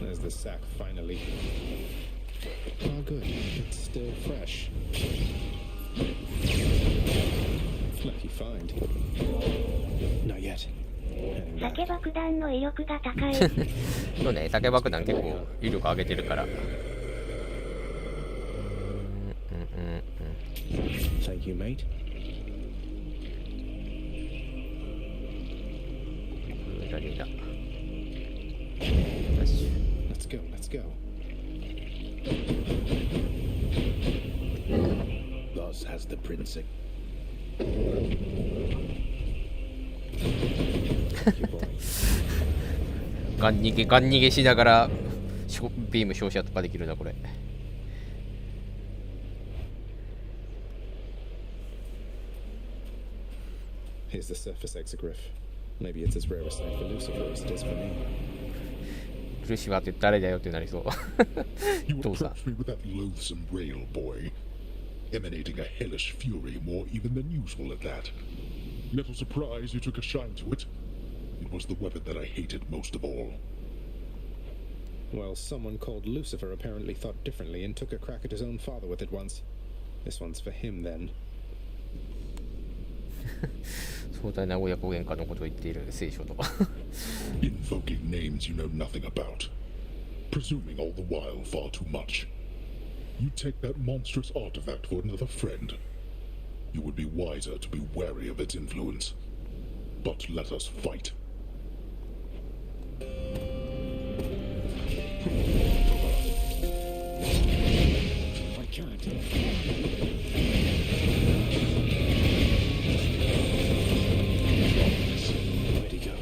There's the sack finally. Oh, good. It's still fresh. Lucky find. Not yet. 酒爆弾の威力が高い。そうね、酒爆弾結構威力上げてるから。Thank you, mate. ラリーだ。Let's go, let's go. Thus has the prince. ガン逃げしながらビーム照射とかできるなこれ。Here's the surface exogryph. Maybe it's as rare a sight for Lucifer as it is for me. ルシファーって誰だよってなりそう。You approached me with that loathsome rail, boy, emanating a hellish fury more even than usual at that. Little surprise you took a shine to it. It was the weapon that I hated most of all. Well, someone called Lucifer apparently thought differently and took a crack at his own father with it once. This one's for him, then. 壮大な親子喧嘩のことを言っている聖書と。Invoking names you know nothing about. Presuming all the while far too much. You take that monstrous artifact for another friend. You would be wiser to be wary of its influence. But let us fight. I can't. Where'd he go?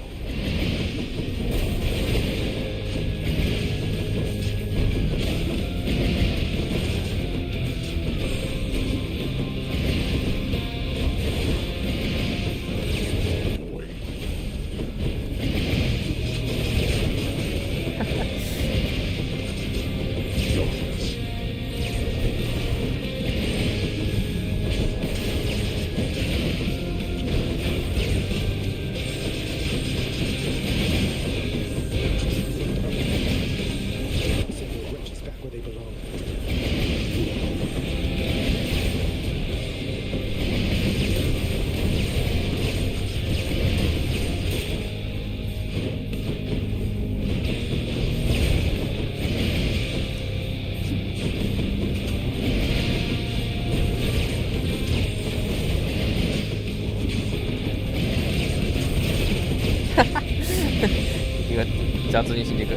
敵が雑に死んでいく。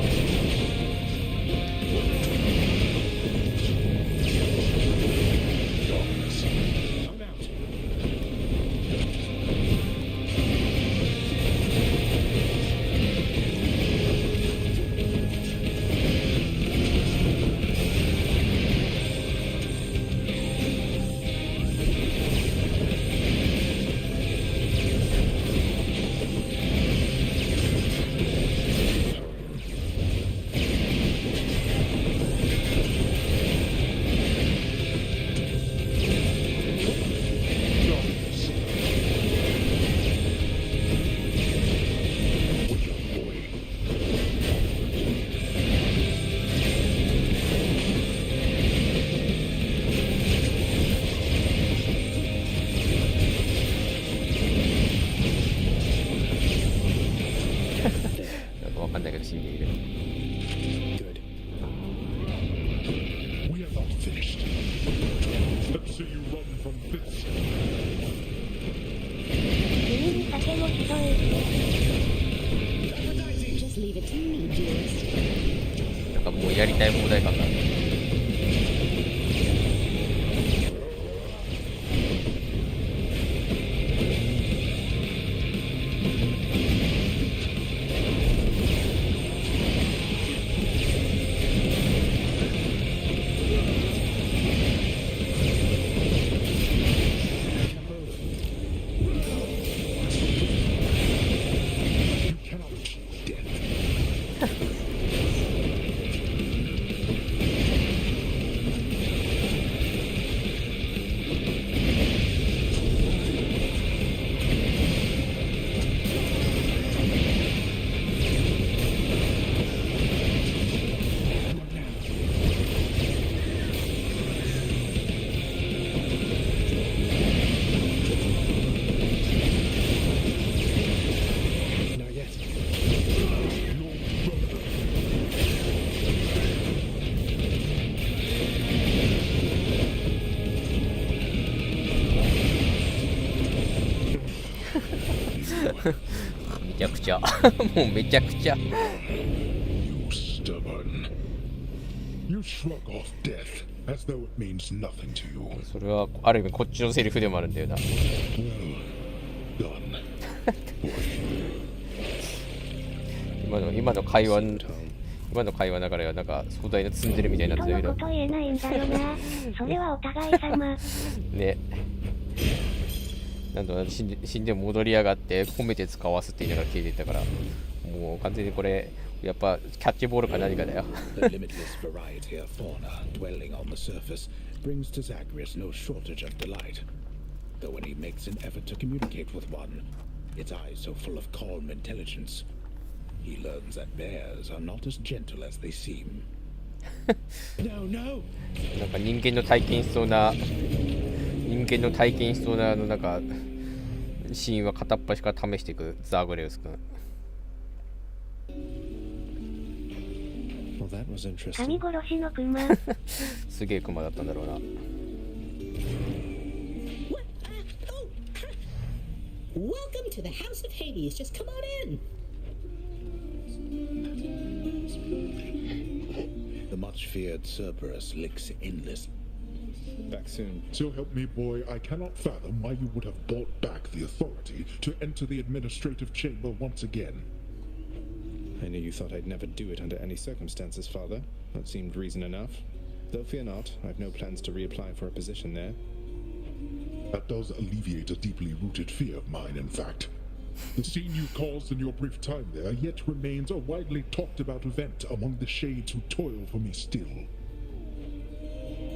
なんかわかんないけど死んでいる。We have finished. Let's see you run from this. 君に酒もひどい。 Just leave it to me, dearest. なんかもうやりたい放題感がある。めちゃくちゃもうめちゃくちゃ You stubborn. You shrug off death as though it means nothing to you. それはある意味こっちのセリフでもあるんだよな。Well done. 今の会話だからなんか壮大な積んでるみたいになってるけど。人のこと言えないんだよな。それはお互い様。ね。なんと死んで戻りやがって褒めて使わすって言いながら消えていったから、もう完全にこれやっぱキャッチボールか何かだよ。The limitless variety of fauna dwelling on the surface brings to Zagreus no shortage of delight. Though when he makes an effort to communicate with one, its eyes so full of calm intelligence, he learns that bears are not as gentle as they seem. No, no! なんか人間の体験しそうななんかシーンは片っ端から試していくザーグレウス君。神殺しのクマ。すげえクマだったんだろうな。Welcome to the House of Hades. Just come on in. The much feared Cerberus licks endless. Back soon. So help me, boy, I cannot fathom why you would have bought back the authority to enter the administrative chamber once again. I knew you thought I'd never do it under any circumstances, Father. That seemed reason enough. Though fear not, I've no plans to reapply for a position there. That does alleviate a deeply rooted fear of mine, in fact. The scene you caused in your brief time there yet remains a widely talked about event among the shades who toil for me still.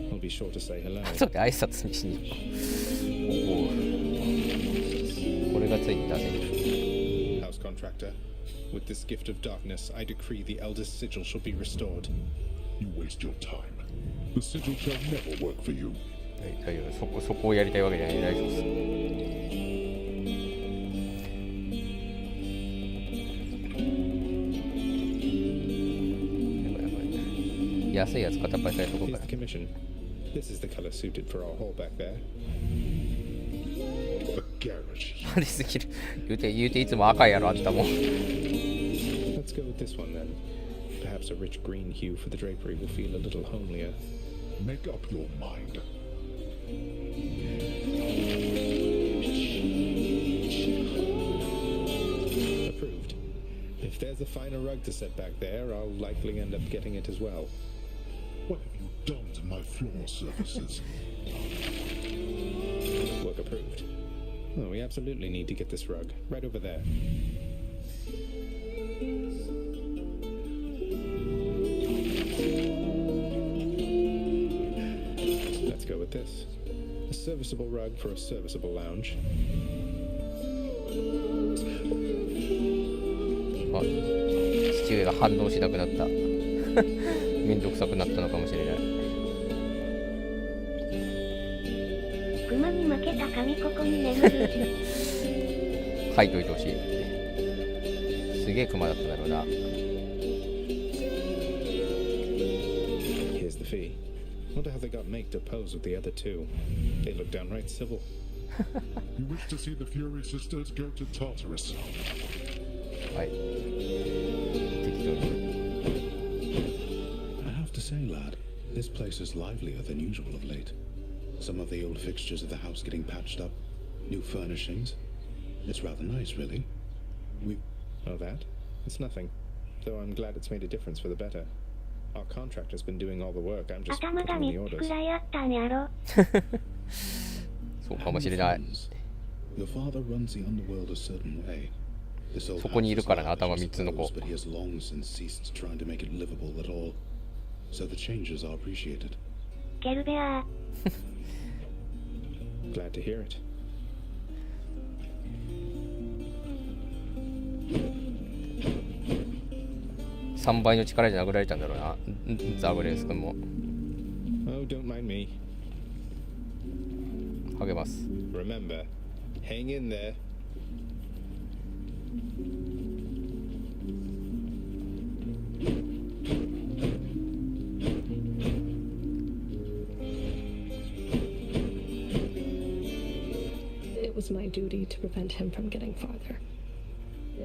I'll be sure to say hello. 後で挨拶にしに行こう。これがついてたセリフ。 House contractor, with this gift of darkness, I decree the eldest sigil shall be restored. You waste your time. The sigil shall never work for you. 大丈夫、そこをやりたいわけじゃない。大丈夫です。安いやつ片っ端からとこから。This is the color suited for our hall back there. ありすぎる。言うていつも赤いやろあったもん。Let's go with this one then. Perhaps a rich green hue for the drapery will feel a little homelier. Make up your mind. Approved. If there's a finer rug to set back there, I'll likely end up getting it as well. What have you done to my floor surfaces? Work approved. Oh, we absolutely need to get this rug. Right over there. Let's go with this. A serviceable rug for a serviceable lounge. あ、父上が反応しなくなった。めんどくさくなったのかもしれない。熊に負けた神ここに眠る。書いといてほしい。すげえ熊だったんだろうな。Here's the fee. Wonder how they got Make to pose with the other two. They look downright civil. You wish to see the Fury sisters go to Tartarus. はい。適当に。I have to say, lad, this place is livelier than usual of late. Some of the old fixtures of the house getting patched up, new furnishings. It's rather nice, really. Oh, that? It's nothing. Though I'm glad it's made a difference for the better. Our contractor's been doing all the work. I'm just 頭が putting in the 3つ orders. くらいあったんやろ。そうかもしれない。 Your father runs the underworld a certain way. This old そこにいるからね、 house 頭 is 3つの子。 lavish, but he has long since ceased trying to make it livable at all. So the changes are appreciated. ケルベアー。 glad to hear it. 3倍の力で殴られたんだろうな、ザグレース君も。 Oh, don't mind me. 励ます。 Remember, hang in there. It was my duty to prevent him from getting farther.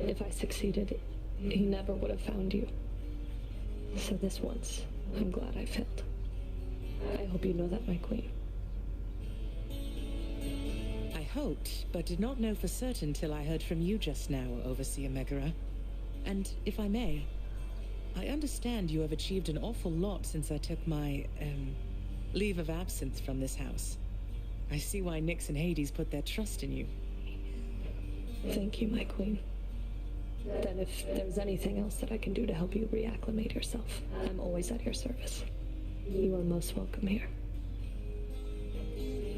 If I succeeded, he never would have found you. So this once, I'm glad I failed. I hope you know that, my queen. I hoped, but did not know for certain till I heard from you just now, Overseer Megara. And if I may, I understand you have achieved an awful lot since I took my, leave of absence from this house. I see why Nyx and Hades put their trust in you. Thank you, my queen. Then if there's anything else that I can do to help you reacclimate yourself, I'm always at your service. You are most welcome here.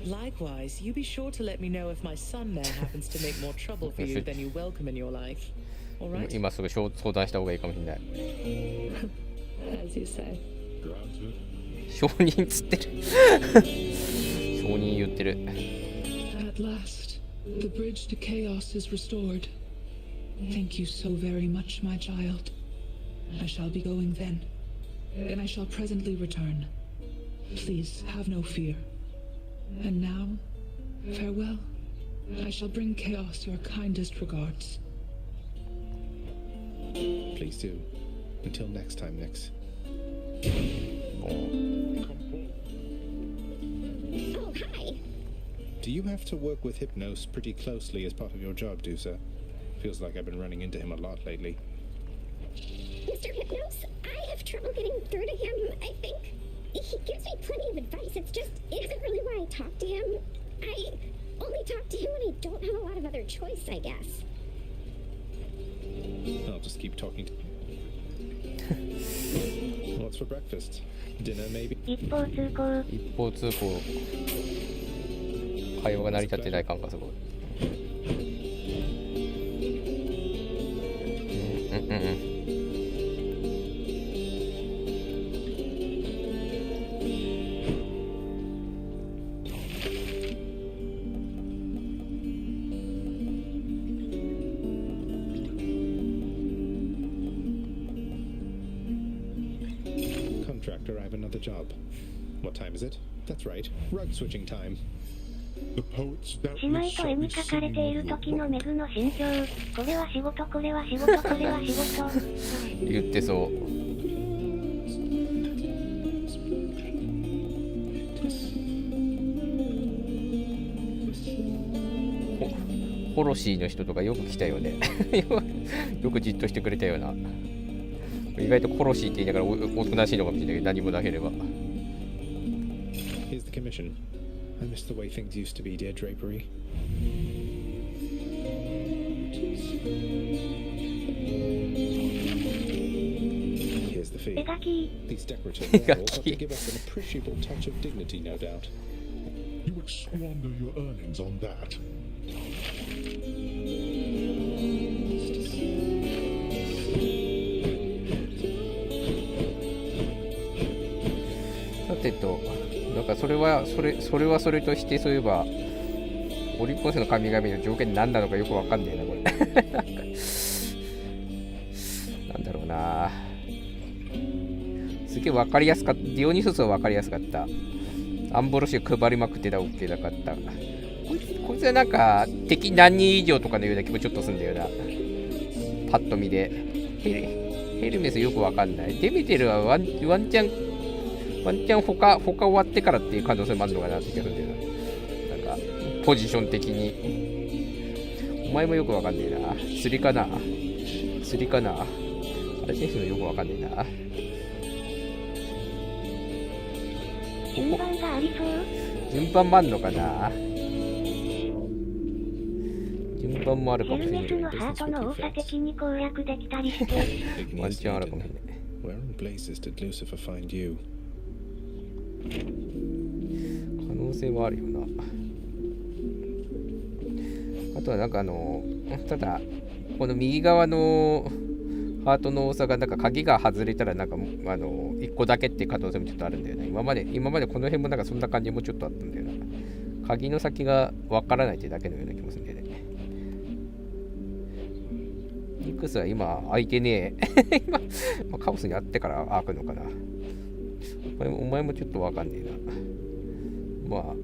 Likewise, you be sure to let me know if my son there happens to make more trouble for you than you welcome in your life. All right? 今すぐ相談した方がいいかもしれない。 As you say. 承認つってる。承認言ってる。 At last, the bridge to chaos is restored. Thank you so very much, my child. I shall be going then, and I shall presently return. Please have no fear. And now, farewell. I shall bring Chaos your kindest regards. Please do. Until next time, Nyx. Oh, hi. Do you have to work with Hypnos pretty closely as part of your job, Dusa? Feels like I've been running into him a lot lately. Mr. Hypnos, I have trouble getting through to him, I think. He gives me plenty of advice. It isn't really why I talk to him. I only talk to him when I don't have a lot of other choice, I guess. I'll just keep talking to What's for breakfast? Dinner, maybe? 一方通行。一方通行。会話が成り立ってない感がすごい。Contractor, I have another job. What time is it? That's right. Rug switching time. The poets 姉妹と絵に書かれている時のメグの心境。これは仕事、これは仕事、これは仕事。言ってそう。ホロシーの人とかよく来たよね。よくじっとしてくれたような。意外とコロシーって言いながらおとなしいのかもしれないけど、何もなければ。Here's the commission. I miss the way things used to be, dear Drapery. Here's the fee. These decorative walls ought to give us an appreciable touch of dignity, no doubt. You would squander your earnings on that. .なんかそれはそれとしてそういえばオリンポスの神々の条件何なのかよくわかんねえなこれ。なんだろうな。すげえ分かりやすかった。ディオニソスは分かりやすかった。アンボロシー配りまくってた OK なかった。こいつはなんか敵何人以上とかのような気もちょっとするんだよな、パッと見で。ヘルメスよく分かんない。デメテルはワンチャン他終わってからっていう可能性もあるのかなって気がするんだよな。なんかポジション的に。お前もよく分かんねえな。釣りかなあれ選手のよく分かんねえな。順番がありそう。順番もあんのかな。順番もあるかもしれない。ヘルメスのハートの多さ的に攻略できたりして。ワンチャンあるかもしれない。 Where in places did Lucifer find you? 可能性はあるよな。あとはなんかただこの右側のハートの多さがなんか鍵が外れたらなんか1個だけっていう可能性もちょっとあるんだよね。今までこの辺もなんかそんな感じもちょっとあったんだよな。鍵の先がわからないってだけのような気もするんだよね。ニクスは今開いてねえ。今カオスにあってから開くのかな。お前もちょっとわかんねえな。まあ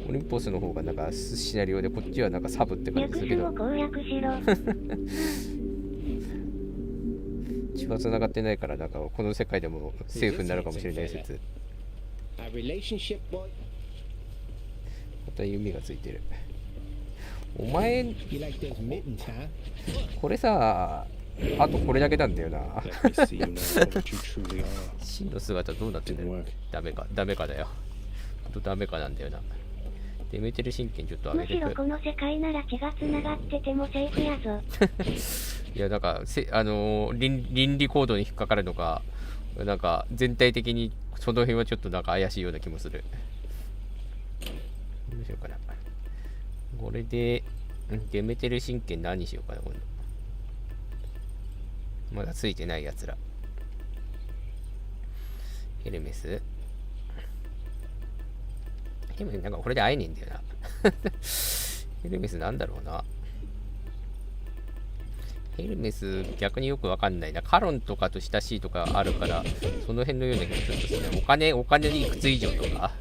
オリンポスの方がなんかシナリオで、こっちはなんかサブって感じするけど。血は繋がってないから、なんかこの世界でもセーフになるかもしれない説。また弓がついてる。お前これさ、あとこれだけなんだよな。真の姿どうなってんだよ。ダメかだよ。ダメかなんだよな。デメテル神経ちょっと上げてく。むしろこの世界なら血が繋がっててもセーフやぞ。いや、なんか倫理コードに引っかかるのか、なんか全体的にその辺はちょっとなんか怪しいような気もする。どうしようかな。これでデメテル神経何にしようかな、今度。まだついてないやつら。ヘルメスなんかこれで会えねえんだよな。ヘルメスなんだろうな。ヘルメス逆によくわかんないな。カロンとかと親しいとかあるから、その辺のような気もちょっとするね。お金でいくつ以上とか。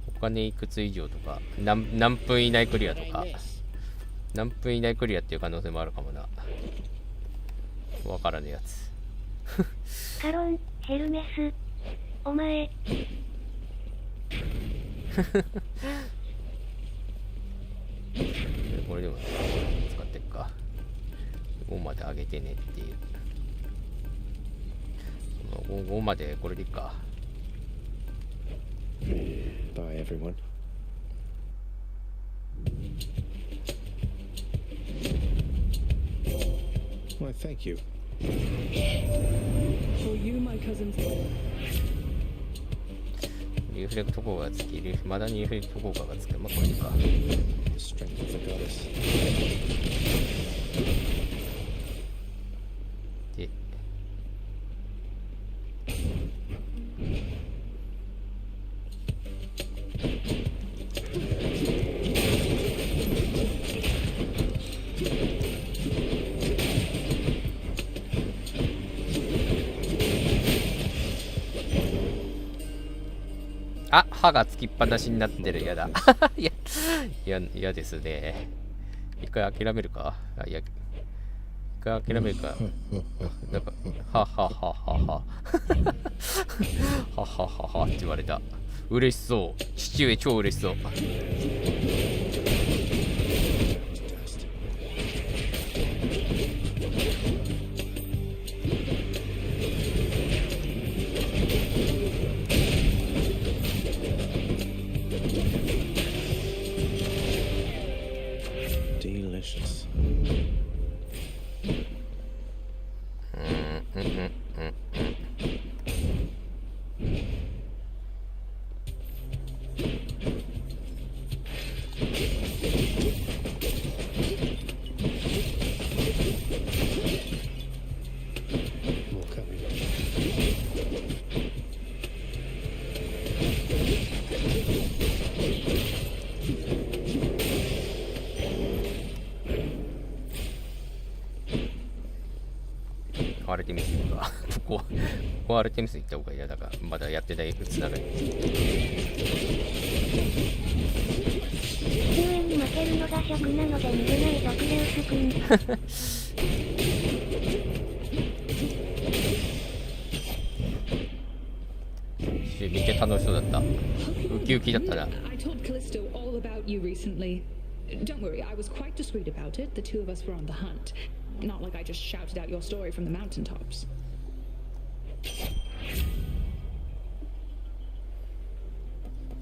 お金いくつ以上とか、何分以内クリアとか、何分以内クリアっていう可能性もあるかもな。わからねえやつ。カロン、ヘルメス、お前。これでも使ってっか。5まで上げてねっていう。5までこれでいいか。Bye, everyone. Why, thank you. For you, my cousins. リフレクト効果がつき、まだにリフレクト効果がつく。まあ、これいいか。Strength of the goddess. で、あ、歯がつきっぱなしになってる。やだ。嫌ですね。一回諦めるか。一回諦めるか。なんか、ははははは。ははははって言われた。嬉しそう。父上超嬉しそう。Delicious. こアルテミスとかここアルテミス行った方が嫌だから、まだやってないつながり。父上に負けるのが尺なので逃げないぞクレウス君。めっちゃ楽しそうだった。ウキウキだったな。 I told Callisto all about you recently. Don't worry, I was quite discreet about it. The two of us were on the hunt. Not like I just shouted out your story from the mountaintops.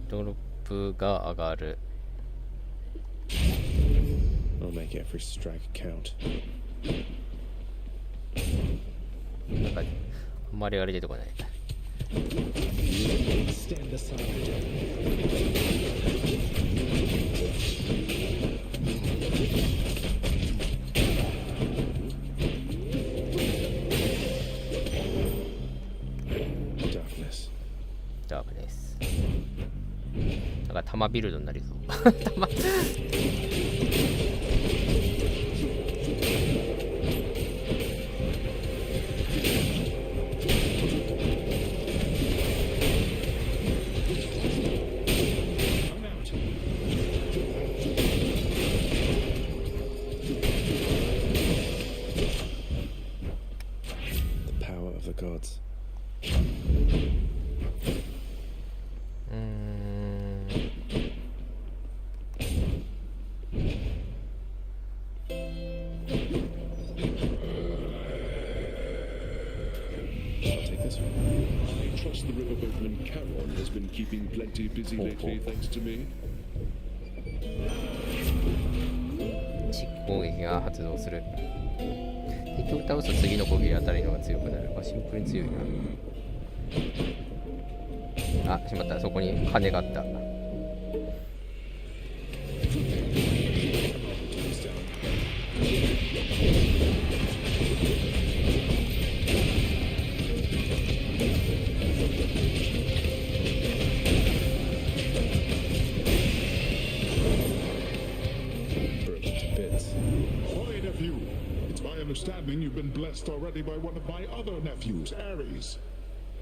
ドロップが上がる。 I'll make every strike count. なんかあんまりあれ出てこない。 Stand aside. Darkness. ダークです。なんか弾ビルドになりそう。弾。 The power of the gods. 攻撃が発動する。敵を倒すと次の攻撃あたりのが強くなる。シンプルに強いな。あ、しまった。そこに羽があった。Understanding you've been blessed already by one of my other nephews, Ares.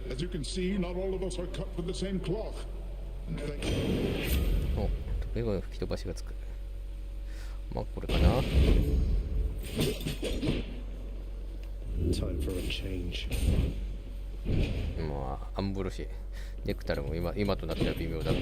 As you can see, not all of us are cut from the same cloth. And thank you. お、得意の吹き飛ばしがつく。まあこれかな。 Time for a change. まあアンブロシネクタルも今となっては微妙だが。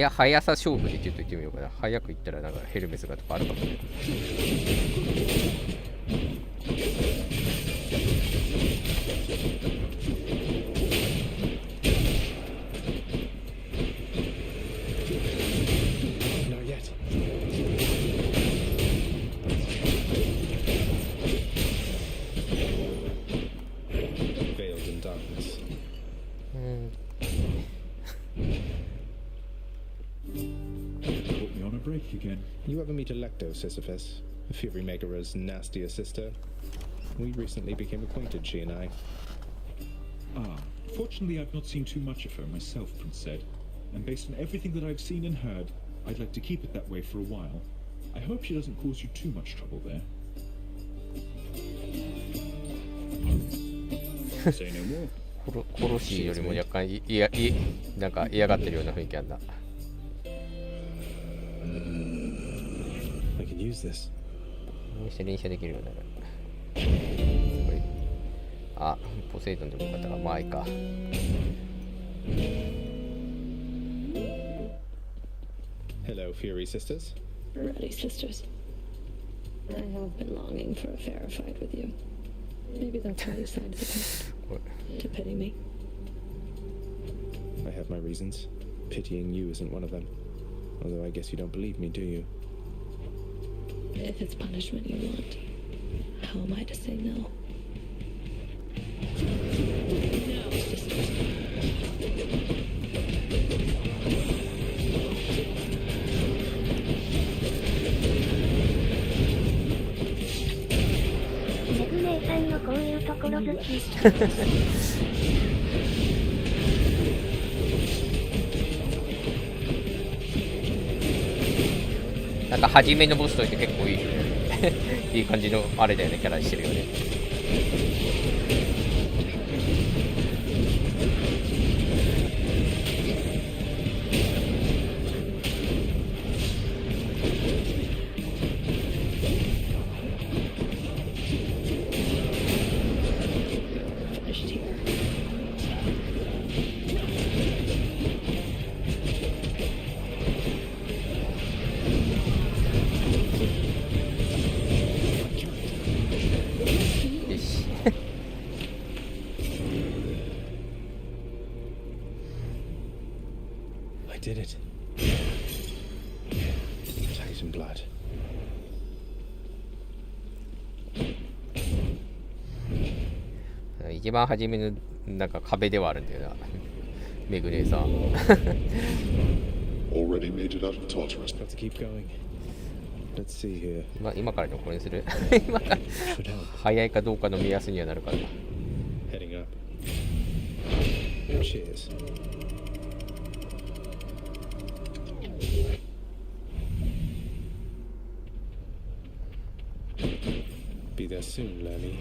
速さ勝負でちょっと言ってみようかな。早く行ったらなんかヘルメスがとかあるかもね。You ever meet Electo, Sisyphus? Fury Megara's nastier sister? We recently became acquainted, she and I. Ah, fortunately I've not seen too much of her myself, Prince said. And based on everything that I've seen and heard, I'd like to keep it that way for a while. I hope she doesn't cause you too much trouble there. Say no more. 殺しよりも若干なんか嫌がってるような雰囲気あんな。 I can use this. 連射できるようになる。あ、ポセイドンでもよかったか。まあいいか。Hello, Fury sisters. Ready, sisters. I have been longing for a fairer fight with you. Maybe that's why you signed the pact. To pity me. I have my reasons. Pitying you isn't one of them. Although I guess you don't believe me, do you? If it's punishment you want, How am I to say no? No. メグ姉さんのこういうところ好き。なんか初めのボスといて結構いいいい感じのあれだよね、キャラしてるよね。I did it. Titan blood. 一番初めのなんか壁ではあるんだよな、メグ姉さん。Already made it out of Tartarus. Got to keep going. Let's see here. 今からでもこれにする今から早いかどうかの目安にはなるから。Heading up. Cheers. Be there soon, Lemmy.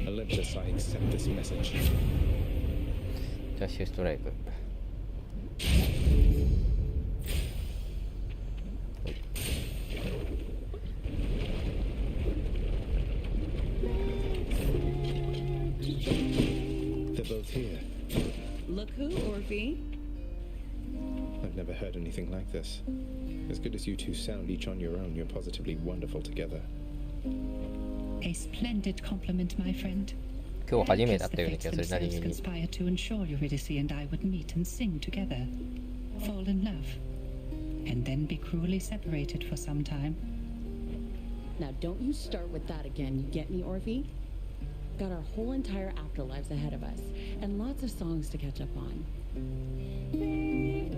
Olympus, I accept this message. ダッシュストライク。They're both here. Look who, Orphe? I've never heard anything like this. As good as you two sound each on your own, you're positively wonderful together. A splendid compliment, my friend. 今日初めてだったような気がする、何気に。 conspire to ensure Eurydice and I would meet and sing together, fall in love, and then be cruelly separated for some time. Now don't you start with that again, you get me, Orphe? Got our whole entire afterlives ahead of us, and lots of songs to catch up on.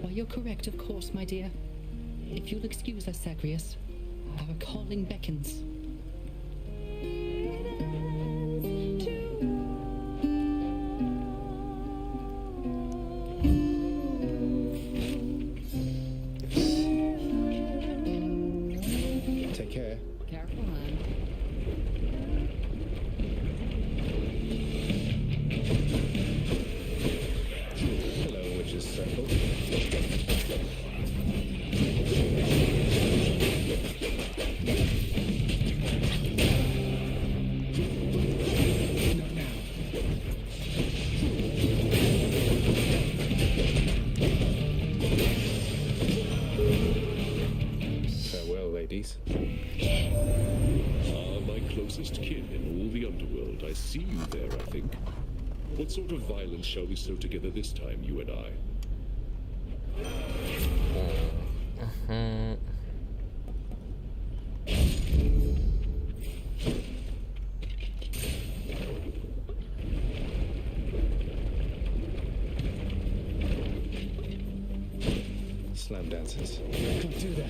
Well, you're correct, of course, my dear. If you'll excuse us, Zagreus, our calling beckons. Take care. Careful, hon. Hello, Witch's Circle. Not now. Farewell, ladies. My closest kin in all the underworld. I see you there, I think. What sort of violence shall we sow together this time, you and I? circumstances. Don't do that.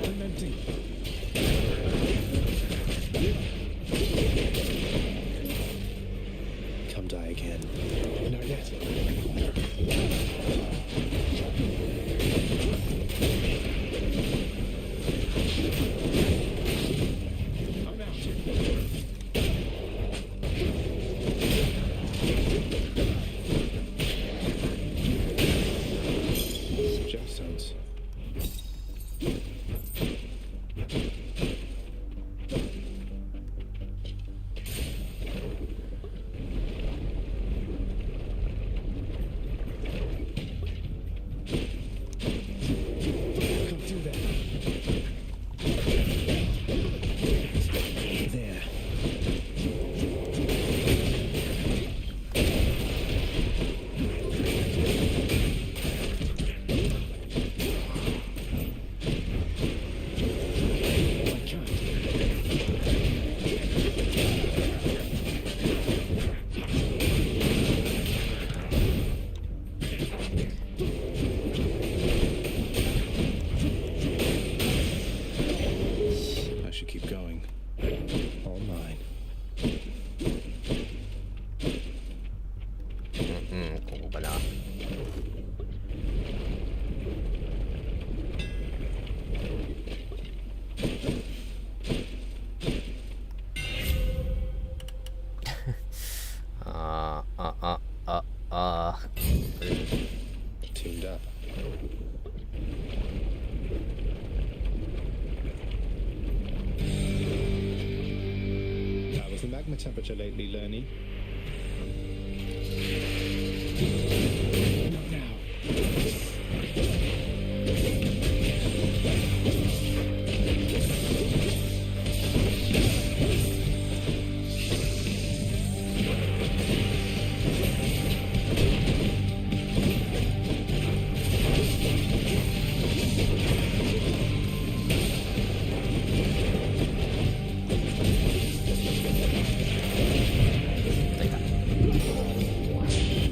I'm empty. Come die again. Not yet. Gemstones. Don't do that. There. I should keep going. All mine. ここかな。Teamed up. How was the magma temperature lately, Lerny? Not now.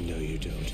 No, you don't.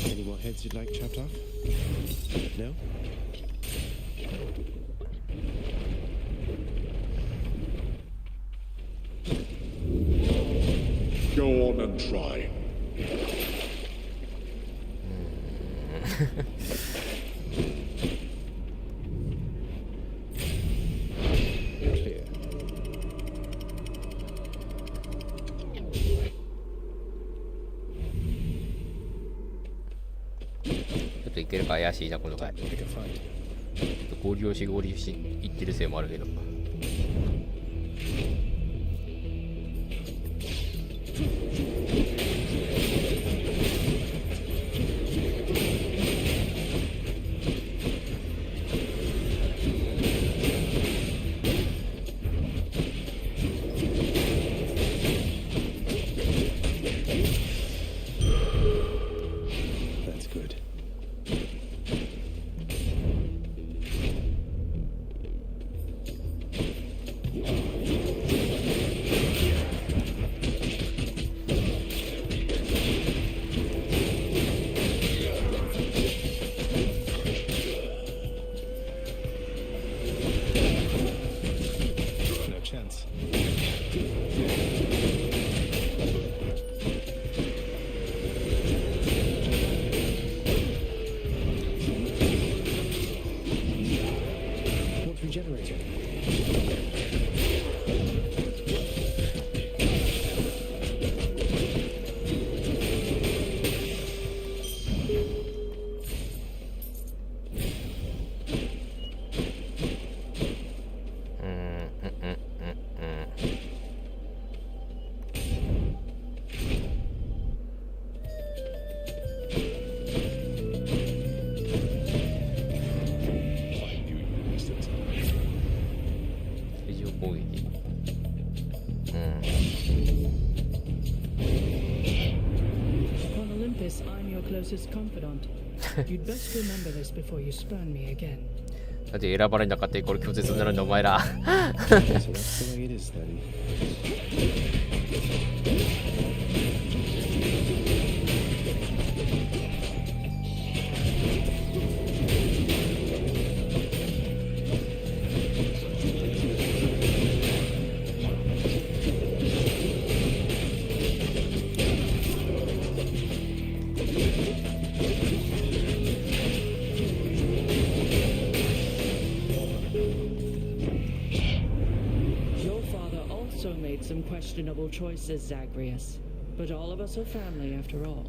Any more heads you'd like chopped off? No? Go on and try. Clear. ちょっといけるか怪しいなこの回。ちょっと合流し言ってるせいもあるけど。That's good. closest confidant. You'd best remember this before you spurn me again. だって選ばれなかったイコール拒絶になるんだお前ら。Some questionable choices, Zagreus. But all of us are family after all.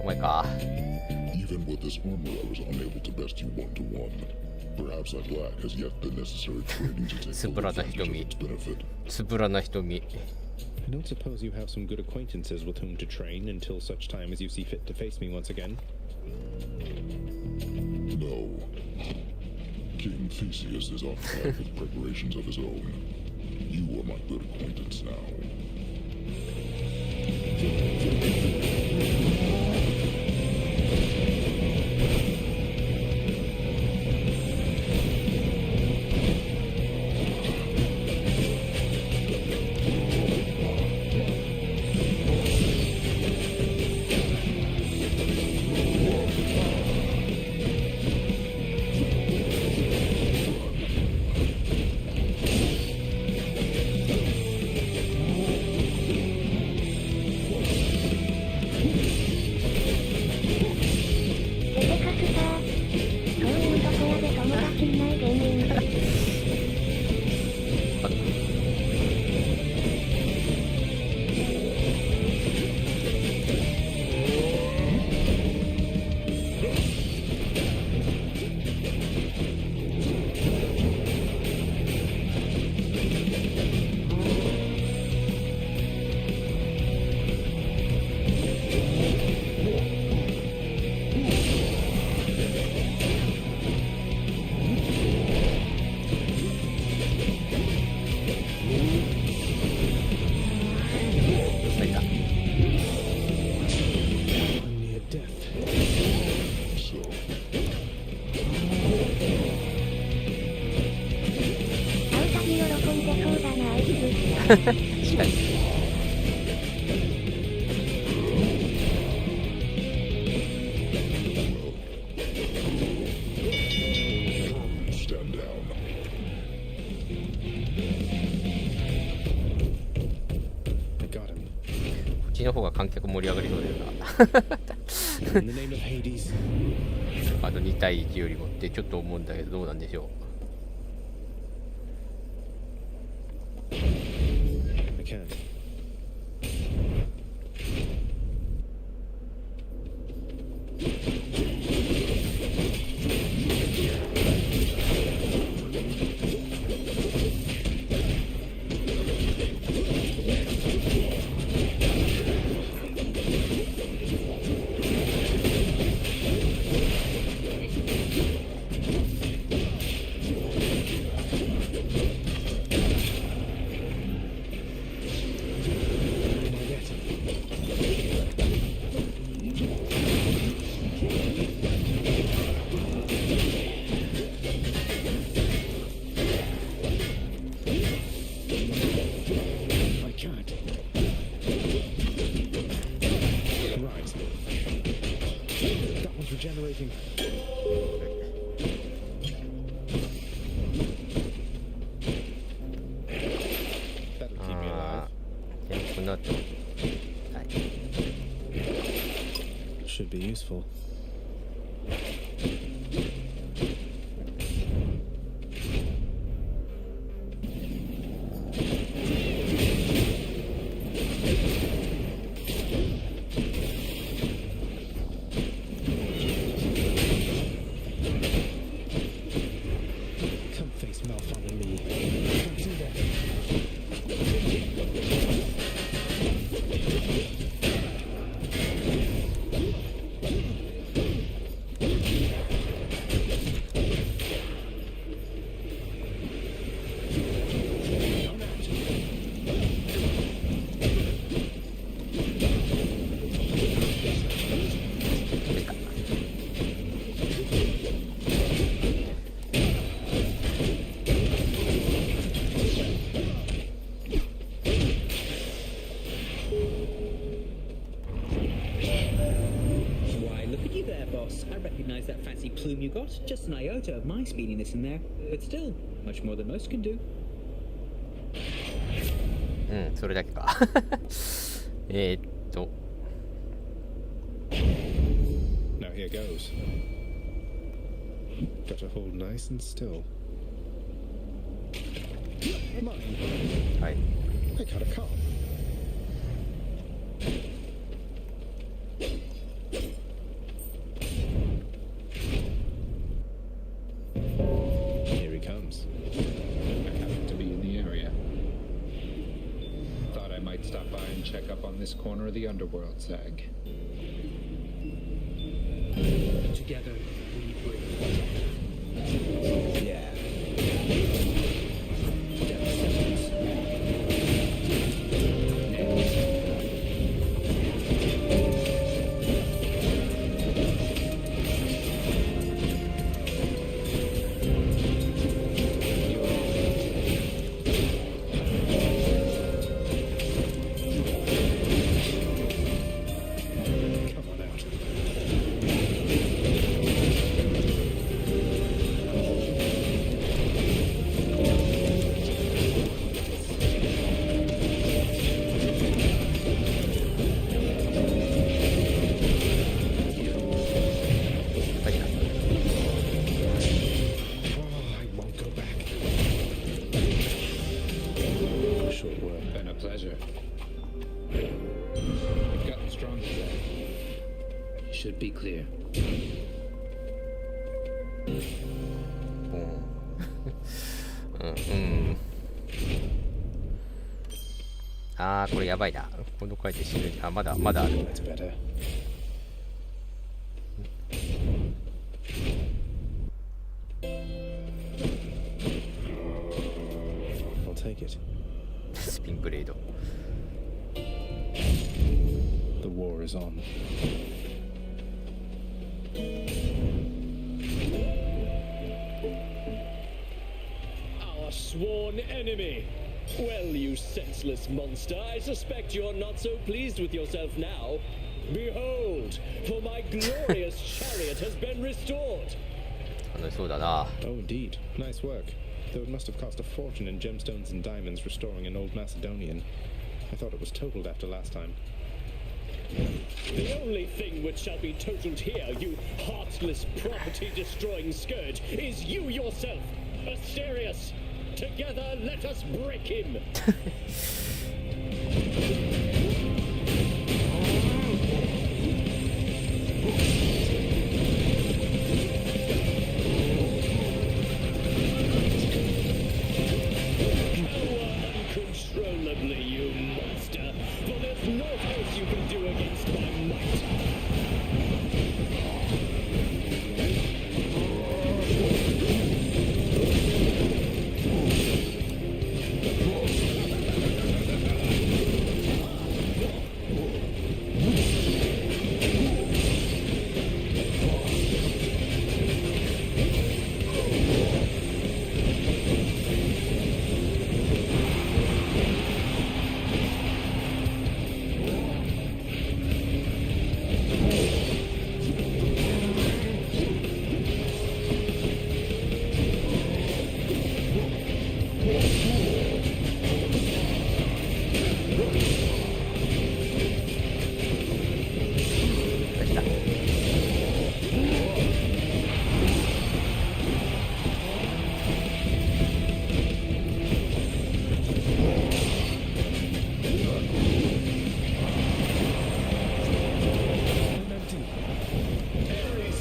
お前か。 Even with this armor, I was unable to best you one-to-one. Perhaps that lad has yet the necessary training to take the benefit. つぶらな瞳。 I don't suppose you have some good acquaintances with whom to train until such time as you see fit to face me once again. No. King Theseus is occupied with preparations of his own. You are my good acquaintance now.こっちの方が観客盛り上がりそうだよな。あと2対1よりもってちょっと思うんだけど、どうなんでしょう。Should be useful. you got. Just an iota of my speediness in there, but still, much more than most can do. うん、それだけか。Now here goes. Got to hold nice and still. Mine. はい。I got a car. Here he comes. I happen to be in the area. Thought I might stop by and check up on this corner of the underworld, Zag. Together, we bring. Yeah. Been a pleasure. You've gotten stronger, Zag. Should be clear. あー、これやばいな。この回で死ぬ。あ、まだある。I'll take it. スピンブレード。The war is on. Our sworn enemy. Well, you senseless monster, I suspect you're not so pleased with yourself now. Behold, for my glorious chariot has been restored. 楽しそうだな。 Oh, indeed. Nice work. Though it must have cost a fortune in gemstones and diamonds restoring an old Macedonian. I thought it was totaled after last time. The only thing which shall be totaled here, you heartless property-destroying scourge, is you yourself, Asterius. Together, let us break him. Uncontrollably, you monster, for there's naught else you can do against my might.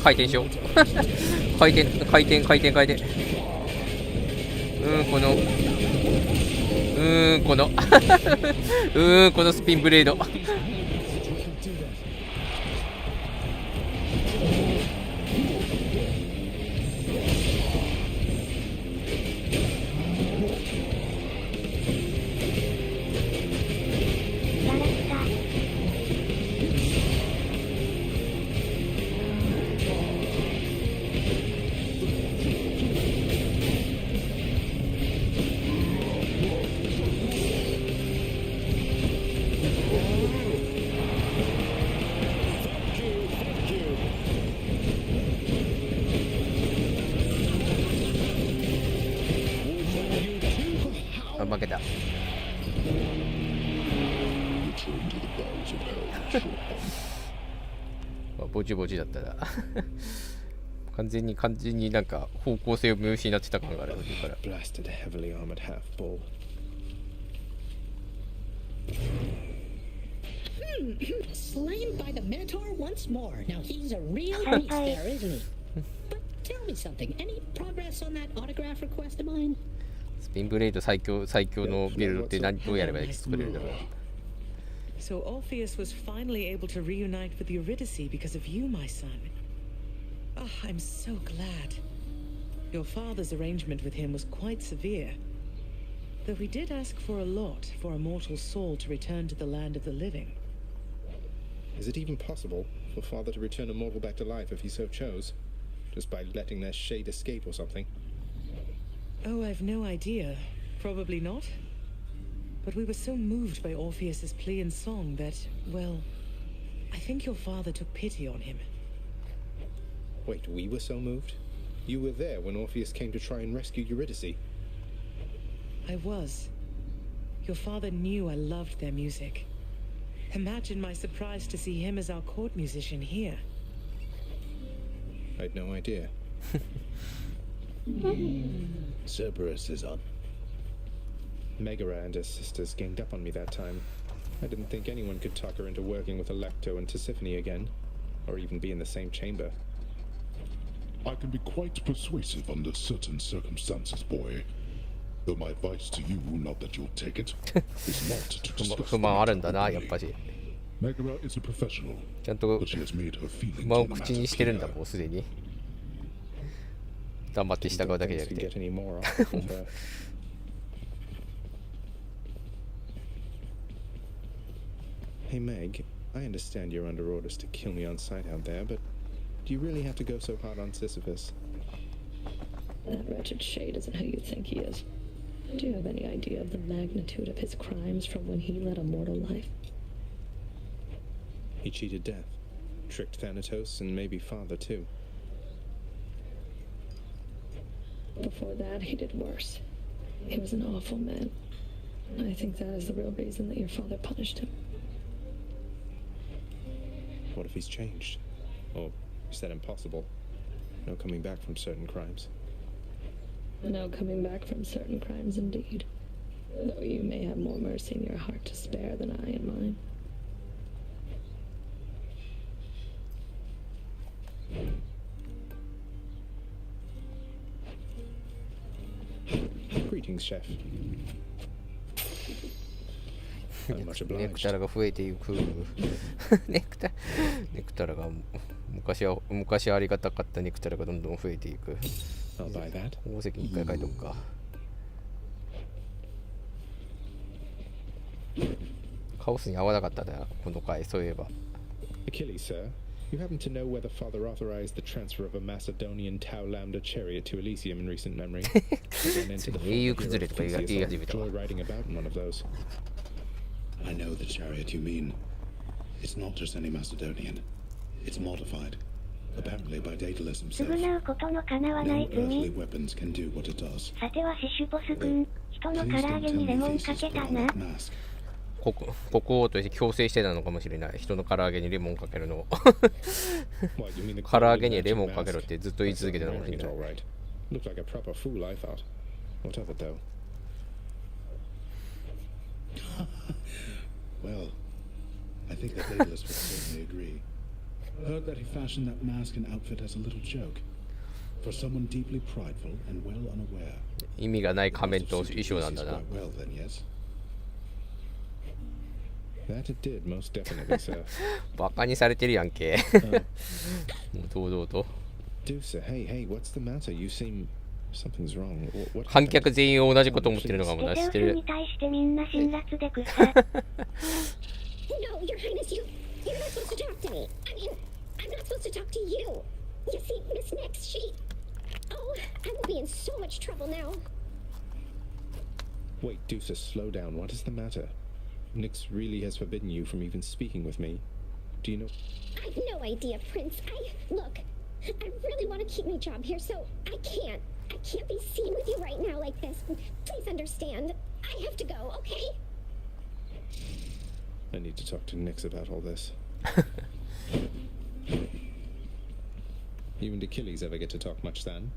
回転しよう。回転。このスピンブレード。あ、負けた。 Return to the bowels of hell, sure. ぼちぼちだったな。完全になんか方向性を見失ってた感があるから。 Blasted heavily armored half-bull. Slain by the Minotaur once more. Now he's a real beast there, isn't he? But tell me something. Any progress on that autograph request of mine? スピンブレイド最強のビルドってどうやれば作れるんだろう。 So Orpheus was finally able to reunite with Eurydice because of you, my son. Oh, I'm so glad. Your father's arrangement with him was quite severe. Though he did ask for a lot for a mortal soul to return to the land of the living. Is it even possible for father to return a mortal back to life if he so chose? Just by letting their shade escape or something? Oh, I've no idea. Probably not. But we were so moved by Orpheus's plea and song that, well, I think your father took pity on him. Wait, we were so moved? You were there when Orpheus came to try and rescue Eurydice. I was. Your father knew I loved their music. Imagine my surprise to see him as our court musician here. I had no idea. Cerberus is on. Megara and her sisters ganged up on me that time. I didn't think anyone could talk her into working with Alecto and Tisiphone again, or even be in the same chamber. I can be quite persuasive under certain circumstances, boy. Though my advice to you, not that you'll take it, is not to discuss the matter openly. Megara is a professional, but she has made her feelings 不満を口にしてるんだ、もうすでに。頑張って従うだけじゃなくて。 Hey Meg, I understand you're under orders to kill me on sight out there, but do you really have to go so hard on Sisyphus? That wretched shade isn't who you think he is. Do you have any idea of the magnitude of his crimes from when he led a mortal life? He cheated death, tricked Thanatos, and maybe father too. Before that, he did worse. He was an awful man. I think that is the real reason that your father punished him. What if he's changed? Or is that impossible? No coming back from certain crimes. No coming back from certain crimes indeed. Though you may have more mercy in your heart to spare than I in mine. Greetings, Chef. I'm much ネク obliged. タラが増えていく。ネクタラが昔ありがたかったネクタラがどんどん増えていく。 I'll buy that. 宝石一回書いとくか。カオスに合わなかったな、この回、そういえば。 Achilles, sir, you happen to know whether father authorized the transfer of a Macedonian Tau Lambda chariot to Elysium in recent memory? I ran into the英雄崩れとか言い始めたわ。 joy riding about in one of those. I know the chariot you mean. It's not just any Macedonian. It's modified. Apparently by Daedalus himself. 償うことの叶わない No 罪。 earthly weapons can do what it does. さてはシシュポス君、人の唐揚げにレモンかけたな。国王として強制してたのかもしれない。人の唐揚げにレモンかけるのを。唐揚げにレモンかけろってずっと言い続けてたかもしれない。 Looked like a proper fool, I thought. What of it, though? Well, I think that Daedalus would certainly agree. Heard that he fashioned that mask and outfit as a little joke. For someone deeply prideful and well unaware. 意味がない仮面と衣装なんだな。 Quite well then, yes? That it did, most definitely, sir. バカにされてるやんけ。もう堂々と。 Deucer, hey, what's the matter? You seem... Something's wrong. What 観客全員同じこと思ってるのかもな、知ってる。テテウスに対してみんな辛辣で草。 No, Your Highness, you're not supposed to talk to me. I mean, I'm not supposed to talk to you. You see, Miss Nix, she... Oh, I will be in so much trouble now. Wait, Deucer, slow down. What is the matter? Nyx really has forbidden you from even speaking with me. Do you know... I've no idea, Prince. Look, I really want to keep my job here, so I can't. I can't be seen with you right now like this. Please understand. I have to go, okay? I need to talk to Nix about all this. You and Achilles ever get to talk much then?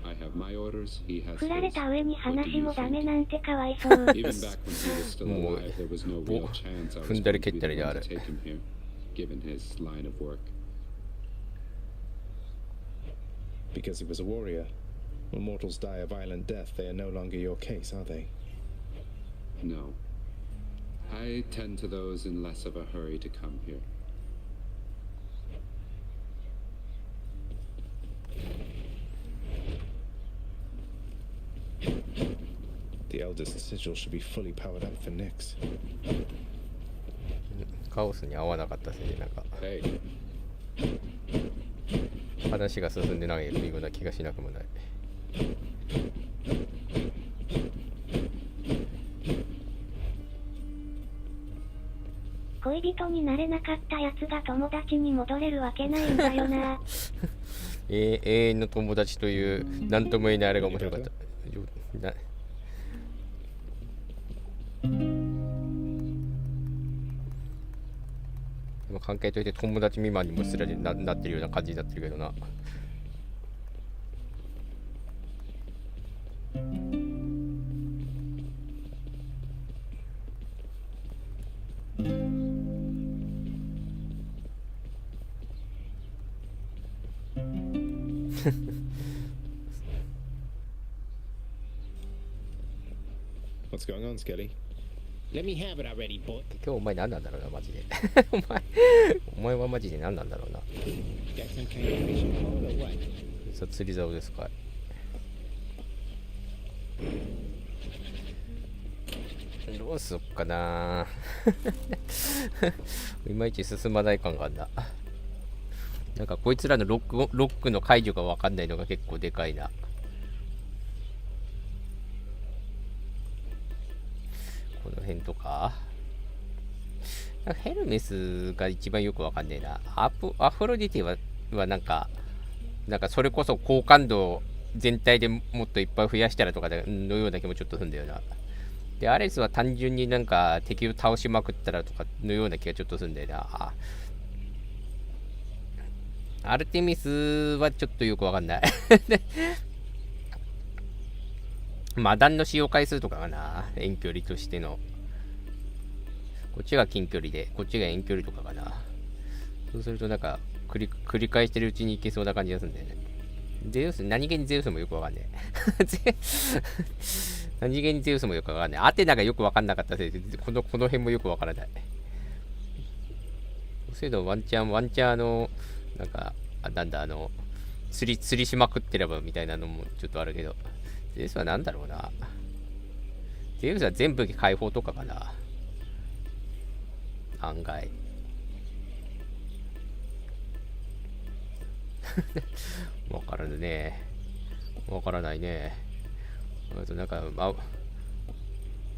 I have my orders, he has 振られ his. た上に What do 話 you もダメ think? なんてかわいそう Even back when he was still もう alive, there was no real chance I 踏 was んだり going 蹴 to った be り the であ one る to take him here, given his line of work. Because he was a warrior. When mortals die a violent death, they are no longer your case, are they? No. I tend to those in less of a hurry to come here. The eldest sigil should be fully powered up for Nix. カオスに合わなかったせいでなんか Hey. 話が進んでないような気がしなくもない。恋人になれなかったやつが友達に戻れるわけないんだよな永遠の友達という何とも言えないあれが面白かった。でも関係といって友達未満にもすらに なってるような感じになってるけどな。What's going on, Skelly? Let me have it already, boy. 今日お前何なんだろうなマジでお前はマジで何なんだろうな。 Got some kind of fishing pole or what? さあ釣り竿ですかい。どうすっかな。いまいち進まない感があるな。なんかこいつらのロックの解除が分かんないのが結構でかいな。この辺とかなんかヘルメスが一番よく分かんねえな。アフロディティはなんかそれこそ好感度を全体でもっといっぱい増やしたらとかのような気もちょっとするんだよな。でアレスは単純になんか敵を倒しまくったらとかのような気がちょっとするんだよな。アルテミスはちょっとよくわかんないマダンの使用回数とかかな。遠距離としてのこっちが近距離でこっちが遠距離とかかな。そうするとなんか繰り返してるうちにいけそうな感じがするんだよね。ゼウス何気にゼウスもよくわかんない何気にゼウスもよくわかんない。アテナがよくわかんなかったせいでこの辺もよくわからない。そういうのワンチャンなんかなんだ釣りしまくってればみたいなのもちょっとあるけど、ゼウスはなんだろうな。ゼウスは全部解放とかかな案外わからぬね。わからないね。あとなんか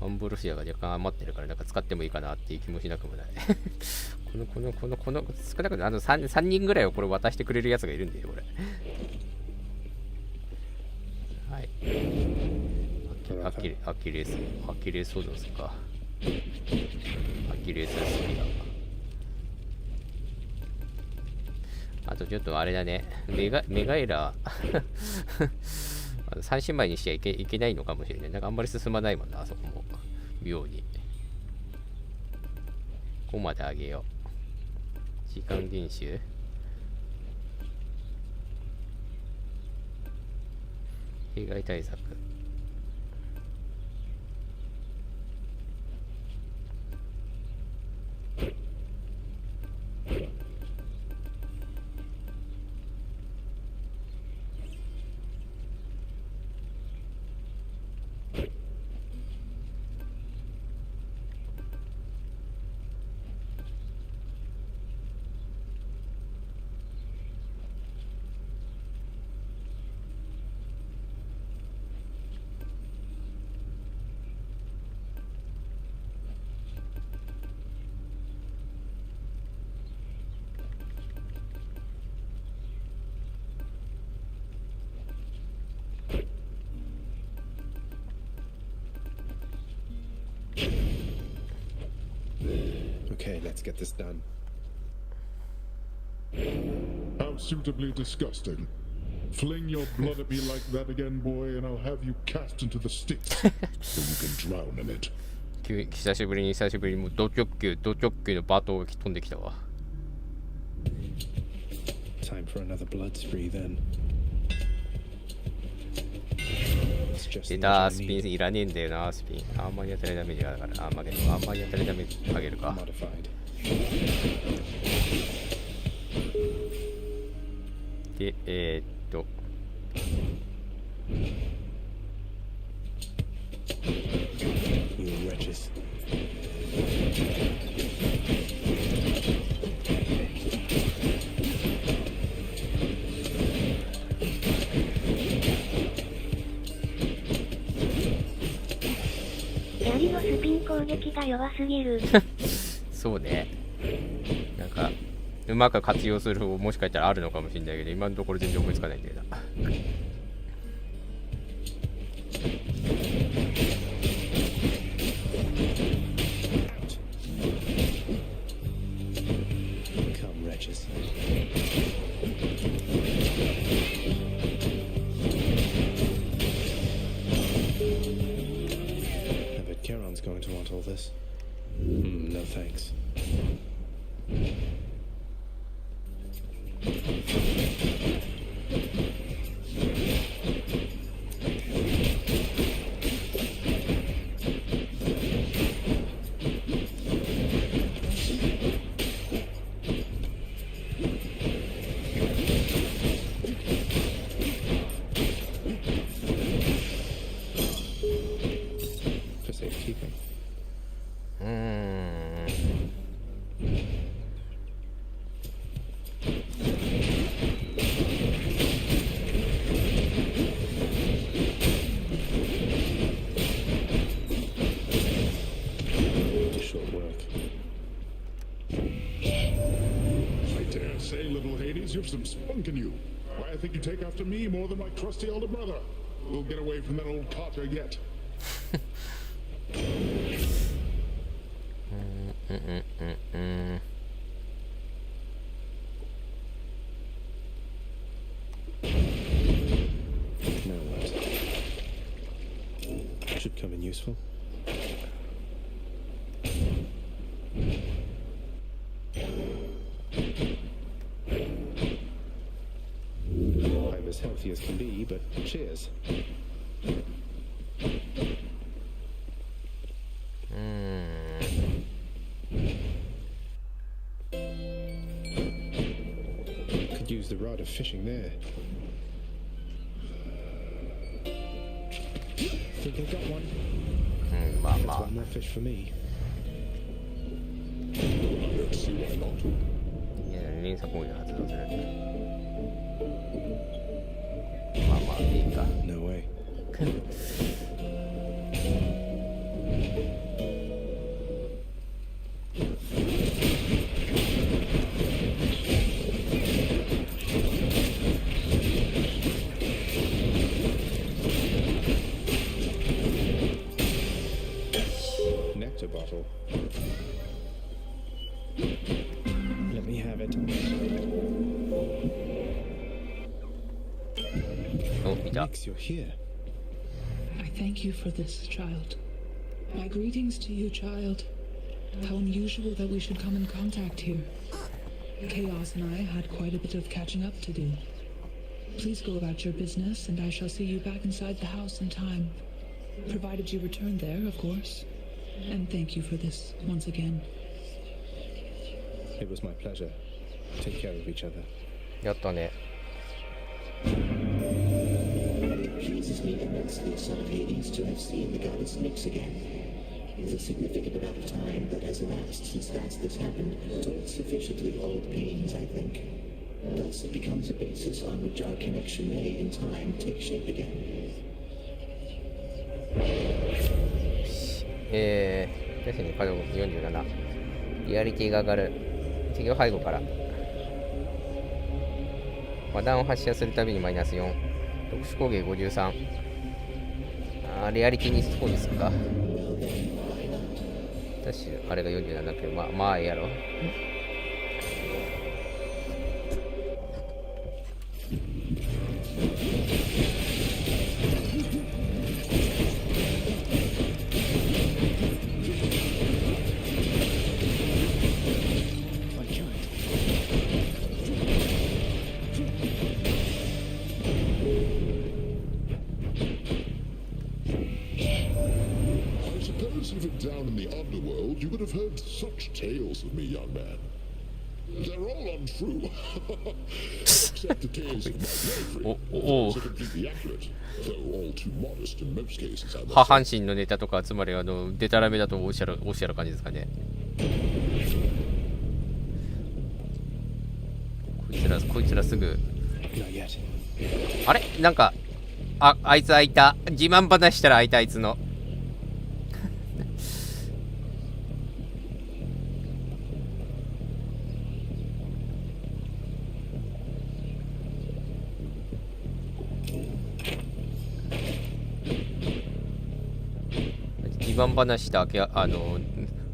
アンブロシアが若干余ってるからなんか使ってもいいかなっていう気もしなくもないこの少なくとも3人ぐらいはこれ渡してくれるやつがいるんだよこれ。はいアキレスソードスか。アキレススピア。あとちょっとあれだね。メガエラ3姉妹にしちゃいけないのかもしれない。なんかあんまり進まないもんな、あそこも。妙に。ここまで上げよう。時間厳守。被害対策。Okay, let's get this done. How suitably disgusting. Fling your blood at me like that again, boy, and I'll have you cast into the Styx, so you can drown in it. 久しぶりにもうド直球の罵倒が飛んできたわ。Time for another blood spree then. 出たスピンいらねえんだよな、スピン。あんまり当たりダメージがだから、あんまり当たりダメージあげるか。で、You wretches. 槍のスピン攻撃が弱すぎる。そうね。なんかうまく活用する方もしかしたらあるのかもしれないけど、今のところ全然思いつかないんだよな。Come, wretches. I bet Charon's going to want all this. No thanks. For safekeeping. Short work. I dare say, little Hades, you've some spunk in you. Why, I think you take after me more than my trusty elder brother. We'll get away from that old Carter yet. Now what? Should come in useful. I'm as healthy as can be, but cheers. Could use the rod of fishing there. Think I got one? That's one more fish for me. Let's see why not. いや、連鎖攻撃発動する。まあまあいいか。No way. Nectar bottle. Let me have it. お、いた。 Nix, you're here. I thank you for this, child. My greetings to you, child. How unusual that we should come in contact here. Chaos and I had quite a bit of catching up to do. Please go about your business, and I shall see you back inside the house in time. Provided you return there, of course. And thank you for this once again. It was my pleasure. Take care of each other. やったね。 It pleases me immensely, son of Hades, to have seen the goddess Nyx again. It is a significant amount of time that has elapsed since last this happened, so it's sufficiently old pains, I think. Thus it becomes a basis on which our connection may, in time, take shape again. 確かに稼働47。リアリティが上がる。企業背後から。和弾を発射するたびにマイナス4。特殊攻撃53。リアリティにそうですか。私あれが47だけど、まあええやろ。Down in the underworld, you would have heard such tales of me, young man. They're all untrue, except the tales of my bravery. Those are completely accurate, though all too modest in most cases. 下半身のネタとか、つまりデタラメだとおっしゃる感じですかね。こいつらすぐ。あれなんかあいつ開いた。自慢話したら開いた、あいつの。自慢話したロ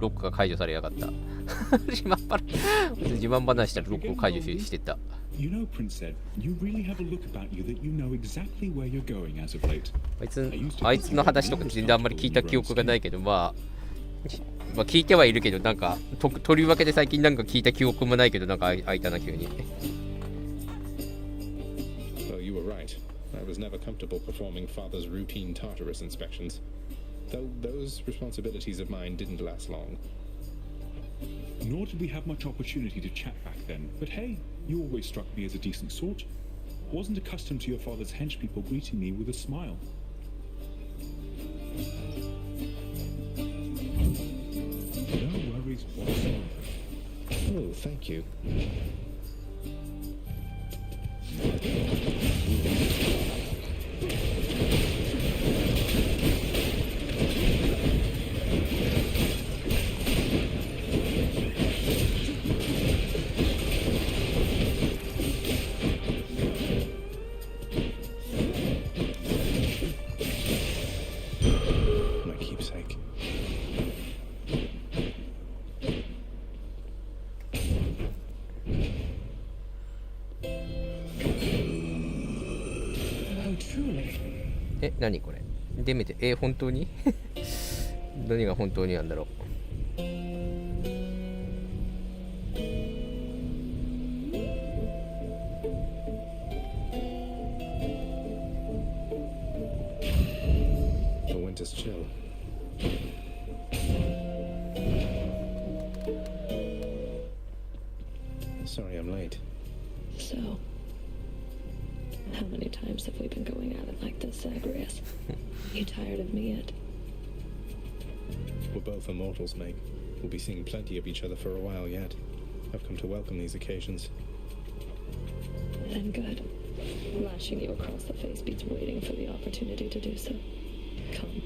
ックが解除されやがった。自慢話したらロックを解除してた。You know, Prince said, you really have a look about you that you know exactly where you're going as of late. あいつの話とか全然あんまり聞いた記憶がないけど、まあ聞いてはいるけど、なんかとりわけで最近なんか聞いた記憶もないけど、なんか開いたな急に。Well, you were right. I was never comfortable performing Father's routine Tartarus inspections. Though those responsibilities of mine didn't last long. Nor did we have much opportunity to chat back then, but hey, you always struck me as a decent sort. Wasn't accustomed to your father's henchpeople greeting me with a smile. No worries whatsoever. Oh, thank you.え、何これデメテ、本当に何が本当になんだろう。The winter's chill. Sorry I'm late. So, how many times have we been going at it like this, Zagreus? You tired of me yet? We're both immortals, Meg. We'll be seeing plenty of each other for a while yet. I've come to welcome these occasions. Then good. Lashing you across the face beats waiting for the opportunity to do so. Come.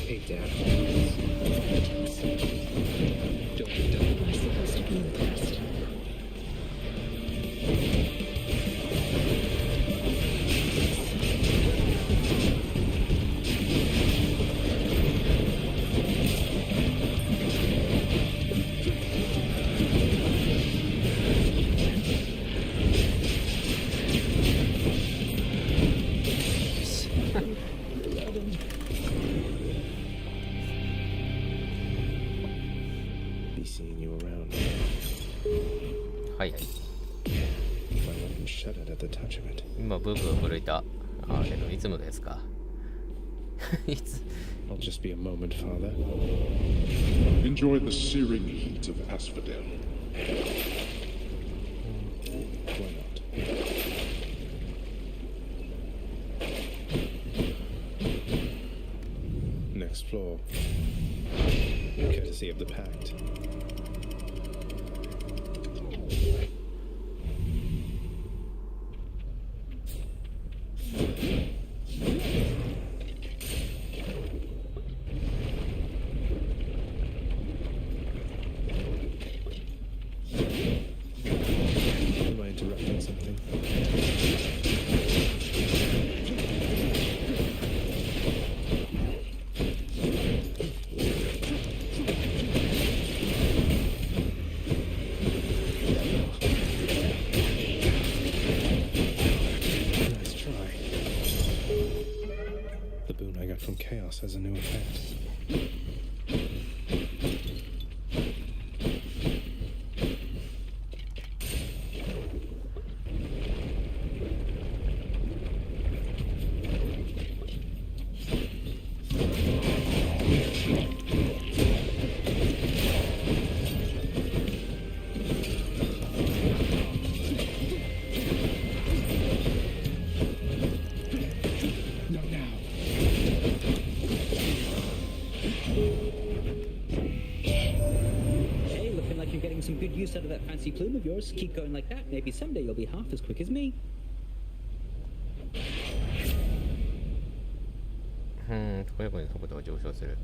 Hey, Dad. Don't be dumb. Am I supposed to be impressed? Be seeing you around. はいはい。 My weapon shuddered at the touch of it. 今ブーブー震えた。けどいつものやつか。いつ I'll just be a moment, Father. Enjoy the searing heat of Asphodel. Why not? Next floor. Courtesy of the Pact. Some good use out of that fancy plume of yours. Keep going like that. Maybe someday you'll be half as quick as me. これこれ速度が上昇する。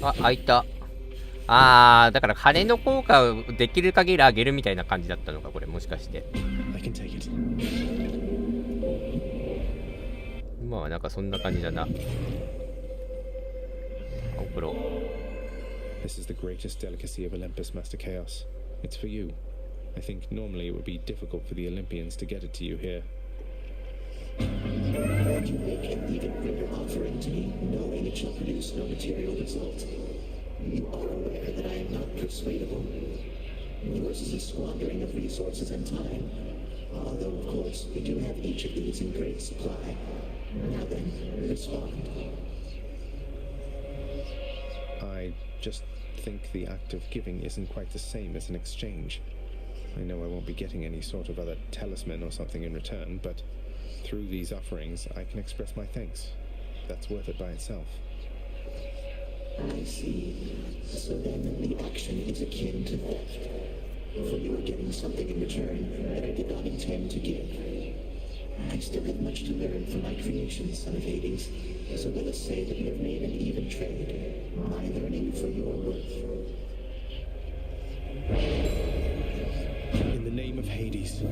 あ、開いた。だから羽の効果をできる限り上げるみたいな感じだったのか、これもしかして。今はなんかそんな感じだな。This is the greatest delicacy of Olympus, Master Chaos. It's for you. I think normally it would be difficult for the Olympians to get it to you here. You make an even greater offering to me, knowing it shall produce no material result. You are aware that I am not persuadable. Yours is a squandering of resources and time. Although, of course, we do have each of these in great supply. Now then, respond. I just think the act of giving isn't quite the same as an exchange. I know I won't be getting any sort of other talisman or something in return, but through these offerings I can express my thanks. That's worth it by itself. I see. So then the action is akin to theft. For you are getting something in return that I did not intend to give. I still have much to learn from my creation, son of Hades, so let us say that we have made an even trade, my learning for your worth. In the name of Hades.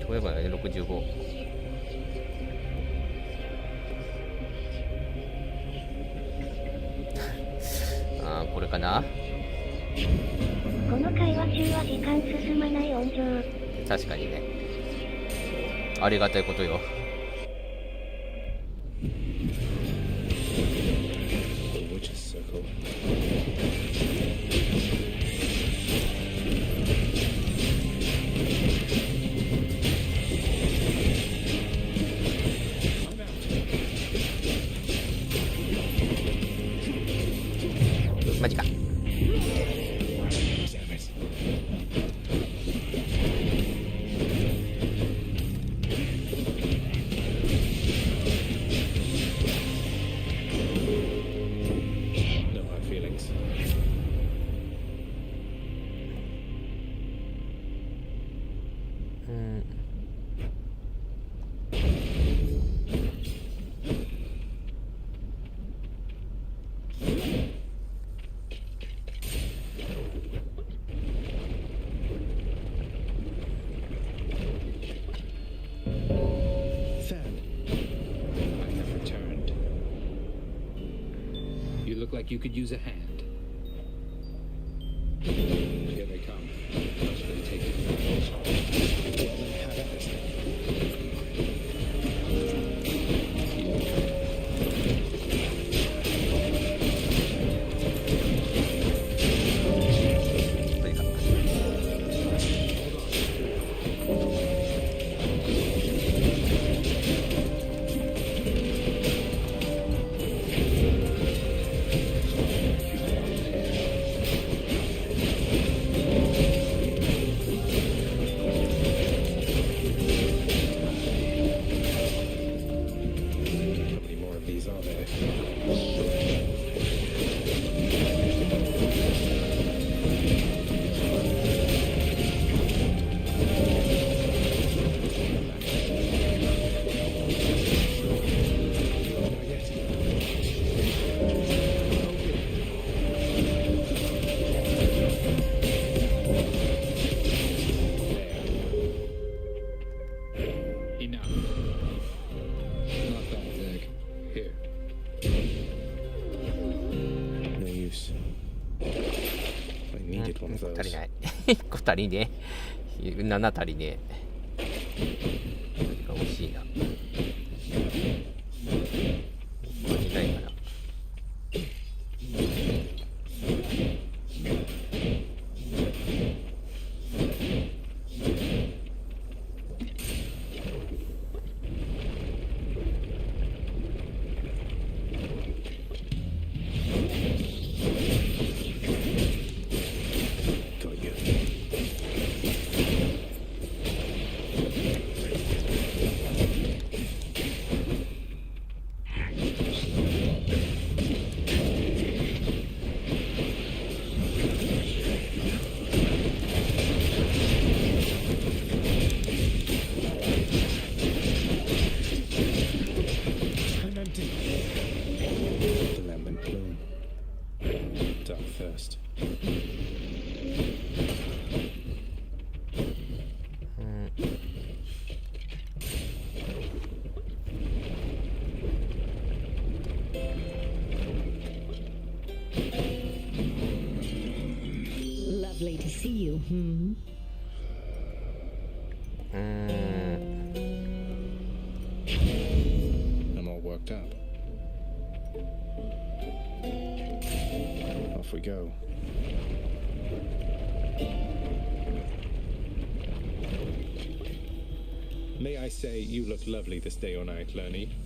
そういえばね、65。これかな。この会話中は時間進まない音量。確かにね。ありがたいことよ。マジか。You could use a hand. Here they come. How should I take it? Have at it. 足りない。1個足りねえ。7足りねえ。惜しいな。足りないかな。see you, hmm? I'm all worked up. Off we go. May I say you look lovely this day or night, Lernie.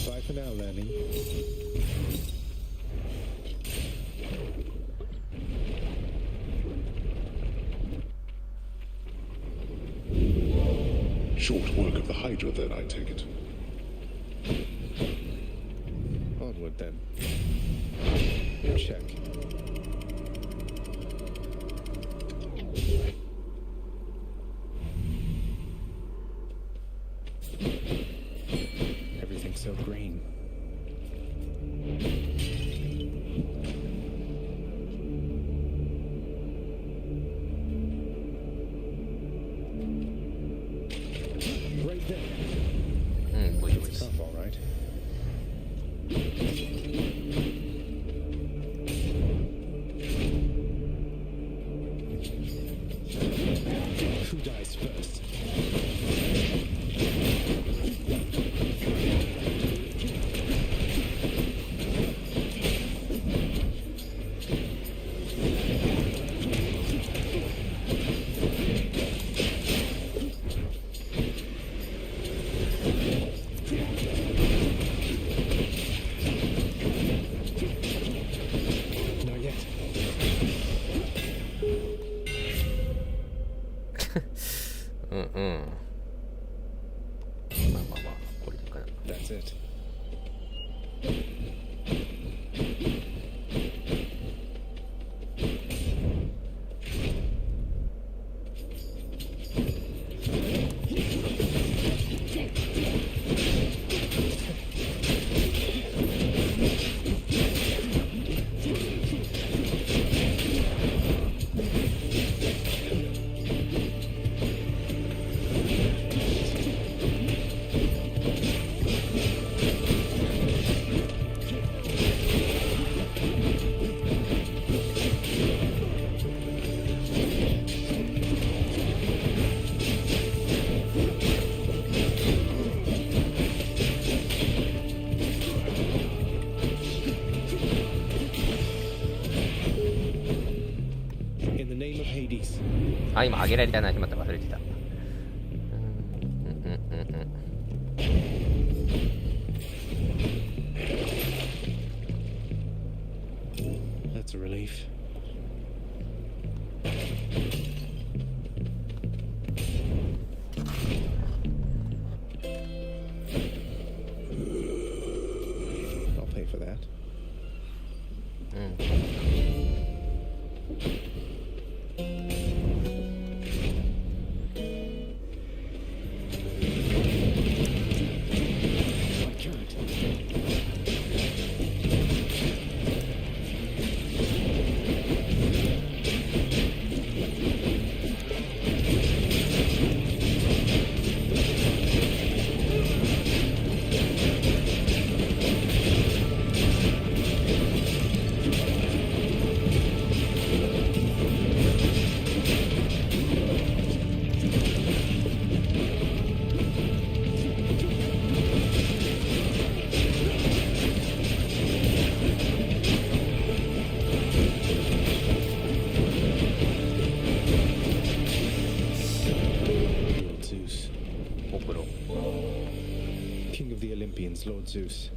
Bye for now, Lernie. Short work of the Hydra, then, I take it. Onward, then. Check. Everything's so green. Right there. It's up, all right. Who dies first? Not yet. うんうん。まあまあまあ、これでいいかな。 That's it. In the name of Hades. あ、今、あげられたな。しまった。忘れてた。That's a relief. I'll pay for that. ほくろ。 King of the Olympians, Lord Zeus,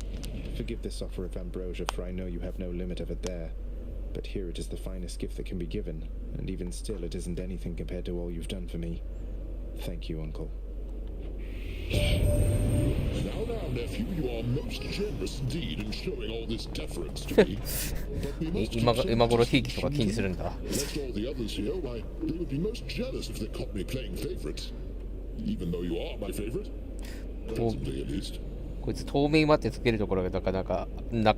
forgive this offer of ambrosia, for I know you have no limit of it there. But here it is the finest gift that can be given, and even still it isn't anything compared to all you've done for me. Thank you, Uncle. Now, nephew, you are most generous indeed in showing all this deference to me. But we must 今頃ひいきとか気にするんだ。 Lest all the others here, why, they would be most jealous if they caught me playing favorite. Even though you are my favorite. Presently, at least. こいつ透明マってつけるところがなか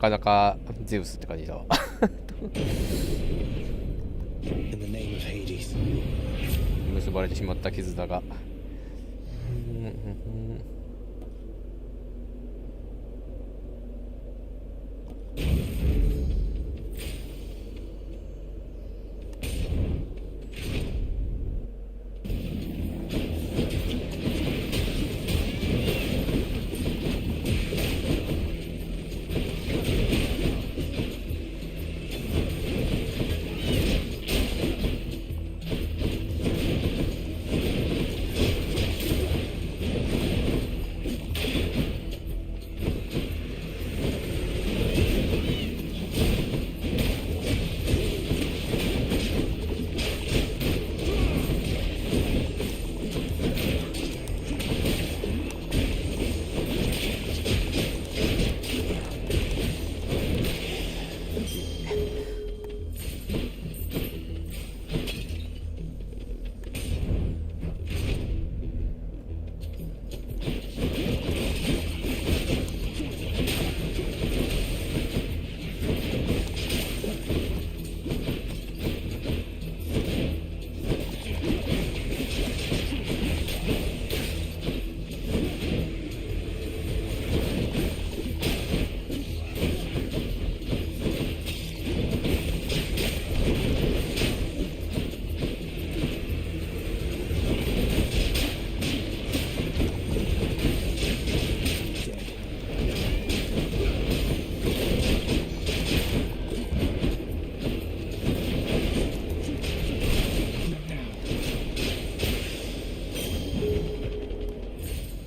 なかゼウスって感じだわ。In the name of Hades. 結ばれてしまった傷だが。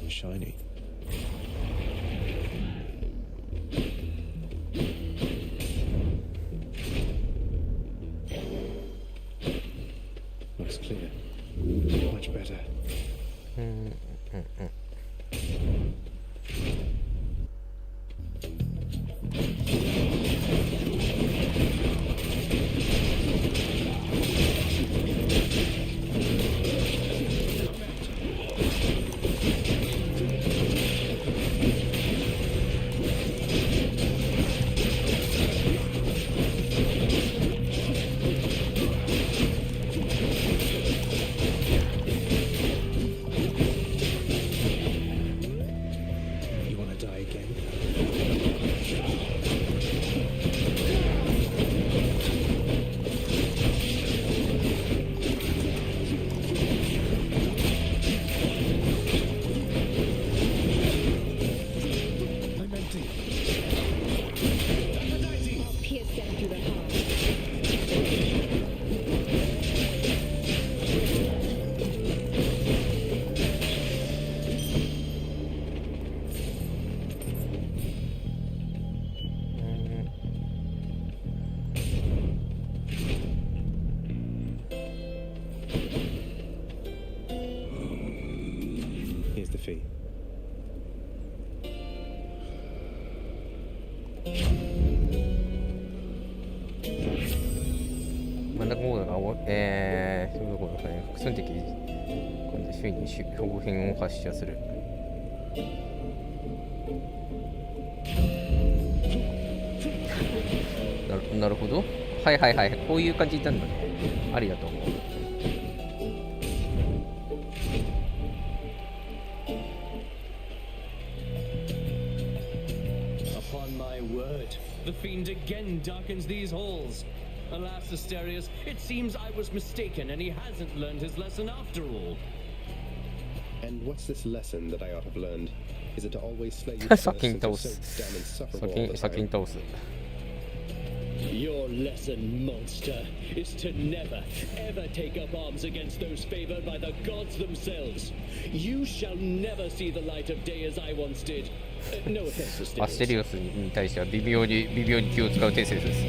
Shiny. Looks clear. Much better. You wanna die again? I'm empty. Pierce down through the heart. Here's the fee.真ん中コードがそういうところですね。複数的今度周囲に標変を発射する。なるほど。はいはいはい。こういう感じになるんだね。ありだと思う。Upon my word, the fiend again darkens these halls. Alas, Asterius, it seems I was mistaken and he hasn't learned his lesson after all. And what's this lesson that I ought to have learned? Is it to always slay you first and to soak down and suffer all the time? 先に倒す。Your lesson, monster, is to never, ever take up arms against those favored by the gods themselves. You shall never see the light of day as I once did. No offense to アステリオスに対しては微妙に気を使うテセウスです。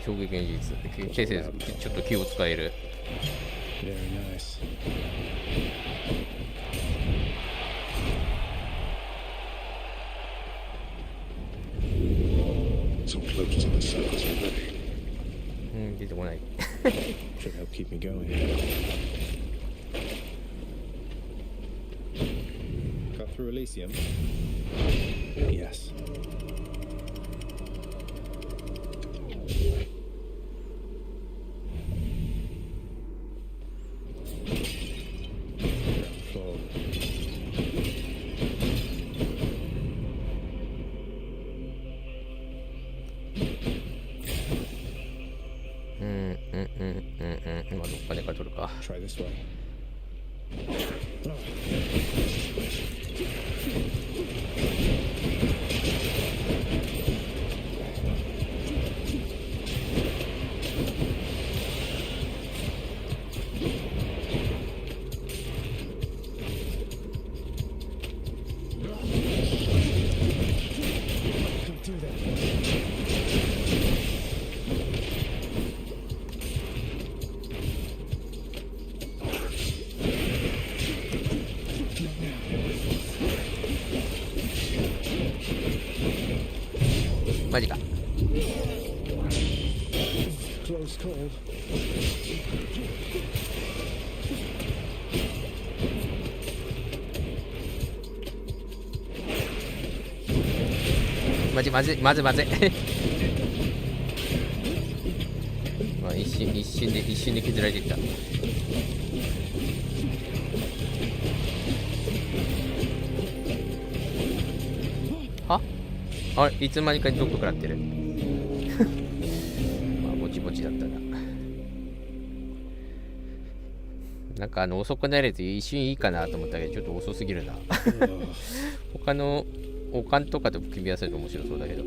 衝撃現実。テセウスちょっと気を使える。Very nice. So close to the surface already. 出てこない。Should help keep me going. Got through Elysium? Yes. Try this way.マジか。Close call. まずいまあ一瞬で削られていった。はあれいつの間にかにドッグ食らってる。まあぼちぼちだったな。なんか遅くなれて一瞬いいかなと思ったけどちょっと遅すぎるな。他の王冠とかと組み合わせると面白そうだけど。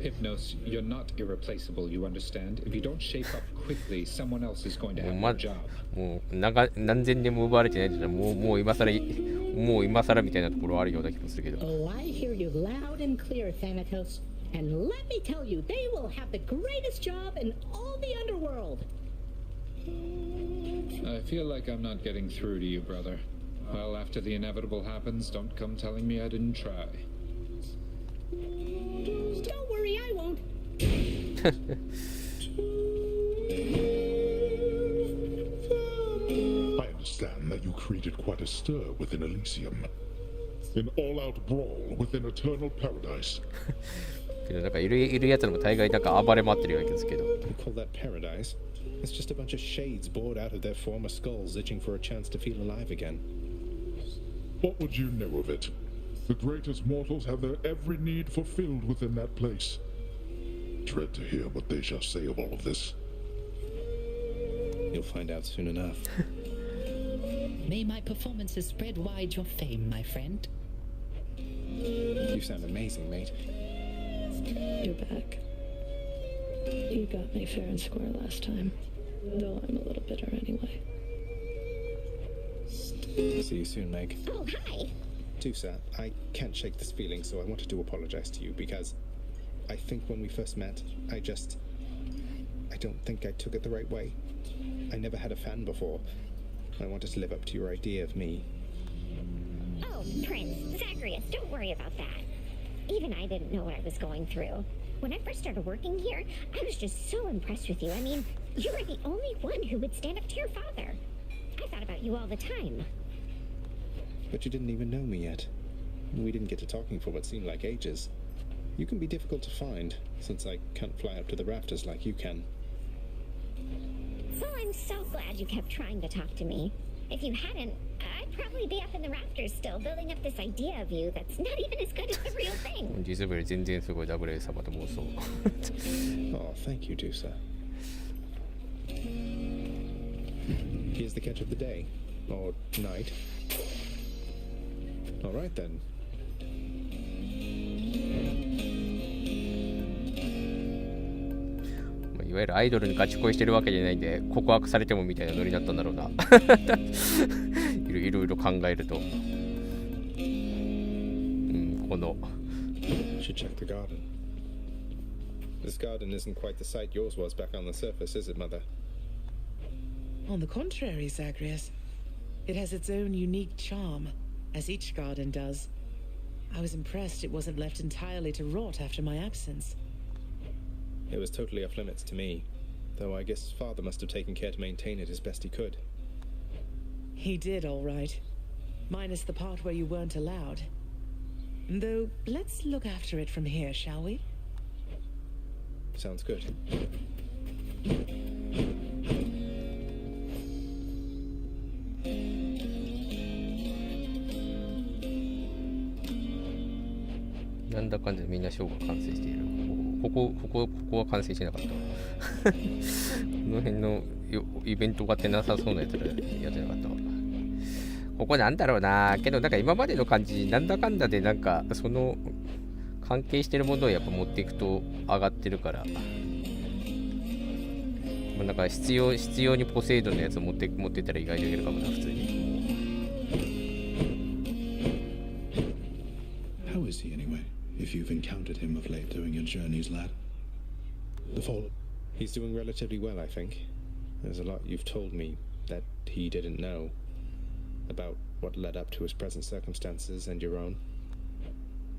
Hypnos, you're not irreplaceable, you understand? If you don't shape up quickly, someone else is going to have your job. もう何千年も奪われてないんだったらもう今更みたいなところあるような気もするけど。Oh, I hear you loud and clear, Thanatos. And let me tell you, they will have the greatest job in all the underworld. I feel like I'm not getting through to you, brother. Well, after the inevitable happens, don't come telling me I didn't try. Don't worry, I won't. I understand that you created quite a stir within Elysium. An all-out brawl within eternal paradise. けどなんかいるやつらも大概なんか暴れ回ってるような気がするけど。You call that paradise? It's just a bunch of shades bored out of their former skulls, itching for a chance to feel alive again. What would you know of it? The greatest mortals have their every need fulfilled within that place. Dread to hear what they shall say of all of this. You'll find out soon enough. May my performances spread wide your fame, my friend. You sound amazing, mate. You're back. You got me fair and square last time, though I'm a little bitter anyway. See you soon, Meg. Oh, hi. Tusa, I can't shake this feeling, so I wanted to apologize to you because I think when we first met, I don't think I took it the right way. I never had a fan before. I wanted to live up to your idea of me. Oh, Prince, Zacharias, don't worry about that. Even I didn't know what I was going through. When I first started working here, I was just so impressed with you. I mean, you were the only one who would stand up to your father. I thought about you all the time. But you didn't even know me yet. We didn't get to talking for what seemed like ages. You can be difficult to find, since I can't fly up to the rafters like you can. Well, I'm so glad you kept trying to talk to me. If you hadn't, I'd probably be up in the rafters still, building up this idea of you that's not even as good as the real thing. 実ぶり全然すごいダブル A 様と妄想。Oh, thank you, Dusa. Here's the catch of the day. Or night. Alright then. いわゆるアイドルにガチ恋してるわけじゃないんで、告白されてもみたいなノリだったんだろうな。いろいろ考えると。この。Should check the garden. This garden isn't quite the sight yours was back on the surface, is it, Mother? On the contrary, Zagreus. It has its own unique charm, as each garden does. I was impressed it wasn't left entirely to rot after my absence. It was totally off limits to me, though I guess Father must have taken care to maintain it as best he could. He did, all right. Minus the part where you weren't allowed. Though, let's look after it from here, shall we? Sounds good. なんだかんだみんなショーが完成している。ここは完成しなかった。この辺のイベントがってなさそうなやつらやってなかったわ。ここなんだろうな。けどなんか今までの感じなんだかんだでなんかその関係してるものをやっぱ持っていくと上がってるから。なんか必要にポセイドンのやつを持ってったら意外といけるかもな、普通に。How is he anyway? If you've encountered him of late during your journeys, lad. The fall. He's doing relatively well, I think. There's a lot you've told me that he didn't know about what led up to his present circumstances and your own.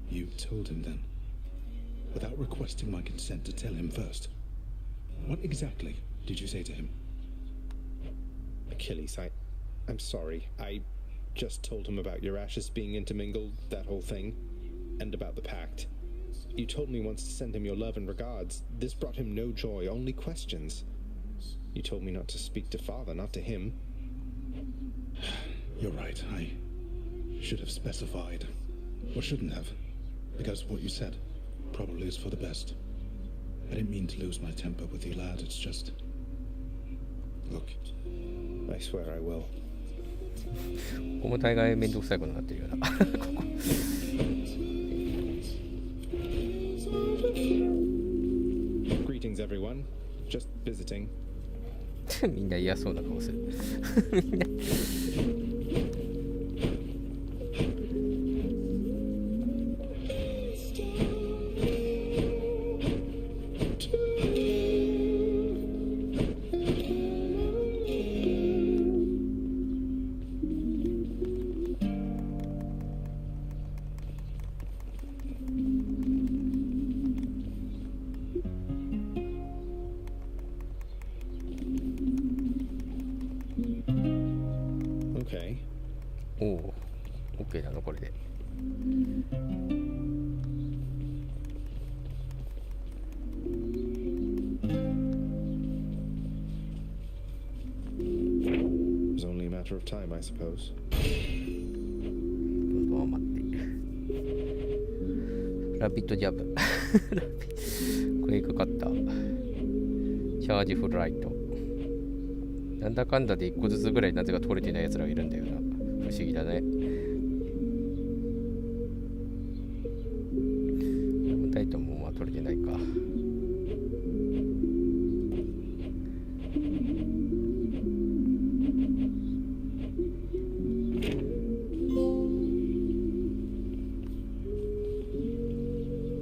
You told him then, without requesting my consent to tell him first. What exactly did you say to him? Achilles, I'm sorry. I just told him about your ashes being intermingled, that whole thing, and about the pact. You told me once to send him your love and regards. This brought him no joy, only questions. You told me not to speak to Father, not to him. You're right. I should have specified. Or shouldn't have. Because what you said probably is for the best. I didn't mean to lose my temper with you, lad. It's just... Look. I swear I will. ここも大概めんどくさいことになってるよな。ここ。Greetings, everyone. Just visiting. みんな嫌そうな顔する。みんな。おお、OK なのこれで。It's only a matter of time, I suppose. 待って。ラピッドジャブ。これかかった。チャージフルライト。なんだかんだで1個ずつぐらいなぜか取れてないやつらがいるんだよな。不思議だね。タイトもまあ取れてないか。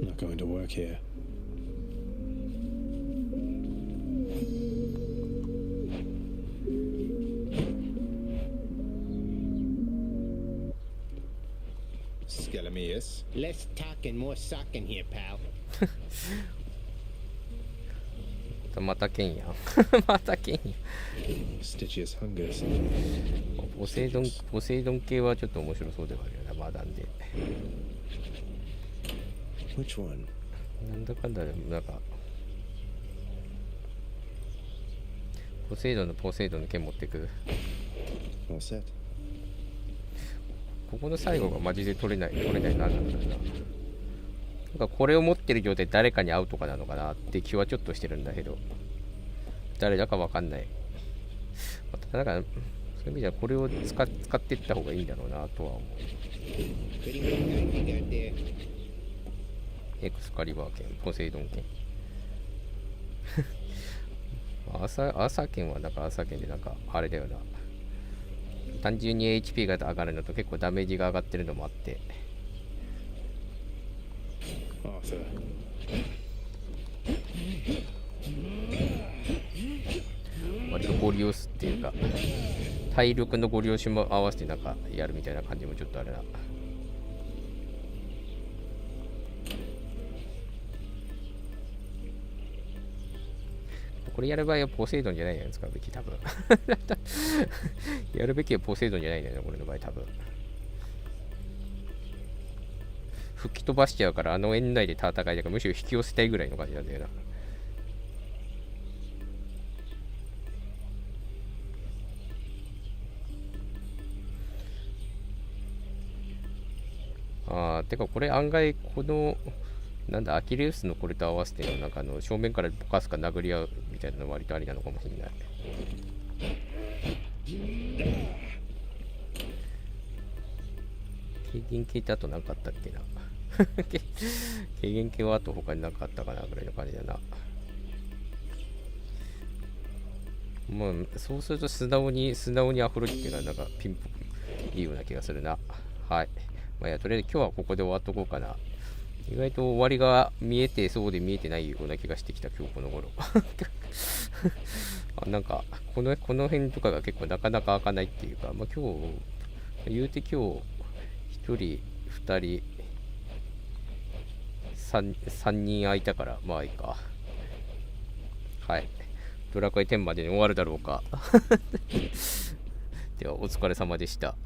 Not going to work here. Skelemius. Less talking, more sucking here, pal. また剣やまた剣や Stitchius hungers. ポセイドン系はちょっと面白そうではあるよな、まだんで。 Which one? なんだかんだでなんかポセイドンの剣持ってく。 All set. ここの最後がマジで取れないなんだろうな。なんかこれを持ってる状態で誰かに会うとかなのかなって気はちょっとしてるんだけど、誰だかわかんない。なんかそういう意味ではこれを使っていった方がいいんだろうなとは思う。エクスカリバー剣、ポセイドン剣。アーサー剣はなんかアーサー剣でなんかあれだよな。単純に HP が上がるのと結構ダメージが上がってるのもあって。割とゴリ押すっていうか体力のゴリ押しも合わせてなんかやるみたいな感じもちょっとあれな。これやる場合はポセイドンじゃないじゃないですか、べき多分やるべきはポセイドンじゃないんだよね、これの場合多分。吹き飛ばしちゃうから円内で戦いだからむしろ引き寄せたいぐらいの感じなんだよな。てかこれ案外このなんだアキレウスのこれと合わせてなんか正面からボカスか殴り合うみたいなの割とありなのかもしれない。軽減系ってあと何かあったっけな軽減系はあと他に何かあったかなぐらいの感じだな。まあそうすると素直にアフロっていうのはなんかピンポンいいような気がするな。はい。まあいやとりあえず今日はここで終わっとこうかな。意外と終わりが見えてそうで見えてないような気がしてきた今日この頃なんかこの辺とかが結構なかなか開かないっていうか、まあ今日言うて今日1人2人3人空いたからまあいいか。はい。ドラクエ10までに終わるだろうかではお疲れ様でした。